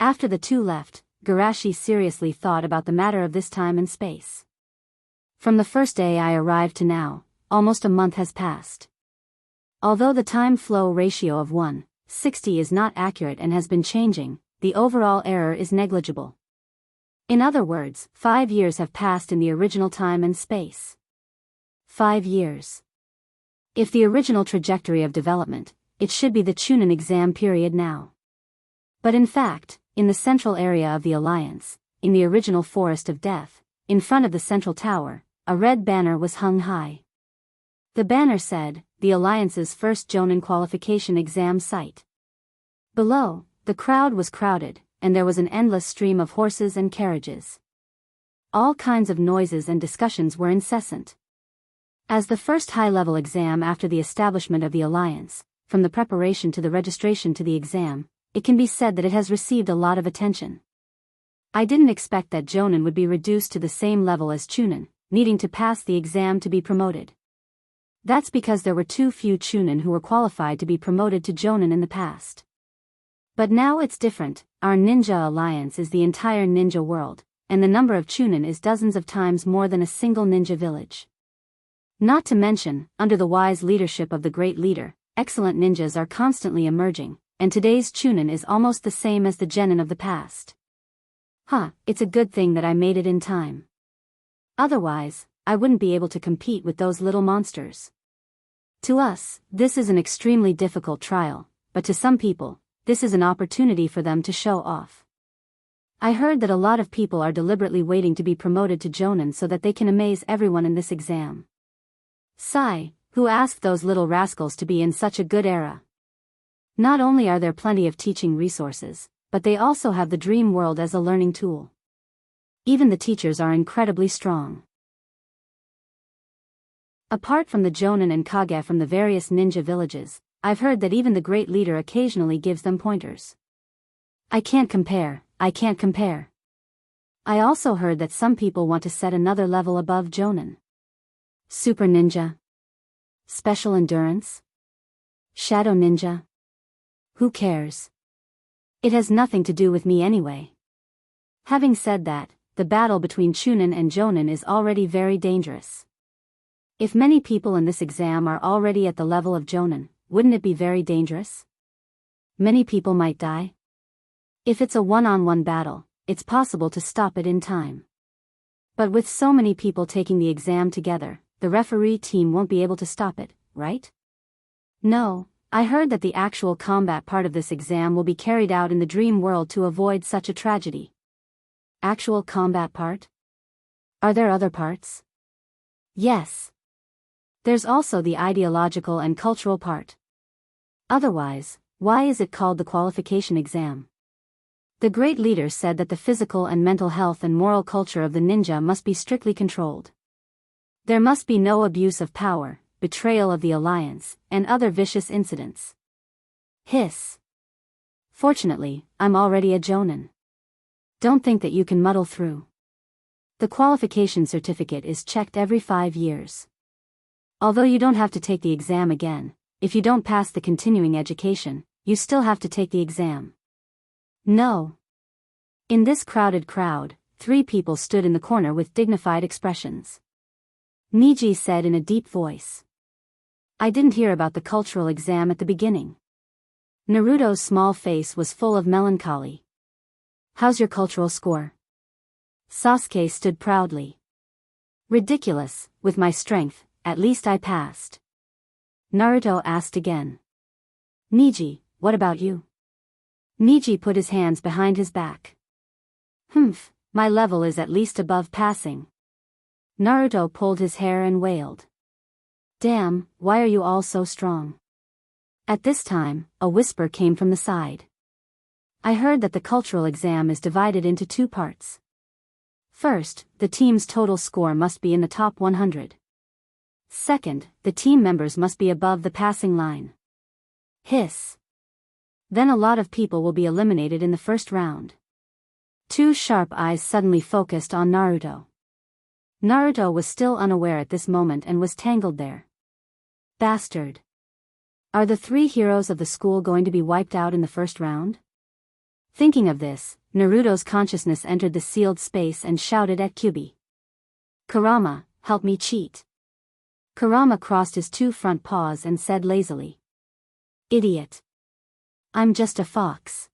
After the two left, Garashi seriously thought about the matter of this time and space. From the first day I arrived to now, almost a month has passed. Although the time-flow ratio of 1:60 is not accurate and has been changing, the overall error is negligible. In other words, 5 years have passed in the original time and space. 5 years. If the original trajectory of development, it should be the Chunin exam period now. But in fact, in the central area of the Alliance, in the original Forest of Death, in front of the central tower, a red banner was hung high. The banner said, the Alliance's first Jonin qualification exam site. Below, the crowd was crowded, and there was an endless stream of horses and carriages. All kinds of noises and discussions were incessant. As the first high-level exam after the establishment of the Alliance, from the preparation to the registration to the exam, it can be said that it has received a lot of attention. I didn't expect that Jonin would be reduced to the same level as Chunin, needing to pass the exam to be promoted. That's because there were too few Chunin who were qualified to be promoted to Jonin in the past. But now it's different. Our ninja alliance is the entire ninja world, and the number of Chunin is dozens of times more than a single ninja village. Not to mention, under the wise leadership of the great leader, excellent ninjas are constantly emerging, and today's Chunin is almost the same as the genin of the past. It's a good thing that I made it in time. Otherwise, I wouldn't be able to compete with those little monsters. To us, this is an extremely difficult trial, but to some people, this is an opportunity for them to show off. I heard that a lot of people are deliberately waiting to be promoted to Jonin so that they can amaze everyone in this exam. Sigh, who asked those little rascals to be in such a good era? Not only are there plenty of teaching resources, but they also have the dream world as a learning tool. Even the teachers are incredibly strong. Apart from the Jonin and Kage from the various ninja villages, I've heard that even the great leader occasionally gives them pointers. I can't compare. I also heard that some people want to set another level above Jonin. Super ninja? Special endurance? Shadow ninja? Who cares? It has nothing to do with me anyway. Having said that, the battle between Chunin and Jonin is already very dangerous. If many people in this exam are already at the level of Jonin, wouldn't it be very dangerous? Many people might die. If it's a one-on-one battle, it's possible to stop it in time. But with so many people taking the exam together, the referee team won't be able to stop it, right? No, I heard that the actual combat part of this exam will be carried out in the dream world to avoid such a tragedy. Actual combat part? Are there other parts? Yes. There's also the ideological and cultural part. Otherwise, why is it called the qualification exam? The great leader said that the physical and mental health and moral culture of the ninja must be strictly controlled. There must be no abuse of power, betrayal of the alliance, and other vicious incidents. Hiss. Fortunately, I'm already a Jonin. Don't think that you can muddle through. The qualification certificate is checked every 5 years. Although you don't have to take the exam again, if you don't pass the continuing education, you still have to take the exam. No. In this crowded crowd, 3 people stood in the corner with dignified expressions. Niji said in a deep voice. I didn't hear about the cultural exam at the beginning. Naruto's small face was full of melancholy. How's your cultural score? Sasuke stood proudly. Ridiculous, with my strength, at least I passed. Naruto asked again. Niji, what about you? Niji put his hands behind his back. Humph, my level is at least above passing. Naruto pulled his hair and wailed. Damn, why are you all so strong? At this time, a whisper came from the side. I heard that the cultural exam is divided into 2 parts. First, the team's total score must be in the top 100. Second, the team members must be above the passing line. Hiss. Then a lot of people will be eliminated in the first round. 2 sharp eyes suddenly focused on Naruto. Naruto was still unaware at this moment and was tangled there. Bastard. Are the 3 heroes of the school going to be wiped out in the first round? Thinking of this, Naruto's consciousness entered the sealed space and shouted at Kyubi. Kurama, help me cheat. Kurama crossed his 2 front paws and said lazily. Idiot. I'm just a fox.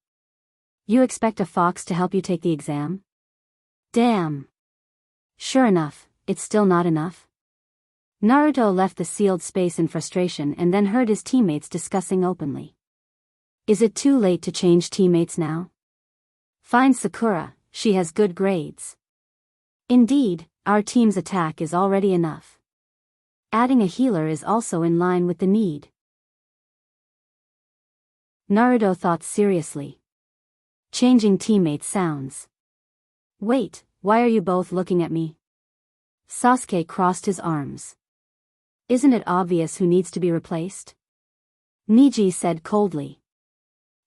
You expect a fox to help you take the exam? Damn. Sure enough, it's still not enough. Naruto left the sealed space in frustration and then heard his teammates discussing openly. Is it too late to change teammates now? Find Sakura, she has good grades. Indeed, our team's attack is already enough. Adding a healer is also in line with the need. Naruto thought seriously. Changing teammates sounds. Wait, why are you both looking at me? Sasuke crossed his arms. Isn't it obvious who needs to be replaced? Niji said coldly.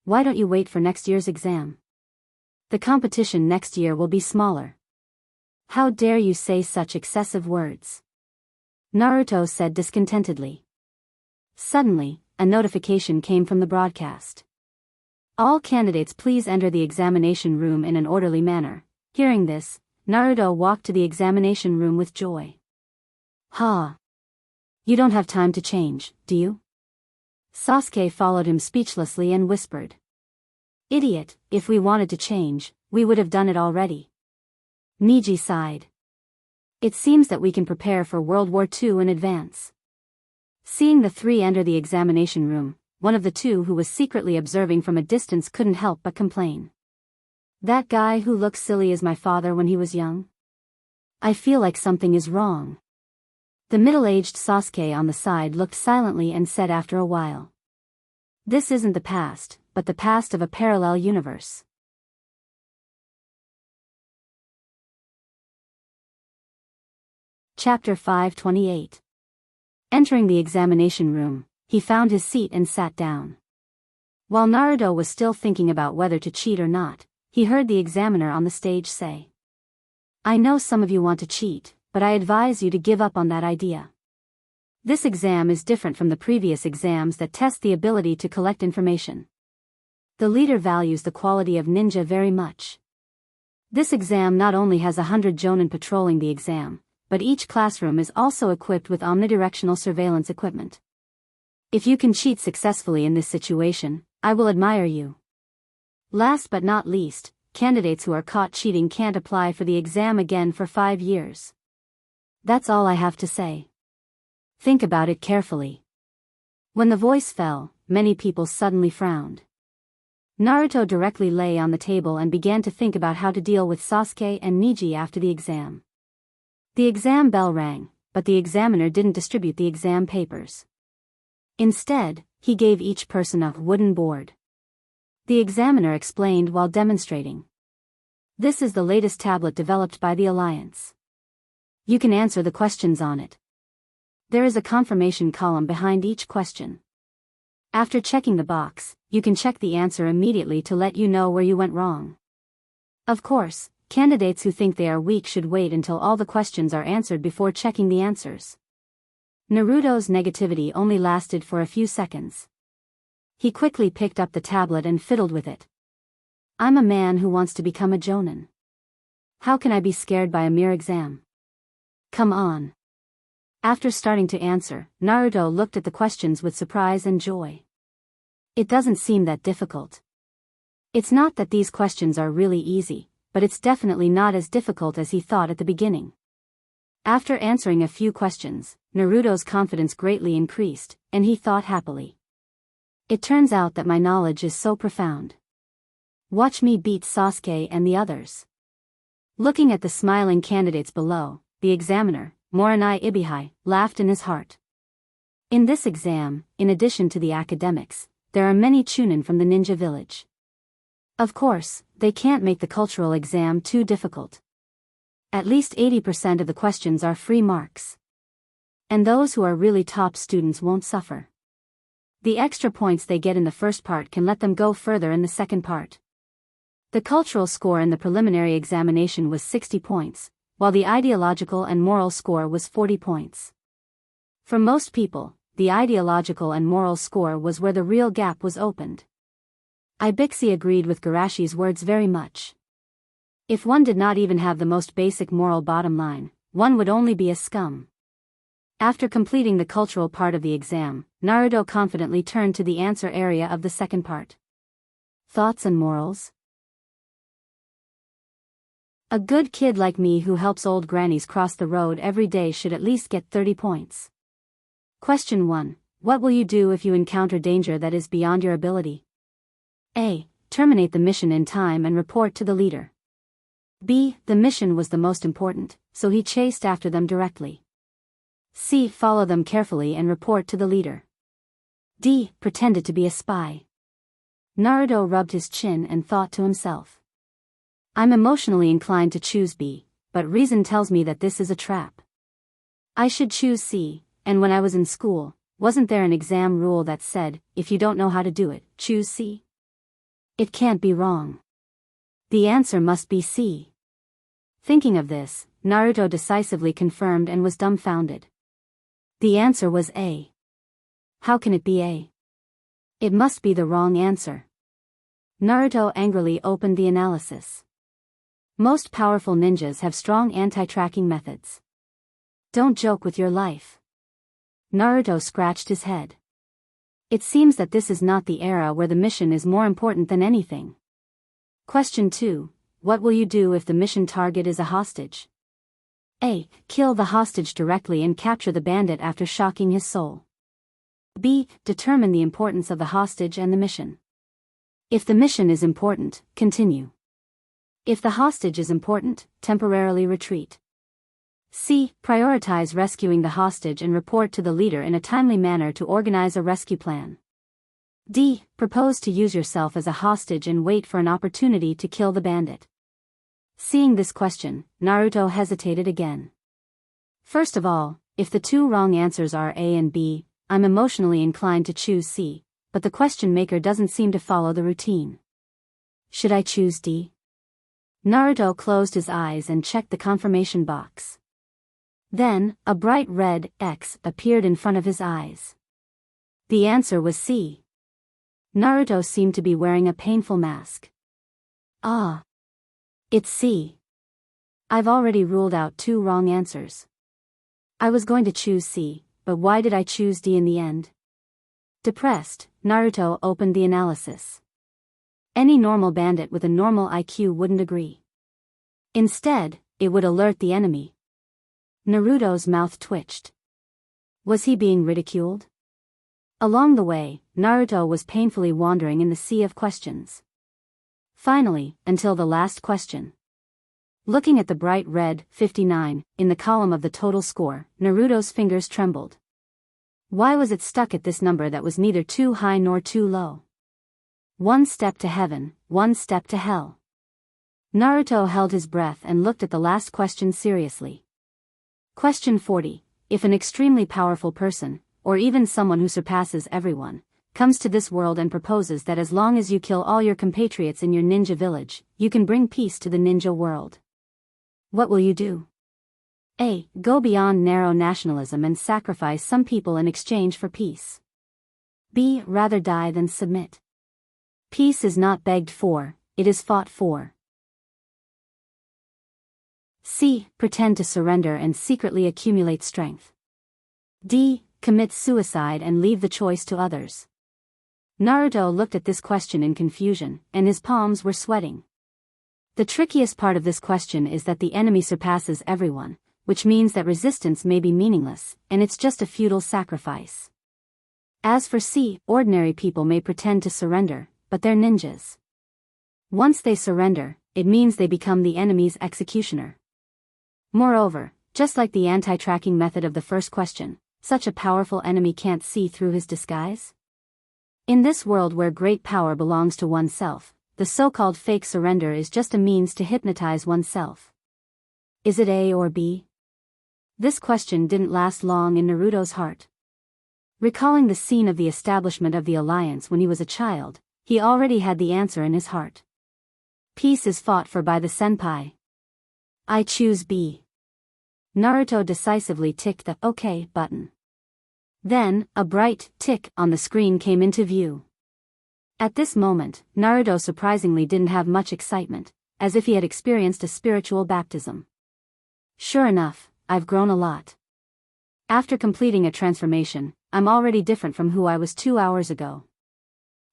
Why don't you wait for next year's exam? The competition next year will be smaller. How dare you say such excessive words? Naruto said discontentedly. Suddenly, a notification came from the broadcast. All candidates please enter the examination room in an orderly manner. Hearing this, Naruto walked to the examination room with joy. Ha! You don't have time to change, do you? Sasuke followed him speechlessly and whispered. Idiot, if we wanted to change, we would have done it already. Niji sighed. It seems that we can prepare for World War II in advance. Seeing the 3 enter the examination room, one of the 2 who was secretly observing from a distance couldn't help but complain. That guy who looked silly is my father when he was young? I feel like something is wrong. The middle-aged Sasuke on the side looked silently and said after a while. This isn't the past, but the past of a parallel universe. Chapter 528. Entering the examination room, he found his seat and sat down. While Naruto was still thinking about whether to cheat or not, he heard the examiner on the stage say. I know some of you want to cheat, but I advise you to give up on that idea. This exam is different from the previous exams that test the ability to collect information. The leader values the quality of ninja very much. This exam not only has 100 jonin patrolling the exam, but each classroom is also equipped with omnidirectional surveillance equipment. If you can cheat successfully in this situation, I will admire you. Last but not least, candidates who are caught cheating can't apply for the exam again for 5 years. That's all I have to say. Think about it carefully. When the voice fell, many people suddenly frowned. Naruto directly lay on the table and began to think about how to deal with Sasuke and Niji after the exam. The exam bell rang, but the examiner didn't distribute the exam papers. Instead, he gave each person a wooden board. The examiner explained while demonstrating. This is the latest tablet developed by the Alliance. You can answer the questions on it. There is a confirmation column behind each question. After checking the box, you can check the answer immediately to let you know where you went wrong. Of course, candidates who think they are weak should wait until all the questions are answered before checking the answers. Naruto's negativity only lasted for a few seconds. He quickly picked up the tablet and fiddled with it. I'm a man who wants to become a jonin. How can I be scared by a mere exam? Come on. After starting to answer, Naruto looked at the questions with surprise and joy. It doesn't seem that difficult. It's not that these questions are really easy, but it's definitely not as difficult as he thought at the beginning. After answering a few questions, Naruto's confidence greatly increased, and he thought happily. It turns out that my knowledge is so profound. Watch me beat Sasuke and the others. Looking at the smiling candidates below, the examiner, Morinai Ibihai, laughed in his heart. In this exam, in addition to the academics, there are many chunin from the ninja village. Of course, they can't make the cultural exam too difficult. At least 80% of the questions are free marks. And those who are really top students won't suffer. The extra points they get in the first part can let them go further in the second part. The cultural score in the preliminary examination was 60 points, while the ideological and moral score was 40 points. For most people, the ideological and moral score was where the real gap was opened. Ibixi agreed with Garashi's words very much. If one did not even have the most basic moral bottom line, one would only be a scum. After completing the cultural part of the exam, Naruto confidently turned to the answer area of the second part. Thoughts and morals? A good kid like me who helps old grannies cross the road every day should at least get 30 points. Question 1. What will you do if you encounter danger that is beyond your ability? A. Terminate the mission in time and report to the leader. B. The mission was the most important, so he chased after them directly. C. Follow them carefully and report to the leader. D. Pretended to be a spy. Naruto rubbed his chin and thought to himself. I'm emotionally inclined to choose B, but reason tells me that this is a trap. I should choose C, and when I was in school, wasn't there an exam rule that said, if you don't know how to do it, choose C? It can't be wrong. The answer must be C. Thinking of this, Naruto decisively confirmed and was dumbfounded. The answer was A. How can it be A? It must be the wrong answer. Naruto angrily opened the analysis. Most powerful ninjas have strong anti-tracking methods. Don't joke with your life. Naruto scratched his head. It seems that this is not the era where the mission is more important than anything. Question 2. What will you do if the mission target is a hostage? A. Kill the hostage directly and capture the bandit after shocking his soul. B. Determine the importance of the hostage and the mission. If the mission is important, continue. If the hostage is important, temporarily retreat. C. Prioritize rescuing the hostage and report to the leader in a timely manner to organize a rescue plan. D. Propose to use yourself as a hostage and wait for an opportunity to kill the bandit. Seeing this question, Naruto hesitated again. First of all, if the two wrong answers are A and B, I'm emotionally inclined to choose C, but the question maker doesn't seem to follow the routine. Should I choose D? Naruto closed his eyes and checked the confirmation box. Then, a bright red X appeared in front of his eyes. The answer was C. Naruto seemed to be wearing a painful mask. Ah. It's C. I've already ruled out two wrong answers. I was going to choose C, but why did I choose D in the end? Depressed, Naruto opened the analysis. Any normal bandit with a normal IQ wouldn't agree. Instead, it would alert the enemy. Naruto's mouth twitched. Was he being ridiculed? Along the way, Naruto was painfully wandering in the sea of questions. Finally, until the last question. Looking at the bright red 59 in the column of the total score, Naruto's fingers trembled. Why was it stuck at this number that was neither too high nor too low? One step to heaven, one step to hell. Naruto held his breath and looked at the last question seriously. Question 40. If an extremely powerful person, or even someone who surpasses everyone, comes to this world and proposes that as long as you kill all your compatriots in your ninja village, you can bring peace to the ninja world. What will you do? A. Go beyond narrow nationalism and sacrifice some people in exchange for peace. B. Rather die than submit. Peace is not begged for, it is fought for. C. Pretend to surrender and secretly accumulate strength. D. Commit suicide and leave the choice to others. Naruto looked at this question in confusion, and his palms were sweating. The trickiest part of this question is that the enemy surpasses everyone, which means that resistance may be meaningless, and it's just a futile sacrifice. As for C, ordinary people may pretend to surrender, but they're ninjas. Once they surrender, it means they become the enemy's executioner. Moreover, just like the anti-tracking method of the first question, such a powerful enemy can't see through his disguise. In this world where great power belongs to oneself, the so-called fake surrender is just a means to hypnotize oneself. Is it A or B? This question didn't last long in Naruto's heart. Recalling the scene of the establishment of the alliance when he was a child, he already had the answer in his heart. Peace is fought for by the senpai. I choose B. Naruto decisively ticked the OK button. Then, a bright tick on the screen came into view. At this moment, Naruto surprisingly didn't have much excitement, as if he had experienced a spiritual baptism. Sure enough, I've grown a lot. After completing a transformation, I'm already different from who I was 2 hours ago.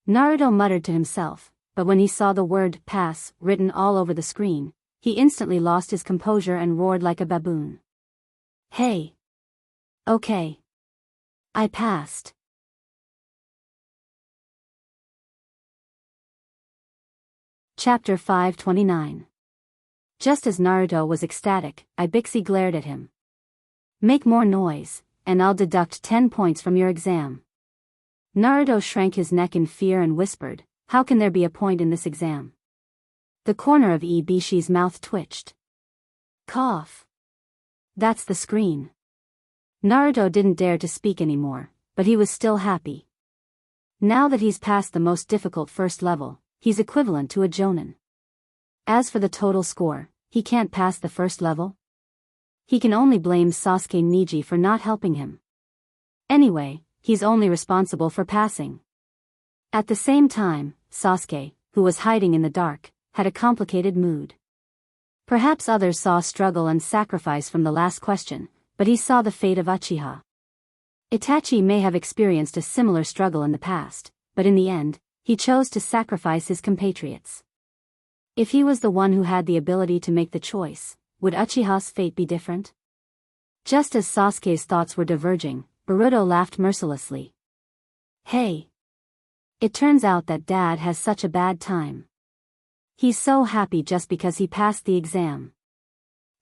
Naruto muttered to himself, but when he saw the word pass written all over the screen, he instantly lost his composure and roared like a baboon. Hey! Okay. I passed. Chapter 529. Just as Naruto was ecstatic, Ibixi glared at him. Make more noise, and I'll deduct 10 points from your exam. Naruto shrank his neck in fear and whispered, how can there be a point in this exam? The corner of Ibishi's mouth twitched. Cough. That's the screen. Naruto didn't dare to speak anymore, but he was still happy. Now that he's passed the most difficult first level, he's equivalent to a jonin. As for the total score, he can't pass the first level. He can only blame Sasuke Niji for not helping him. Anyway, he's only responsible for passing. At the same time, Sasuke, who was hiding in the dark, had a complicated mood. Perhaps others saw struggle and sacrifice from the last question, but he saw the fate of Uchiha. Itachi may have experienced a similar struggle in the past, but in the end, he chose to sacrifice his compatriots. If he was the one who had the ability to make the choice, would Uchiha's fate be different? Just as Sasuke's thoughts were diverging, Boruto laughed mercilessly. Hey! It turns out that Dad has such a bad time. He's so happy just because he passed the exam.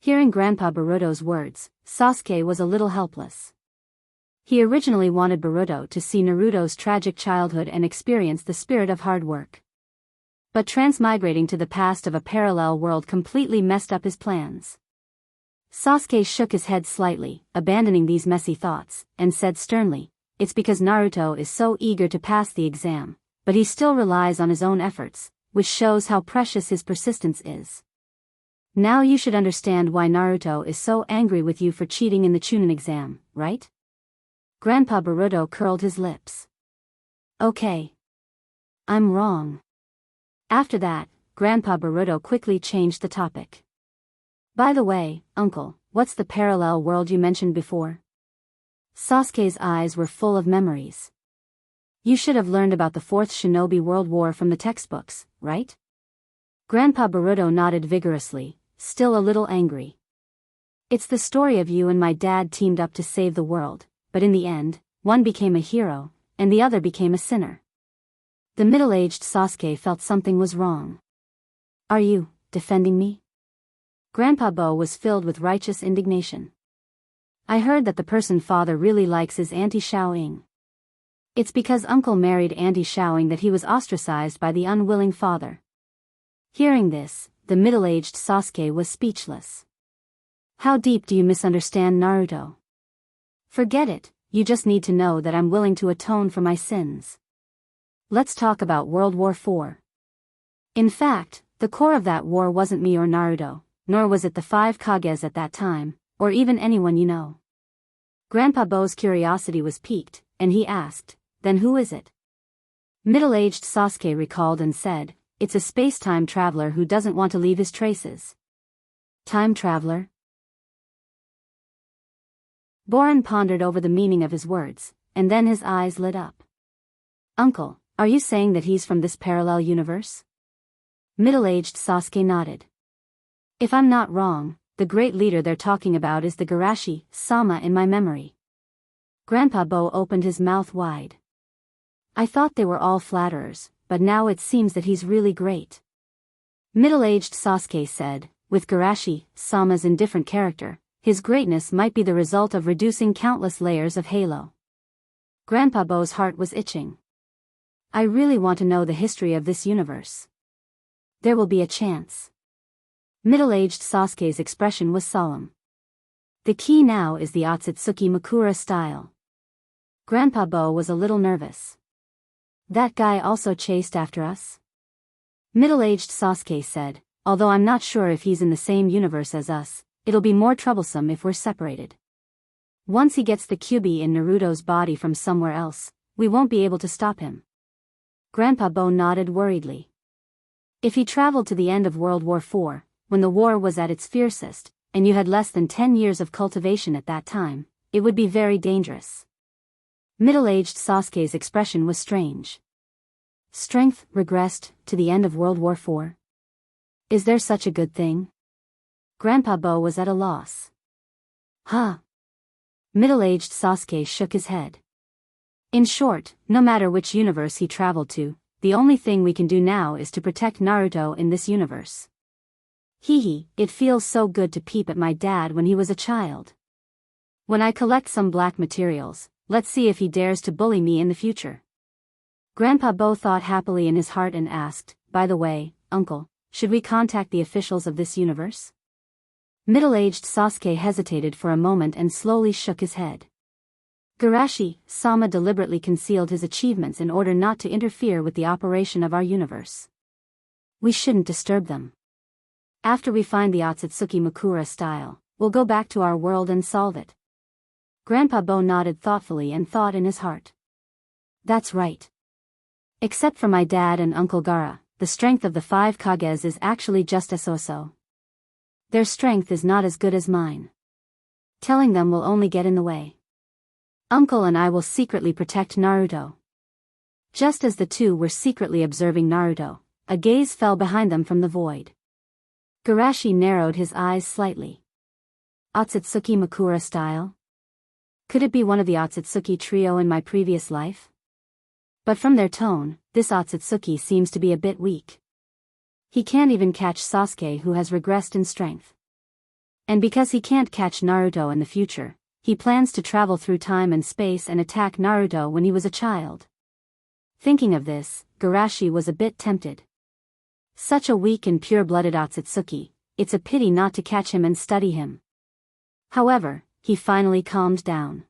Hearing Grandpa Boruto's words, Sasuke was a little helpless. He originally wanted Boruto to see Naruto's tragic childhood and experience the spirit of hard work. But transmigrating to the past of a parallel world completely messed up his plans. Sasuke shook his head slightly, abandoning these messy thoughts, and said sternly, it's because Naruto is so eager to pass the exam, but he still relies on his own efforts, which shows how precious his persistence is. Now you should understand why Naruto is so angry with you for cheating in the Chunin exam, right? Grandpa Boruto curled his lips. Okay. I'm wrong. After that, Grandpa Boruto quickly changed the topic. By the way, Uncle, what's the parallel world you mentioned before? Sasuke's eyes were full of memories. You should have learned about the Fourth Shinobi World War from the textbooks, right? Grandpa Boruto nodded vigorously, still a little angry. It's the story of you and my dad teamed up to save the world, but in the end, one became a hero, and the other became a sinner. The middle-aged Sasuke felt something was wrong. Are you defending me? Grandpa Bo was filled with righteous indignation. I heard that the person father really likes is Auntie Xiaoying. It's because Uncle married Auntie Xiaoying that he was ostracized by the unwilling father. Hearing this, the middle-aged Sasuke was speechless. How deep do you misunderstand Naruto? Forget it, you just need to know that I'm willing to atone for my sins. Let's talk about World War IV. In fact, the core of that war wasn't me or Naruto, nor was it the 5 Kages at that time, or even anyone you know. Grandpa Bo's curiosity was piqued, and he asked, then who is it? Middle-aged Sasuke recalled and said, it's a space-time traveler who doesn't want to leave his traces. Time traveler? Boran pondered over the meaning of his words, and then his eyes lit up. Uncle, are you saying that he's from this parallel universe? Middle-aged Sasuke nodded. If I'm not wrong, the great leader they're talking about is the Garashi-sama in my memory. Grandpa Bo opened his mouth wide. I thought they were all flatterers, but now it seems that he's really great. Middle-aged Sasuke said, with Garashi-sama's indifferent character, his greatness might be the result of reducing countless layers of halo. Grandpa Bo's heart was itching. I really want to know the history of this universe. There will be a chance. Middle-aged Sasuke's expression was solemn. The key now is the Otsutsuki Makura style. Grandpa Bo was a little nervous. That guy also chased after us? Middle-aged Sasuke said, although I'm not sure if he's in the same universe as us, it'll be more troublesome if we're separated. Once he gets the Kyuubi in Naruto's body from somewhere else, we won't be able to stop him. Grandpa Bo nodded worriedly. If he traveled to the end of World War IV, when the war was at its fiercest, and you had less than 10 years of cultivation at that time, it would be very dangerous. Middle-aged Sasuke's expression was strange. Strength regressed to the end of World War IV? Is there such a good thing? Grandpa Bo was at a loss. Huh? Middle-aged Sasuke shook his head. In short, no matter which universe he traveled to, the only thing we can do now is to protect Naruto in this universe. Hee, it feels so good to peep at my dad when he was a child. When I collect some black materials, let's see if he dares to bully me in the future. Grandpa Bo thought happily in his heart and asked, by the way, Uncle, should we contact the officials of this universe? Middle-aged Sasuke hesitated for a moment and slowly shook his head. Garashi-sama deliberately concealed his achievements in order not to interfere with the operation of our universe. We shouldn't disturb them. After we find the Otsutsuki Makura style, we'll go back to our world and solve it. Grandpa Bo nodded thoughtfully and thought in his heart. That's right. Except for my dad and Uncle Gaara, the strength of the 5 Kages is actually just a so-so. Their strength is not as good as mine. Telling them will only get in the way. Uncle and I will secretly protect Naruto. Just as the two were secretly observing Naruto, a gaze fell behind them from the void. Garashi narrowed his eyes slightly. Otsutsuki Makura style? Could it be one of the Otsutsuki trio in my previous life? But from their tone, this Otsutsuki seems to be a bit weak. He can't even catch Sasuke, who has regressed in strength. And because he can't catch Naruto in the future, he plans to travel through time and space and attack Naruto when he was a child. Thinking of this, Garashi was a bit tempted. Such a weak and pure-blooded Otsutsuki, it's a pity not to catch him and study him. However, he finally calmed down.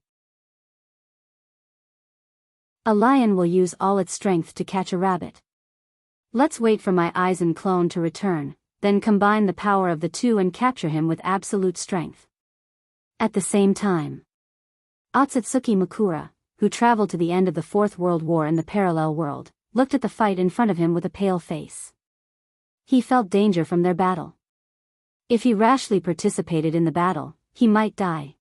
A lion will use all its strength to catch a rabbit. Let's wait for my Aizen clone to return, then combine the power of the two and capture him with absolute strength. At the same time, Otsutsuki Makura, who traveled to the end of the Fourth World War in the parallel world, looked at the fight in front of him with a pale face. He felt danger from their battle. If he rashly participated in the battle, he might die.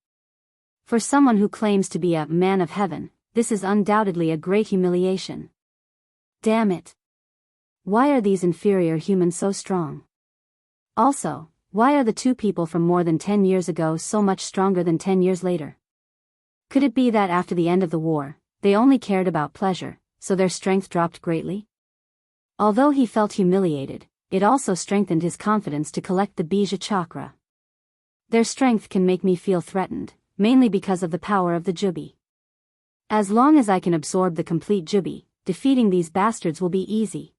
For someone who claims to be a man of heaven, this is undoubtedly a great humiliation. Damn it. Why are these inferior humans so strong? Also, why are the two people from more than 10 years ago so much stronger than 10 years later? Could it be that after the end of the war, they only cared about pleasure, so their strength dropped greatly? Although he felt humiliated, it also strengthened his confidence to collect the Bija chakra. Their strength can make me feel threatened, mainly because of the power of the Jubi. As long as I can absorb the complete Jubi, defeating these bastards will be easy.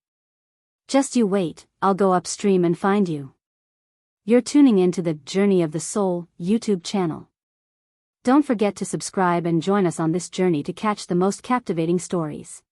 Just you wait, I'll go upstream and find you. You're tuning in to the Journey of the Soul YouTube channel. Don't forget to subscribe and join us on this journey to catch the most captivating stories.